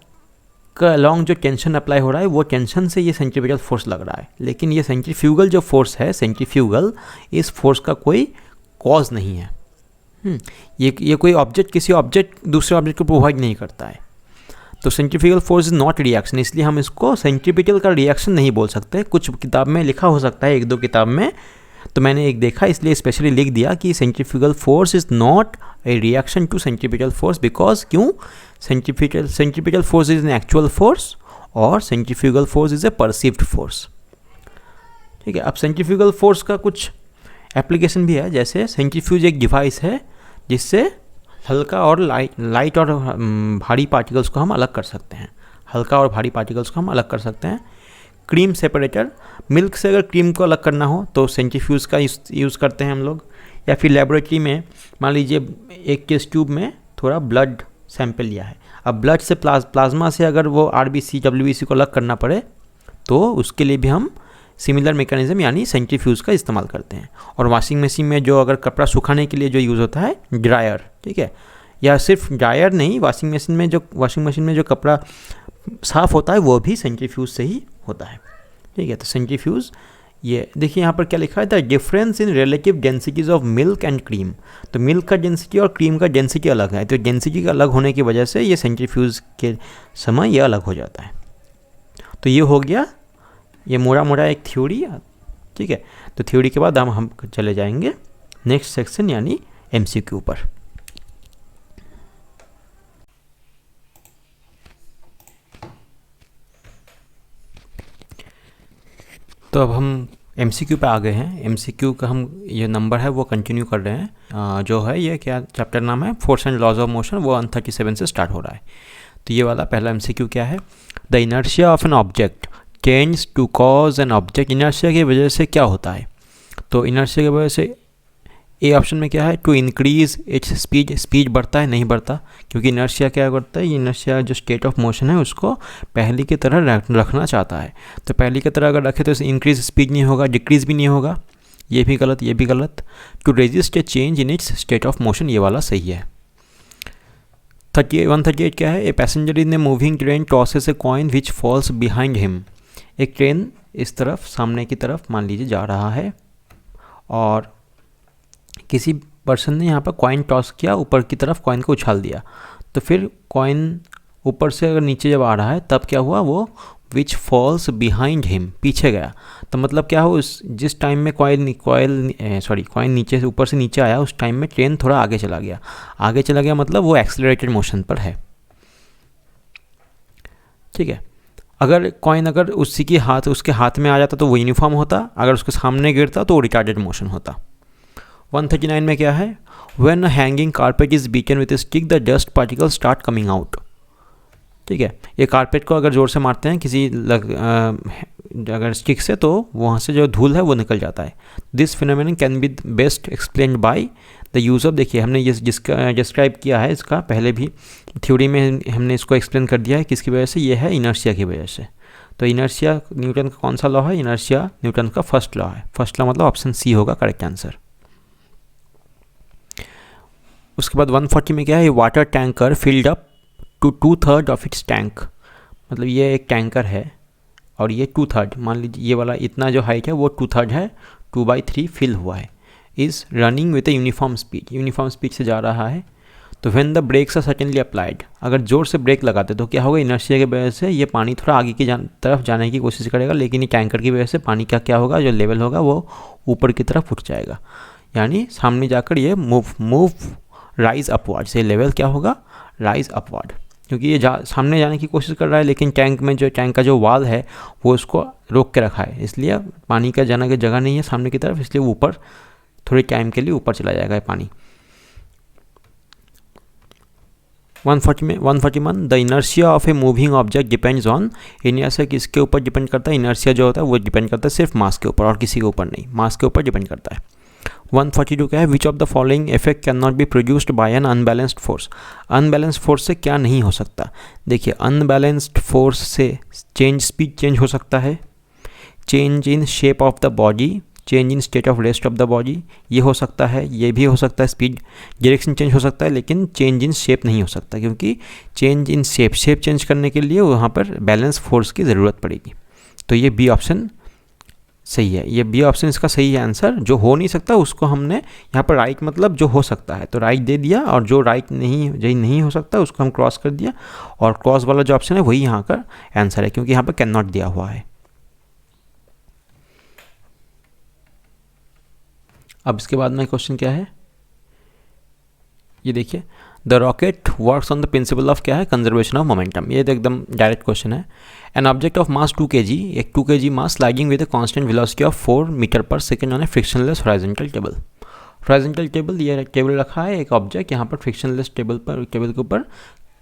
का अलॉन्ग जो टेंशन अप्लाई हो रहा है, वो टेंशन से ये सेंट्रीपिटल फोर्स लग रहा है। लेकिन ये सेंट्रीफ्यूगल जो फोर्स है, सेंट्रीफ्यूगल, इस फोर्स का कोई कॉज नहीं है। ये कोई ऑब्जेक्ट किसी ऑब्जेक्ट दूसरे ऑब्जेक्ट को प्रोवाइड नहीं करता है। तो centrifugal force is not reaction, इसलिए हम इसको सेंट्रीपिटल का रिएक्शन नहीं बोल सकते। कुछ किताब में लिखा हो सकता है, एक दो किताब में, तो मैंने एक देखा इसलिए स्पेशली लिख दिया कि centrifugal force is not a reaction to centripetal force, because क्यों, centripetal force is an actual force और centrifugal force is a perceived force. ठीक है, अब सेंट्रीफ्यूगल फोर्स का कुछ एप्लीकेशन भी है, जैसे सेंट्रीफ्यूज एक डिवाइस है जिससे हल्का और लाइट और भारी पार्टिकल्स को हम अलग कर सकते हैं, हल्का और भारी पार्टिकल्स को हम अलग कर सकते हैं। क्रीम सेपरेटर, मिल्क से अगर क्रीम को अलग करना हो तो सेंट्रीफ्यूज का यूज़ करते हैं हम लोग। या फिर लेबोरेटरी में मान लीजिए एक टेस्ट ट्यूब में थोड़ा ब्लड सैंपल लिया है, अब ब्लड से प्लाज्मा से अगर वो RBC WBC को अलग करना पड़े तो उसके लिए भी हम सिमिलर मैकेनिज्म यानी सेंट्रीफ्यूज का इस्तेमाल करते हैं। और वॉशिंग मशीन में जो अगर कपड़ा सुखाने के लिए जो यूज़ होता है ड्रायर, ठीक है, या सिर्फ ड्रायर नहीं, वॉशिंग मशीन में जो कपड़ा साफ़ होता है वो भी सेंट्रीफ्यूज से ही होता है। ठीक है, तो सेंट्रीफ्यूज, ये देखिए यहाँ पर क्या लिखा है, the difference in relative densities of milk and cream. तो मिल्क का डेंसिटी और क्रीम का डेंसिटी अलग है, तो डेंसिटी का अलग होने की वजह से ये सेंट्रीफ्यूज के समय ये अलग हो जाता है। तो ये हो गया, ये मोड़ा एक थ्योरी। ठीक है, तो थ्योरी के बाद हम चले जाएंगे नेक्स्ट सेक्शन यानी MCQ पर। तो अब हम MCQ पे आ गए हैं। MCQ का हम ये नंबर है वो कंटिन्यू कर रहे हैं। जो है ये क्या चैप्टर नाम है, force and laws of motion, वो 137 से स्टार्ट हो रहा है। तो ये वाला पहला MCQ क्या है, the inertia of an object tends to cause an object. Inertia की वजह से क्या होता है, तो इनर्शिया की वजह से ए ऑप्शन में क्या है, to increase its speed, speed बढ़ता है नहीं बढ़ता, क्योंकि इनर्शिया क्या करता है, इनर्शिया जो स्टेट ऑफ मोशन है उसको पहले की तरह रखना चाहता है। तो पहले की तरह अगर रखे तो इंक्रीज स्पीड नहीं होगा, डिक्रीज भी नहीं होगा, ये भी गलत ये भी गलत। To resist a change in its state of motion, ये वाला सही है। 138 क्या है, a passenger in a moving train tosses a coin which falls behind him. एक ट्रेन इस तरफ सामने की तरफ मान लीजिए जा रहा है और किसी पर्सन ने यहाँ पर कॉइन टॉस किया, ऊपर की तरफ कॉइन को उछाल दिया, तो फिर कॉइन ऊपर से अगर नीचे जब आ रहा है तब क्या हुआ, वो विच फॉल्स बिहाइंड हिम, पीछे गया। तो मतलब क्या हो, जिस टाइम में कॉइन नीचे से ऊपर से नीचे आया उस टाइम में ट्रेन थोड़ा आगे चला गया मतलब वो एक्सेलरेटेड मोशन पर है। ठीक है, अगर कॉइन अगर उसके हाथ में आ जाता तो वो यूनिफॉर्म होता, अगर उसके सामने गिरता तो वो रिटार्डेड मोशन होता। 139 में क्या है, when a hanging carpet is beaten with stick the dust particle start coming out. ठीक है, ये कारपेट को अगर ज़ोर से मारते हैं अगर स्टिक से, तो वहाँ से जो धूल है वो निकल जाता है। This phenomenon can be best explained by the use of, देखिए हमने ये जिसका डिस्क्राइब किया है इसका पहले भी थ्योरी में हमने इसको एक्सप्लेन कर दिया है, किसकी वजह से, ये है इनर्शिया की वजह से। तो इनर्शिया न्यूटन का कौन सा लॉ है, इनर्शिया न्यूटन का फर्स्ट लॉ है। फर्स्ट लॉ मतलब ऑप्शन सी होगा करेक्ट आंसर। उसके बाद 140 में क्या है, water tanker filled up to 2/3 of its tank. मतलब ये एक टैंकर है और ये 2/3, मान लीजिए ये वाला इतना जो हाइट है वो 2/3 है, 2/3 फिल हुआ है। Is running with a uniform speed से जा रहा है। तो when the brakes are certainly applied, अगर जोर से ब्रेक लगाते तो क्या होगा, इनर्शिया की वजह से ये पानी थोड़ा आगे की तरफ जाने की कोशिश करेगा, लेकिन ये टैंकर की वजह से पानी का क्या होगा, जो लेवल होगा वो ऊपर की तरफ उठ जाएगा, यानी सामने जाकर ये मूव राइज अपवर्ड से लेवल क्या होगा, राइज अपवर्ड, क्योंकि ये सामने जाने की कोशिश कर रहा है, लेकिन टैंक का जो वाल है वो उसको रोक के रखा है, इसलिए पानी का जाने की जगह नहीं है सामने की तरफ, इसलिए ऊपर थोड़े टाइम के लिए ऊपर चला जाएगा पानी। 141 the inertia of A moving object depends on, inertia किसके ऊपर डिपेंड करता है, इनर्शिया जो होता है वो डिपेंड करता है सिर्फ मास के ऊपर और किसी के ऊपर नहीं, मास के ऊपर डिपेंड करता है। 142 क्या है, which of the following effect can not be produced by N unbalanced force. Unbalanced force से क्या नहीं हो सकता, देखिए अनबैलेंस्ड फोर्स से स्पीड चेंज हो सकता है, change in shape of the body, change in state of rest of the body, ये हो सकता है, ये भी हो सकता है, स्पीड डायरेक्शन चेंज हो सकता है, लेकिन चेंज इन शेप नहीं हो सकता, क्योंकि चेंज इन शेप चेंज करने के लिए वहाँ पर बैलेंस फोर्स की ज़रूरत पड़ेगी। तो ये बी ऑप्शन सही है, ये बी ऑप्शन इसका सही है आंसर। जो हो नहीं सकता उसको हमने यहाँ पर राइट मतलब जो हो सकता है तो राइट दे दिया, और जो राइट नहीं हो सकता उसको हम क्रॉस कर दिया, और क्रॉस वाला जो ऑप्शन है वही यहाँ का आंसर है, क्योंकि यहाँ पर कैन नॉट दिया हुआ है। अब इसके बाद में क्वेश्चन क्या है, ये देखिए, the rocket works on the principle of क्या है, कंजर्वेशन ऑफ मोमेंटम। ये तो एकदम डायरेक्ट क्वेश्चन है। An object of mass 2 kg, एक 2 kg mass sliding with a constant velocity of 4 metre per second on a frictionless horizontal table. Horizontal table, ये table रखा है एक ऑब्जेक्ट यहाँ पर फ्रिक्शनलेस टेबल के ऊपर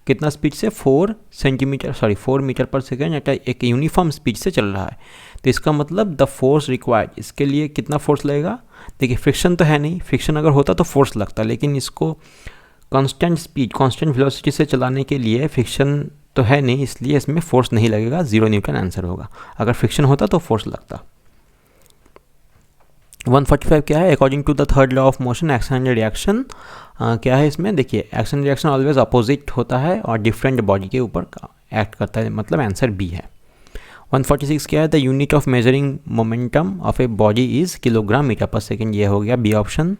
कितना स्पीड से 4 मीटर पर सेकेंड एक यूनिफॉर्म स्पीड से चल रहा है। तो इसका मतलब द फोर्स रिक्वायर्ड, इसके लिए कितना फोर्स लगेगा, देखिए फ्रिक्शन तो है नहीं, फ्रिक्शन अगर होता तो फोर्स लगता, लेकिन इसको कांस्टेंट स्पीड कांस्टेंट वेलोसिटी से चलाने के लिए फ्रिक्शन तो है नहीं, इसलिए इसमें फोर्स नहीं लगेगा, 0 न्यूटन आंसर होगा। अगर फ्रिक्शन होता तो फोर्स लगता। 145 क्या है, according to the third law of motion action and reaction, क्या है इसमें, देखिए एक्शन रिएक्शन ऑलवेज अपोजिट होता है और डिफरेंट बॉडी के ऊपर एक्ट करता है, मतलब आंसर बी है। 146 क्या है, the unit of measuring momentum of a body is kilogram metre per second, ये हो गया बी ऑप्शन।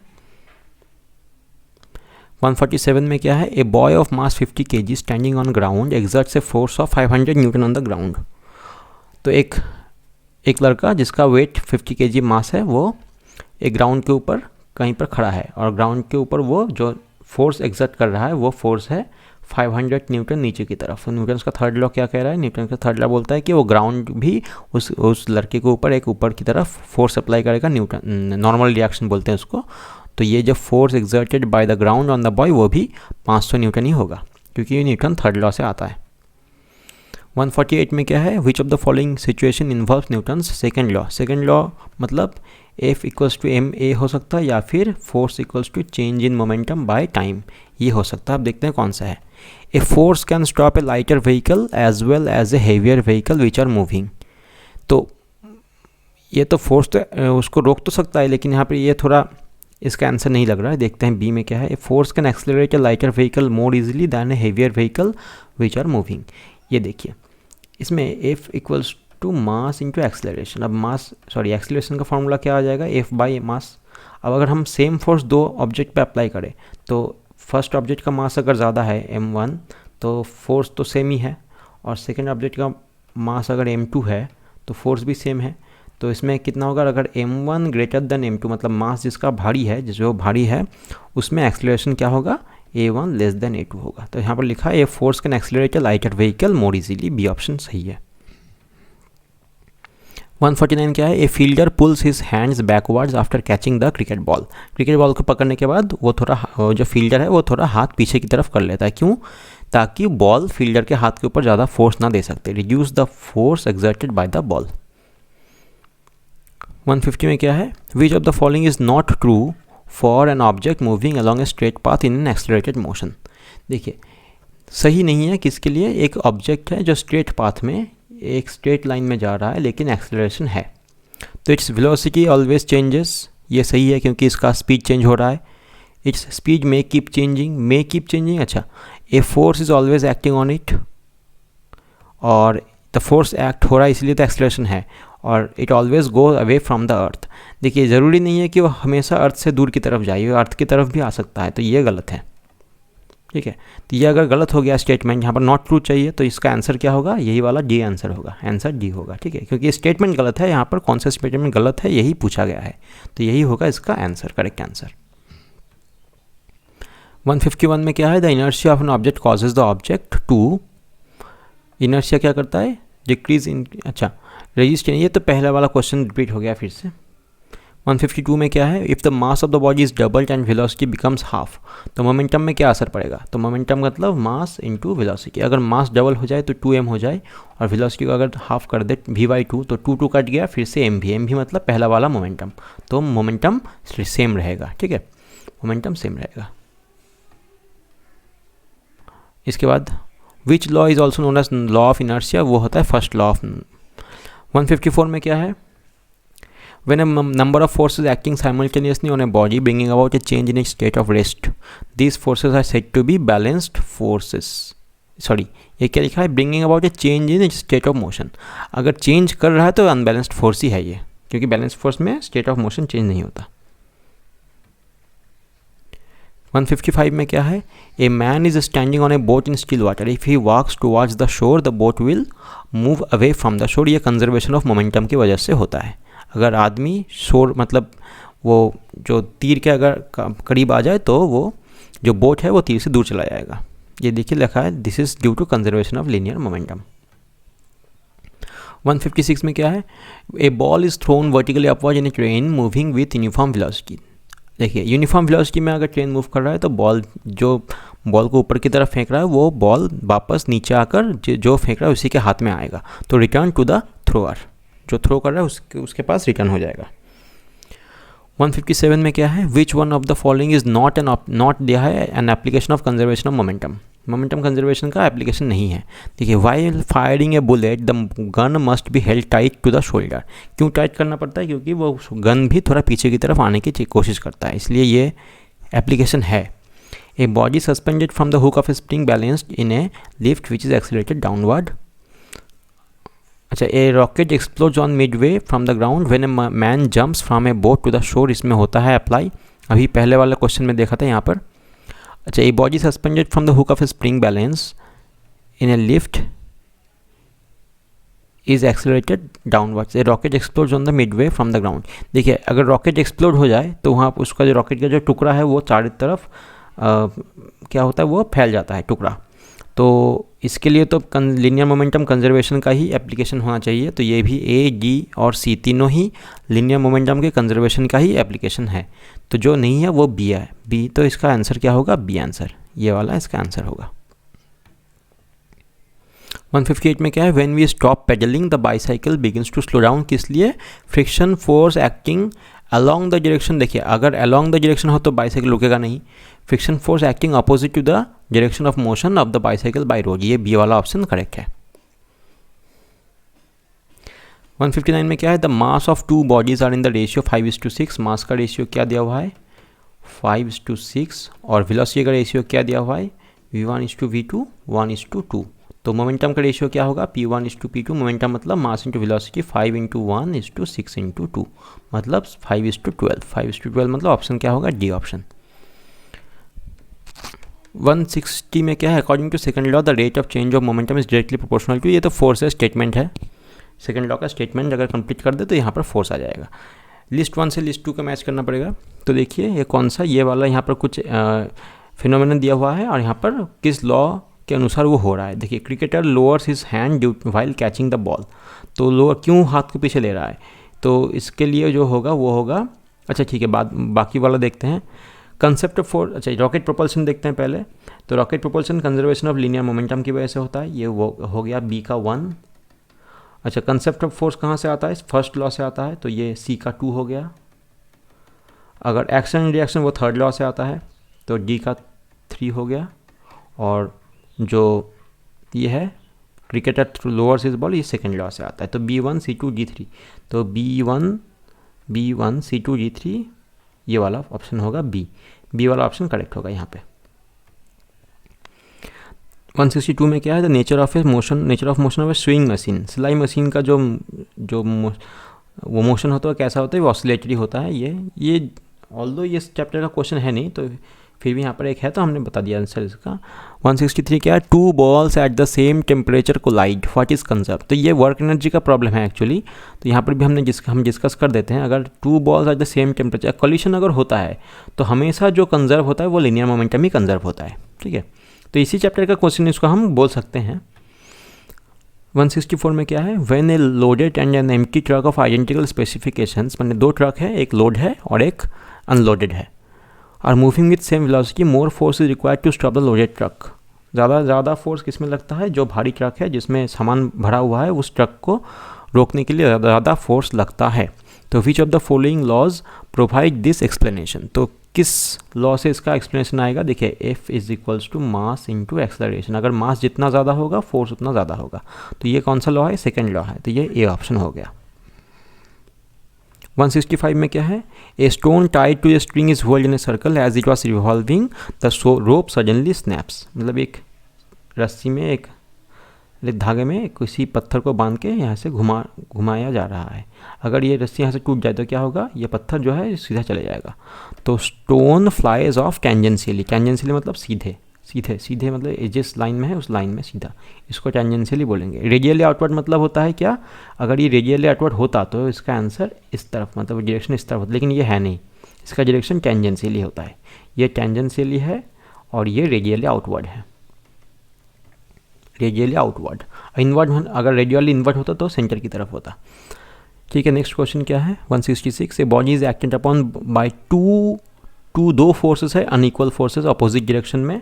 147 में क्या है, a boy of mass 50 kg standing on ground exerts a force of 500 newton on the ground. तो एक लड़का जिसका वेट 50 kg मास है वो एक ग्राउंड के ऊपर कहीं पर खड़ा है, और ग्राउंड के ऊपर वो जो फोर्स एक्सर्ट कर रहा है वो फोर्स है 500 न्यूटन नीचे की तरफ। तो न्यूटन का थर्ड लॉ क्या कह रहा है, न्यूटन का थर्ड लॉ बोलता है कि वो ग्राउंड भी उस लड़के के ऊपर एक ऊपर की तरफ फोर्स अप्लाई करेगा, न्यूटन नॉर्मल रिएक्शन बोलते हैं उसको। तो ये जो force exerted by the ground on the boy वो भी 500 न्यूटन ही होगा, क्योंकि ये न्यूटन थर्ड लॉ से आता है। 148 में क्या है, which of the following situation involve Newton's second law. Second law मतलब F इक्वल्स टू ma हो सकता है, या फिर force equals to change in momentum by time, ये हो सकता है। अब देखते हैं कौन सा है। A force can stop a lighter vehicle as well as a heavier vehicle which are moving. तो ये तो फोर्स तो उसको रोक तो सकता है, लेकिन यहाँ पर ये थोड़ा इसका आंसर नहीं लग रहा है। देखते हैं बी में क्या है, a force can accelerate a lighter vehicle more easily than a heavier vehicle which are moving. ये देखिए इसमें F equals to mass into acceleration. अब एक्सेलरेशन का फॉर्मूला क्या आ जाएगा, F बाई मास। अब अगर हम सेम फोर्स दो ऑब्जेक्ट पे अप्लाई करें तो फर्स्ट ऑब्जेक्ट का मास अगर ज़्यादा है m1 तो फोर्स तो सेम ही है, और सेकेंड ऑब्जेक्ट का मास अगर m2 है तो फोर्स भी सेम है। तो इसमें कितना होगा, अगर m1 ग्रेटर देन m2 मतलब मास जिसका भारी है, जो भारी है उसमें एक्सेलरेशन क्या होगा, a1 लेस देन a2 होगा। तो यहाँ पर लिखा है a force can accelerate a lighter vehicle more easily, B option सही है। 149 क्या है, a fielder pulls his hands backwards after catching the cricket ball. Cricket ball को पकड़ने के बाद वो थोड़ा, जो फील्डर है वो थोड़ा हाथ पीछे की तरफ कर लेता है। क्यों? ताकि बॉल फील्डर के हाथ के ऊपर ज़्यादा फोर्स ना दे सकते, reduce the force exerted by the ball. 150 में क्या है, which of the following is not true for an object moving along a straight path in an accelerated motion. देखिए सही नहीं है किसके लिए, एक ऑब्जेक्ट है जो स्ट्रेट पाथ में एक स्ट्रेट लाइन में जा रहा है लेकिन एक्सेलरेशन है, तो इट्स वेलोसिटी ऑलवेज चेंजेस, ये सही है क्योंकि इसका स्पीड चेंज हो रहा है। It's speed may keep changing, अच्छा। A force is always acting on it, और द फोर्स एक्ट हो रहा है इसलिए तो एक्सेलरेशन है, और it always go away from the earth. देखिए ज़रूरी नहीं है कि वो हमेशा अर्थ से दूर की तरफ जाए, अर्थ की तरफ भी आ सकता है, तो ये गलत है। ठीक है, तो ये अगर गलत हो गया स्टेटमेंट, यहाँ पर नॉट ट्रू चाहिए, तो इसका आंसर क्या होगा, यही वाला डी आंसर होगा, आंसर डी होगा। ठीक है, क्योंकि स्टेटमेंट गलत है, यहाँ पर कौन सा स्टेटमेंट गलत है यही पूछा गया है, तो यही होगा इसका आंसर, करेक्ट आंसर। 151 में क्या है, the inertia of an object causes the object to, inertia क्या करता है, डिक्रीज इन, अच्छा रजिस्टेंस, ये तो पहला वाला क्वेश्चन रिपीट हो गया फिर से। 152 में क्या है, if the mass of the body is doubled and velocity becomes half, तो मोमेंटम में क्या असर पड़ेगा, तो मोमेंटम मतलब मास इंटू वेलोसिटी, अगर मास डबल हो जाए तो 2m हो जाए, और वेलोसिटी को अगर हाफ कर दे v/2 तो 2 कट गया, फिर से mv मतलब पहला वाला मोमेंटम, तो मोमेंटम सेम रहेगा। ठीक है, मोमेंटम सेम रहेगा। इसके बाद which law is also known as law of inertia, वो होता है फर्स्ट लॉ ऑफ। 154 में क्या है, when a number of forces acting simultaneously on a body bringing about a change in its state of rest, these forces are said to be balanced forces, sorry ये क्या लिखा है, bringing about a change in its state of motion, अगर change कर रहा है तो unbalanced force ही है ये, क्योंकि बैलेंस्ड फोर्स में स्टेट ऑफ मोशन चेंज नहीं होता। 155 में क्या है, a man is standing on a boat in still water, if he walks towards the shore the boat will move away from the shore, ये कंजर्वेशन ऑफ मोमेंटम की वजह से होता है। अगर आदमी शोर मतलब वो जो तीर के अगर करीब आ जाए तो वो जो बोट है वो तीर से दूर चला जाएगा। ये देखिए लिखा है, this is due to conservation of linear momentum. 156 में क्या है, a ball is thrown vertically upward in a train moving with uniform velocity. देखिए यूनिफॉर्म वेलोसिटी में अगर ट्रेन मूव कर रहा है तो बॉल को ऊपर की तरफ फेंक रहा है, वो बॉल वापस नीचे आकर जो फेंक रहा है उसी के हाथ में आएगा, तो रिटर्न टू द थ्रोअर, जो थ्रो कर रहा है उसके पास रिटर्न हो जाएगा। 157 में क्या है, which one of the following is not दिया है an application of conservation of momentum, momentum conservation का एप्लीकेशन नहीं है। देखिए while firing a bullet the gun must be held tight to the shoulder, क्यों टाइट करना पड़ता है, क्योंकि वो गन भी थोड़ा पीछे की तरफ आने की कोशिश करता है, इसलिए ये एप्लीकेशन है। A body suspended from the hook of a spring balanced in a lift which is accelerated downward, अच्छा a rocket explodes on midway from the ground when a man jumps from a boat to the shore, इसमें होता है apply, अभी पहले वाला question में देखा था यहाँ पर। अच्छा ए body suspended from the hook of a spring balance in a lift is accelerated downwards, A rocket explodes on the Midway from the ground. देखिए अगर रॉकेट एक्सप्लोड हो जाए तो वहाँ उसका जो रॉकेट का जो टुकड़ा है वो चारों तरफ क्या होता है, वो फैल जाता है टुकड़ा, तो इसके लिए तो लीनियर मोमेंटम कंजर्वेशन का ही एप्लीकेशन होना चाहिए, तो ये भी ए, डी और सी तीनों ही लीनियर मोमेंटम के कंजर्वेशन का ही एप्लीकेशन है, तो जो नहीं है वो बी है, बी, तो इसका आंसर क्या होगा, बी आंसर, ये वाला इसका आंसर होगा। 158 में क्या है, when we stop pedalling the bicycle begins to slow down, किस लिए, friction force acting along the direction, देखिए अगर अलॉन्ग द डायरेक्शन हो तो बाईसाइकिल रुकेगा नहीं, friction force acting opposite to the direction of motion of the bicycle by road, ये B वाला ऑप्शन करेक्ट है। 159 में क्या है, the mass of two bodies are in the ratio 5:6, mass का रेशियो क्या दिया हुआ है 5:6, और वेलोसिटी का रेशियो क्या दिया हुआ है v1:v2 1:2, तो मोमेंटम का रेशियो क्या होगा p1:p2, मोमेंटम मतलब मास इंटू वेलोसिटी, 5:1:6:2 मतलब 5:12, 5:12 मतलब ऑप्शन क्या होगा, डी ऑप्शन। 160 में क्या है, according to second law the rate of change of momentum is directly proportional to, ये तो फोर्स है, स्टेटमेंट है, सेकंड लॉ का स्टेटमेंट अगर कंप्लीट कर दे तो यहाँ पर फोर्स आ जाएगा। लिस्ट 1 से लिस्ट 2 का मैच करना पड़ेगा, तो देखिए ये कौन सा, ये वाला यहाँ पर कुछ फिनोमेनन दिया हुआ है और यहाँ पर किस लॉ के अनुसार वो हो रहा है। देखिए cricketer lowers his hand due while catching the ball, तो लोअर क्यों हाथ को पीछे ले रहा है, तो इसके लिए जो होगा वो होगा, अच्छा ठीक है, बाकी वाला देखते हैं। कंसेप्ट ऑफ फोर्स, अच्छा रॉकेट प्रोपल्शन देखते हैं पहले। तो rocket propulsion conservation of linear momentum की वजह से होता है, ये वो हो गया बी का 1। अच्छा कंसेप्ट ऑफ फोर्स कहाँ से आता है, फर्स्ट लॉ से आता है, तो ये सी का 2 हो गया। अगर एक्शन रिएक्शन वो थर्ड लॉ से आता है, तो डी का 3 हो गया। और जो ये है क्रिकेटर लोअर्स हिज बॉल, ये सेकेंड लॉ से आता है। तो B1 C2 D3, तो B1 C2 D3 ये वाला ऑप्शन होगा बी वाला ऑप्शन करेक्ट होगा यहाँ पे। 162 में क्या है, the nature of motion of A swing machine. सिलाई मशीन का जो वो मोशन होता है कैसा होता है, वो ऑसिलेटरी होता है। ये ऑल्दो ये चैप्टर का क्वेश्चन है नहीं, तो फिर भी यहाँ पर एक है तो हमने बता दिया आंसर इसका। 163 क्या है, 2 balls at the same temperature collide, what is conserve. तो ये वर्क एनर्जी का प्रॉब्लम है एक्चुअली, तो यहाँ पर भी हम डिस्कस कर देते हैं। अगर 2 balls at the same temperature, collision अगर होता है तो हमेशा जो कंजर्व होता है वो लीनियर मोमेंटम ही कंजर्व होता है, ठीक है। तो इसी चैप्टर का क्वेश्चन इसको हम बोल सकते हैं। 164 में क्या है, when A loaded and an empty truck of identical specifications, मैंने 2 ट्रक है, एक लोड है और एक अनलोडेड है, are moving with same velocity, more force is required to stop the loaded truck. ज़्यादा फोर्स किस में लगता है, जो भारी ट्रक है जिसमें सामान भरा हुआ है उस ट्रक को रोकने के लिए ज़्यादा फोर्स लगता है। तो which of the following laws provide this explanation, तो किस लॉ से इसका एक्सप्लेनेशन आएगा। देखिए F is equals to mass into acceleration, अगर मास जितना ज़्यादा होगा फोर्स उतना ज़्यादा होगा। तो ये कौन सा लॉ है, सेकेंड लॉ है, तो ये ए ऑप्शन हो गया। 165 में क्या है, a stone tied to a string is hold in a circle as it was revolving the rope suddenly snaps. मतलब एक रस्सी में एक धागे में किसी पत्थर को बांध के यहाँ से घुमाया जा रहा है। अगर ये रस्सी यहाँ से टूट जाए तो क्या होगा, ये पत्थर जो है सीधा चले जाएगा। तो स्टोन फ्लाइज ऑफ टेंजेंशियली मतलब सीधे मतलब जिस लाइन में है उस लाइन में सीधा, इसको टेंजेंशियली बोलेंगे। रेडियली आउटवर्ड मतलब होता है क्या, अगर ये रेडियली आउटवर्ड होता तो इसका आंसर इस तरफ मतलब डायरेक्शन इस तरफ होता, लेकिन ये है नहीं, इसका डायरेक्शन टेंजेंशियली होता है। ये टेंजेंशियली है और ये रेडियली आउटवर्ड है, रेडियली आउटवर्ड। इनवर्ड अगर रेडियली इनवर्ड होता तो सेंटर की तरफ होता, ठीक है। नेक्स्ट क्वेश्चन क्या है, 166, ए body is acted upon bye दो फोर्सेस है, अनइक्वल फोर्सेस अपोजिट डायरेक्शन में,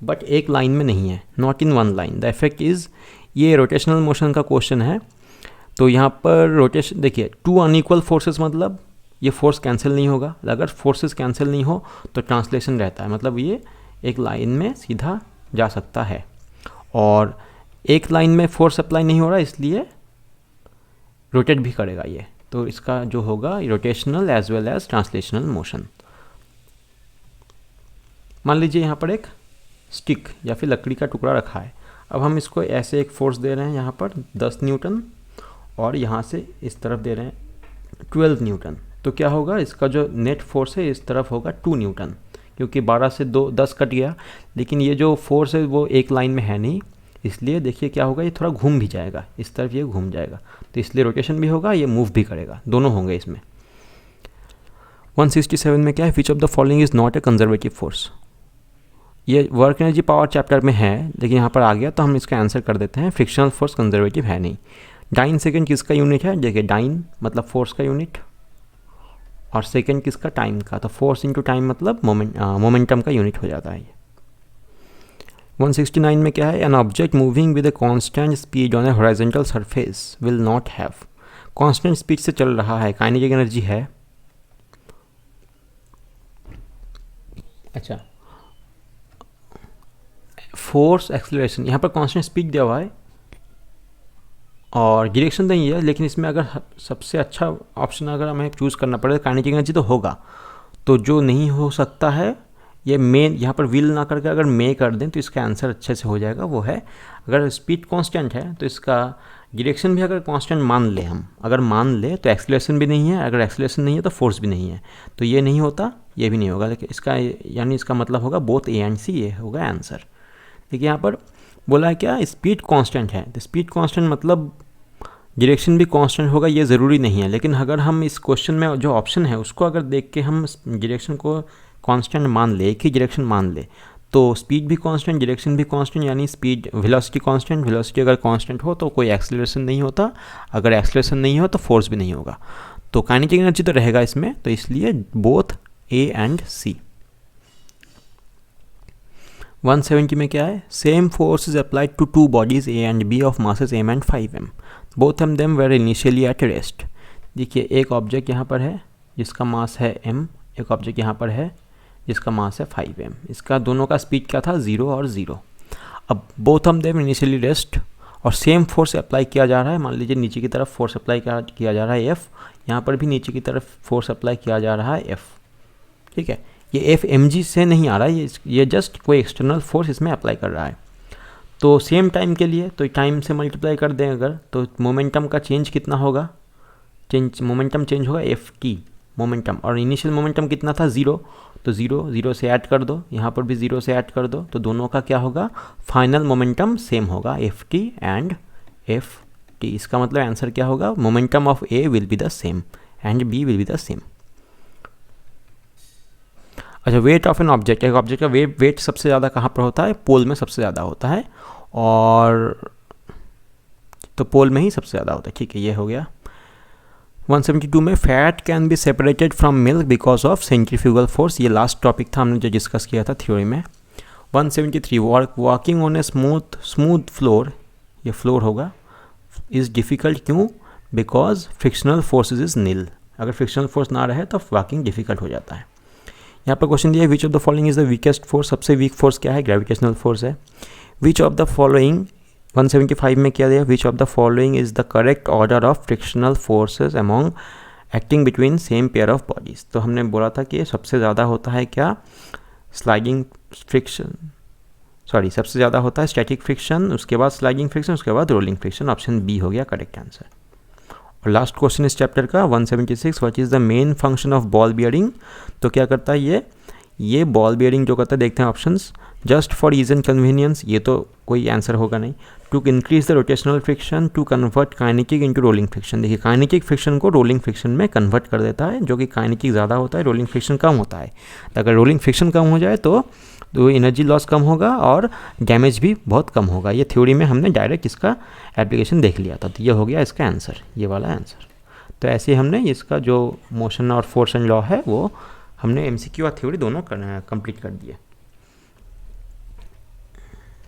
बट एक लाइन में नहीं है, not in one line. The effect is, ये रोटेशनल मोशन का क्वेश्चन है। तो यहाँ पर रोटेशन देखिए, 2 अनइक्वल फोर्सेस मतलब ये फोर्स कैंसिल नहीं होगा। अगर फोर्सेस कैंसिल नहीं हो तो ट्रांसलेशन रहता है, मतलब ये एक लाइन में सीधा जा सकता है। और एक लाइन में फोर्स अप्लाई नहीं हो रहा इसलिए रोटेट भी करेगा ये, तो इसका जो होगा rotational as well as translational motion. मान लीजिए यहाँ पर एक स्टिक या फिर लकड़ी का टुकड़ा रखा है, अब हम इसको ऐसे एक फोर्स दे रहे हैं यहाँ पर 10 न्यूटन और यहाँ से इस तरफ दे रहे हैं 12 न्यूटन, तो क्या होगा, इसका जो नेट फोर्स है इस तरफ होगा 2 न्यूटन, क्योंकि 12 से 10 कट गया। लेकिन ये जो फोर्स है वो एक लाइन में है नहीं, इसलिए देखिए क्या होगा, ये थोड़ा घूम भी जाएगा, इस तरफ ये घूम जाएगा, तो इसलिए रोटेशन भी होगा, ये मूव भी करेगा, दोनों होंगे इसमें। 167 में क्या है, which of the following is not A conservative force. ये वर्क एनर्जी पावर चैप्टर में है लेकिन यहाँ पर आ गया तो हम इसका आंसर कर देते हैं, फ्रिक्शनल फोर्स कंजर्वेटिव है नहीं। डाइन सेकेंड किसका यूनिट है, देखिए डाइन मतलब फोर्स का यूनिट, और सेकेंड किसका, टाइम का, तो फोर्स इंटू टाइम मतलब मोमेंटम का यूनिट हो जाता है ये। 169 में क्या है, an object moving with a constant speed on A horizontal surface will not have, constant speed से चल रहा है, काइनेटिक एनर्जी है। अच्छा, फोर्स एक्सेलरेशन, यहाँ पर कांस्टेंट स्पीड दिया हुआ है और डायरेक्शन नहीं है, लेकिन इसमें अगर सबसे अच्छा ऑप्शन अगर हमें चूज़ करना पड़े काइनेटिक एनर्जी तो होगा, तो जो नहीं हो सकता है ये मेन, यहाँ पर विल ना करके अगर मे कर दें तो इसका आंसर अच्छे से हो जाएगा, वो है अगर स्पीड कांस्टेंट है तो इसका डायरेक्शन भी अगर कांस्टेंट मान ले हम, अगर मान ले तो एक्सेलरेशन भी नहीं है, अगर एक्सेलरेशन नहीं है तो फोर्स भी नहीं है, तो ये नहीं होता ये भी नहीं होगा, लेकिन इसका यानी इसका मतलब होगा बोथ ए एंड सी, ये होगा आंसर। देखिए यहाँ पर बोला है क्या, स्पीड कांस्टेंट है, तो स्पीड कांस्टेंट मतलब डायरेक्शन भी कांस्टेंट होगा, ये ज़रूरी नहीं है। लेकिन अगर हम इस क्वेश्चन में जो ऑप्शन है उसको अगर देख के हम डायरेक्शन को कांस्टेंट मान ले, एक ही डायरेक्शन मान ले, तो स्पीड भी कांस्टेंट, डायरेक्शन भी कांस्टेंट, यानी स्पीड वेलोसिटी कांस्टेंट, वेलोसिटी अगर कांस्टेंट हो तो कोई एक्सेलरेशन नहीं होता, अगर एक्सेलरेशन नहीं हो तो फोर्स भी नहीं होगा, तो काइनेटिक एनर्जी तो रहेगा इसमें, तो इसलिए बोथ ए एंड सी। 170 में क्या है, same force is applied to two bodies A and B of masses m and 5m, both of them were initially at rest. देखिए एक ऑब्जेक्ट यहाँ पर है जिसका मास है m, एक ऑब्जेक्ट यहाँ पर है जिसका मास है 5m, इसका दोनों का स्पीड क्या था 0 और 0। अब both of them initially rest और सेम फोर्स अप्लाई किया जा रहा है, मान लीजिए नीचे की तरफ फोर्स अप्लाई किया जा रहा है F, यहाँ पर भी नीचे की तरफ फोर्स अप्लाई किया जा रहा है F, ठीक है। ये F mg से नहीं आ रहा है, ये जस्ट कोई एक्सटर्नल फोर्स इसमें अप्लाई कर रहा है। तो सेम टाइम के लिए तो टाइम से मल्टीप्लाई कर दें अगर, तो मोमेंटम का चेंज कितना होगा, मोमेंटम चेंज होगा ft मोमेंटम, और इनिशियल मोमेंटम कितना था 0, तो 0 से ऐड कर दो, यहाँ पर भी 0 से ऐड कर दो, तो दोनों का क्या होगा, फाइनल मोमेंटम सेम होगा ft एंड ft। इसका मतलब आंसर क्या होगा, momentum of A will be the same and B will be the same. अच्छा, वेट ऑफ एन ऑब्जेक्ट, एक ऑब्जेक्ट का वेट सबसे ज़्यादा कहाँ पर होता है, पोल में सबसे ज़्यादा होता है, और तो पोल में ही सबसे ज़्यादा होता है, ठीक है, ये हो गया। 172 में fat can be separated from milk because of centrifugal force, ये लास्ट टॉपिक था हमने जो डिस्कस किया था थ्योरी में। 173 walking on a smooth floor, ये फ्लोर होगा, इज़ डिफ़िकल्ट, क्यों, बिकॉज फ्रिक्शनल फोर्स इज नील, अगर फ्रिक्शनल फोर्स ना रहे तो वॉकिंग डिफ़िकल्ट हो जाता है। यहाँ पर क्वेश्चन दिया है which of the following is the weakest force, सबसे वीक फोर्स क्या है, ग्रेविटेशनल फोर्स है। विच ऑफ द फॉलोइंग 175 में क्या दिया, विच of the following is the correct order of frictional forces among acting between same pair of bodies. तो हमने बोला था कि सबसे ज़्यादा होता है क्या, स्लाइडिंग फ्रिक्शन, सबसे ज़्यादा होता है स्टैटिक फ्रिक्शन, उसके बाद स्लाइडिंग फ्रिक्शन, उसके बाद रोलिंग फ्रिक्शन, ऑप्शन बी हो गया करेक्ट आंसर। और लास्ट क्वेश्चन इस चैप्टर का 176, what is the main function of ball bearing. तो क्या करता है ये बॉल बियरिंग जो करता है, देखते हैं options, just for ease and convenience, ये तो कोई आंसर होगा नहीं, to increase the rotational friction, to convert kinetic into rolling friction. देखिए काइनेटिक फ्रिक्शन को रोलिंग फ्रिक्शन में कन्वर्ट कर देता है, जो कि काइनेटिक ज़्यादा होता है, रोलिंग फ्रिक्शन कम होता है। तो अगर रोलिंग फ्रिक्शन कम हो जाए तो एनर्जी लॉस कम होगा और डैमेज भी बहुत कम होगा। ये थ्योरी में हमने डायरेक्ट इसका एप्लीकेशन देख लिया था, तो ये हो गया इसका आंसर, ये वाला आंसर। तो ऐसे हमने इसका जो मोशन और फोर्स एंड लॉ है वो हमने MCQ और थ्योरी दोनों कंप्लीट कर दिए।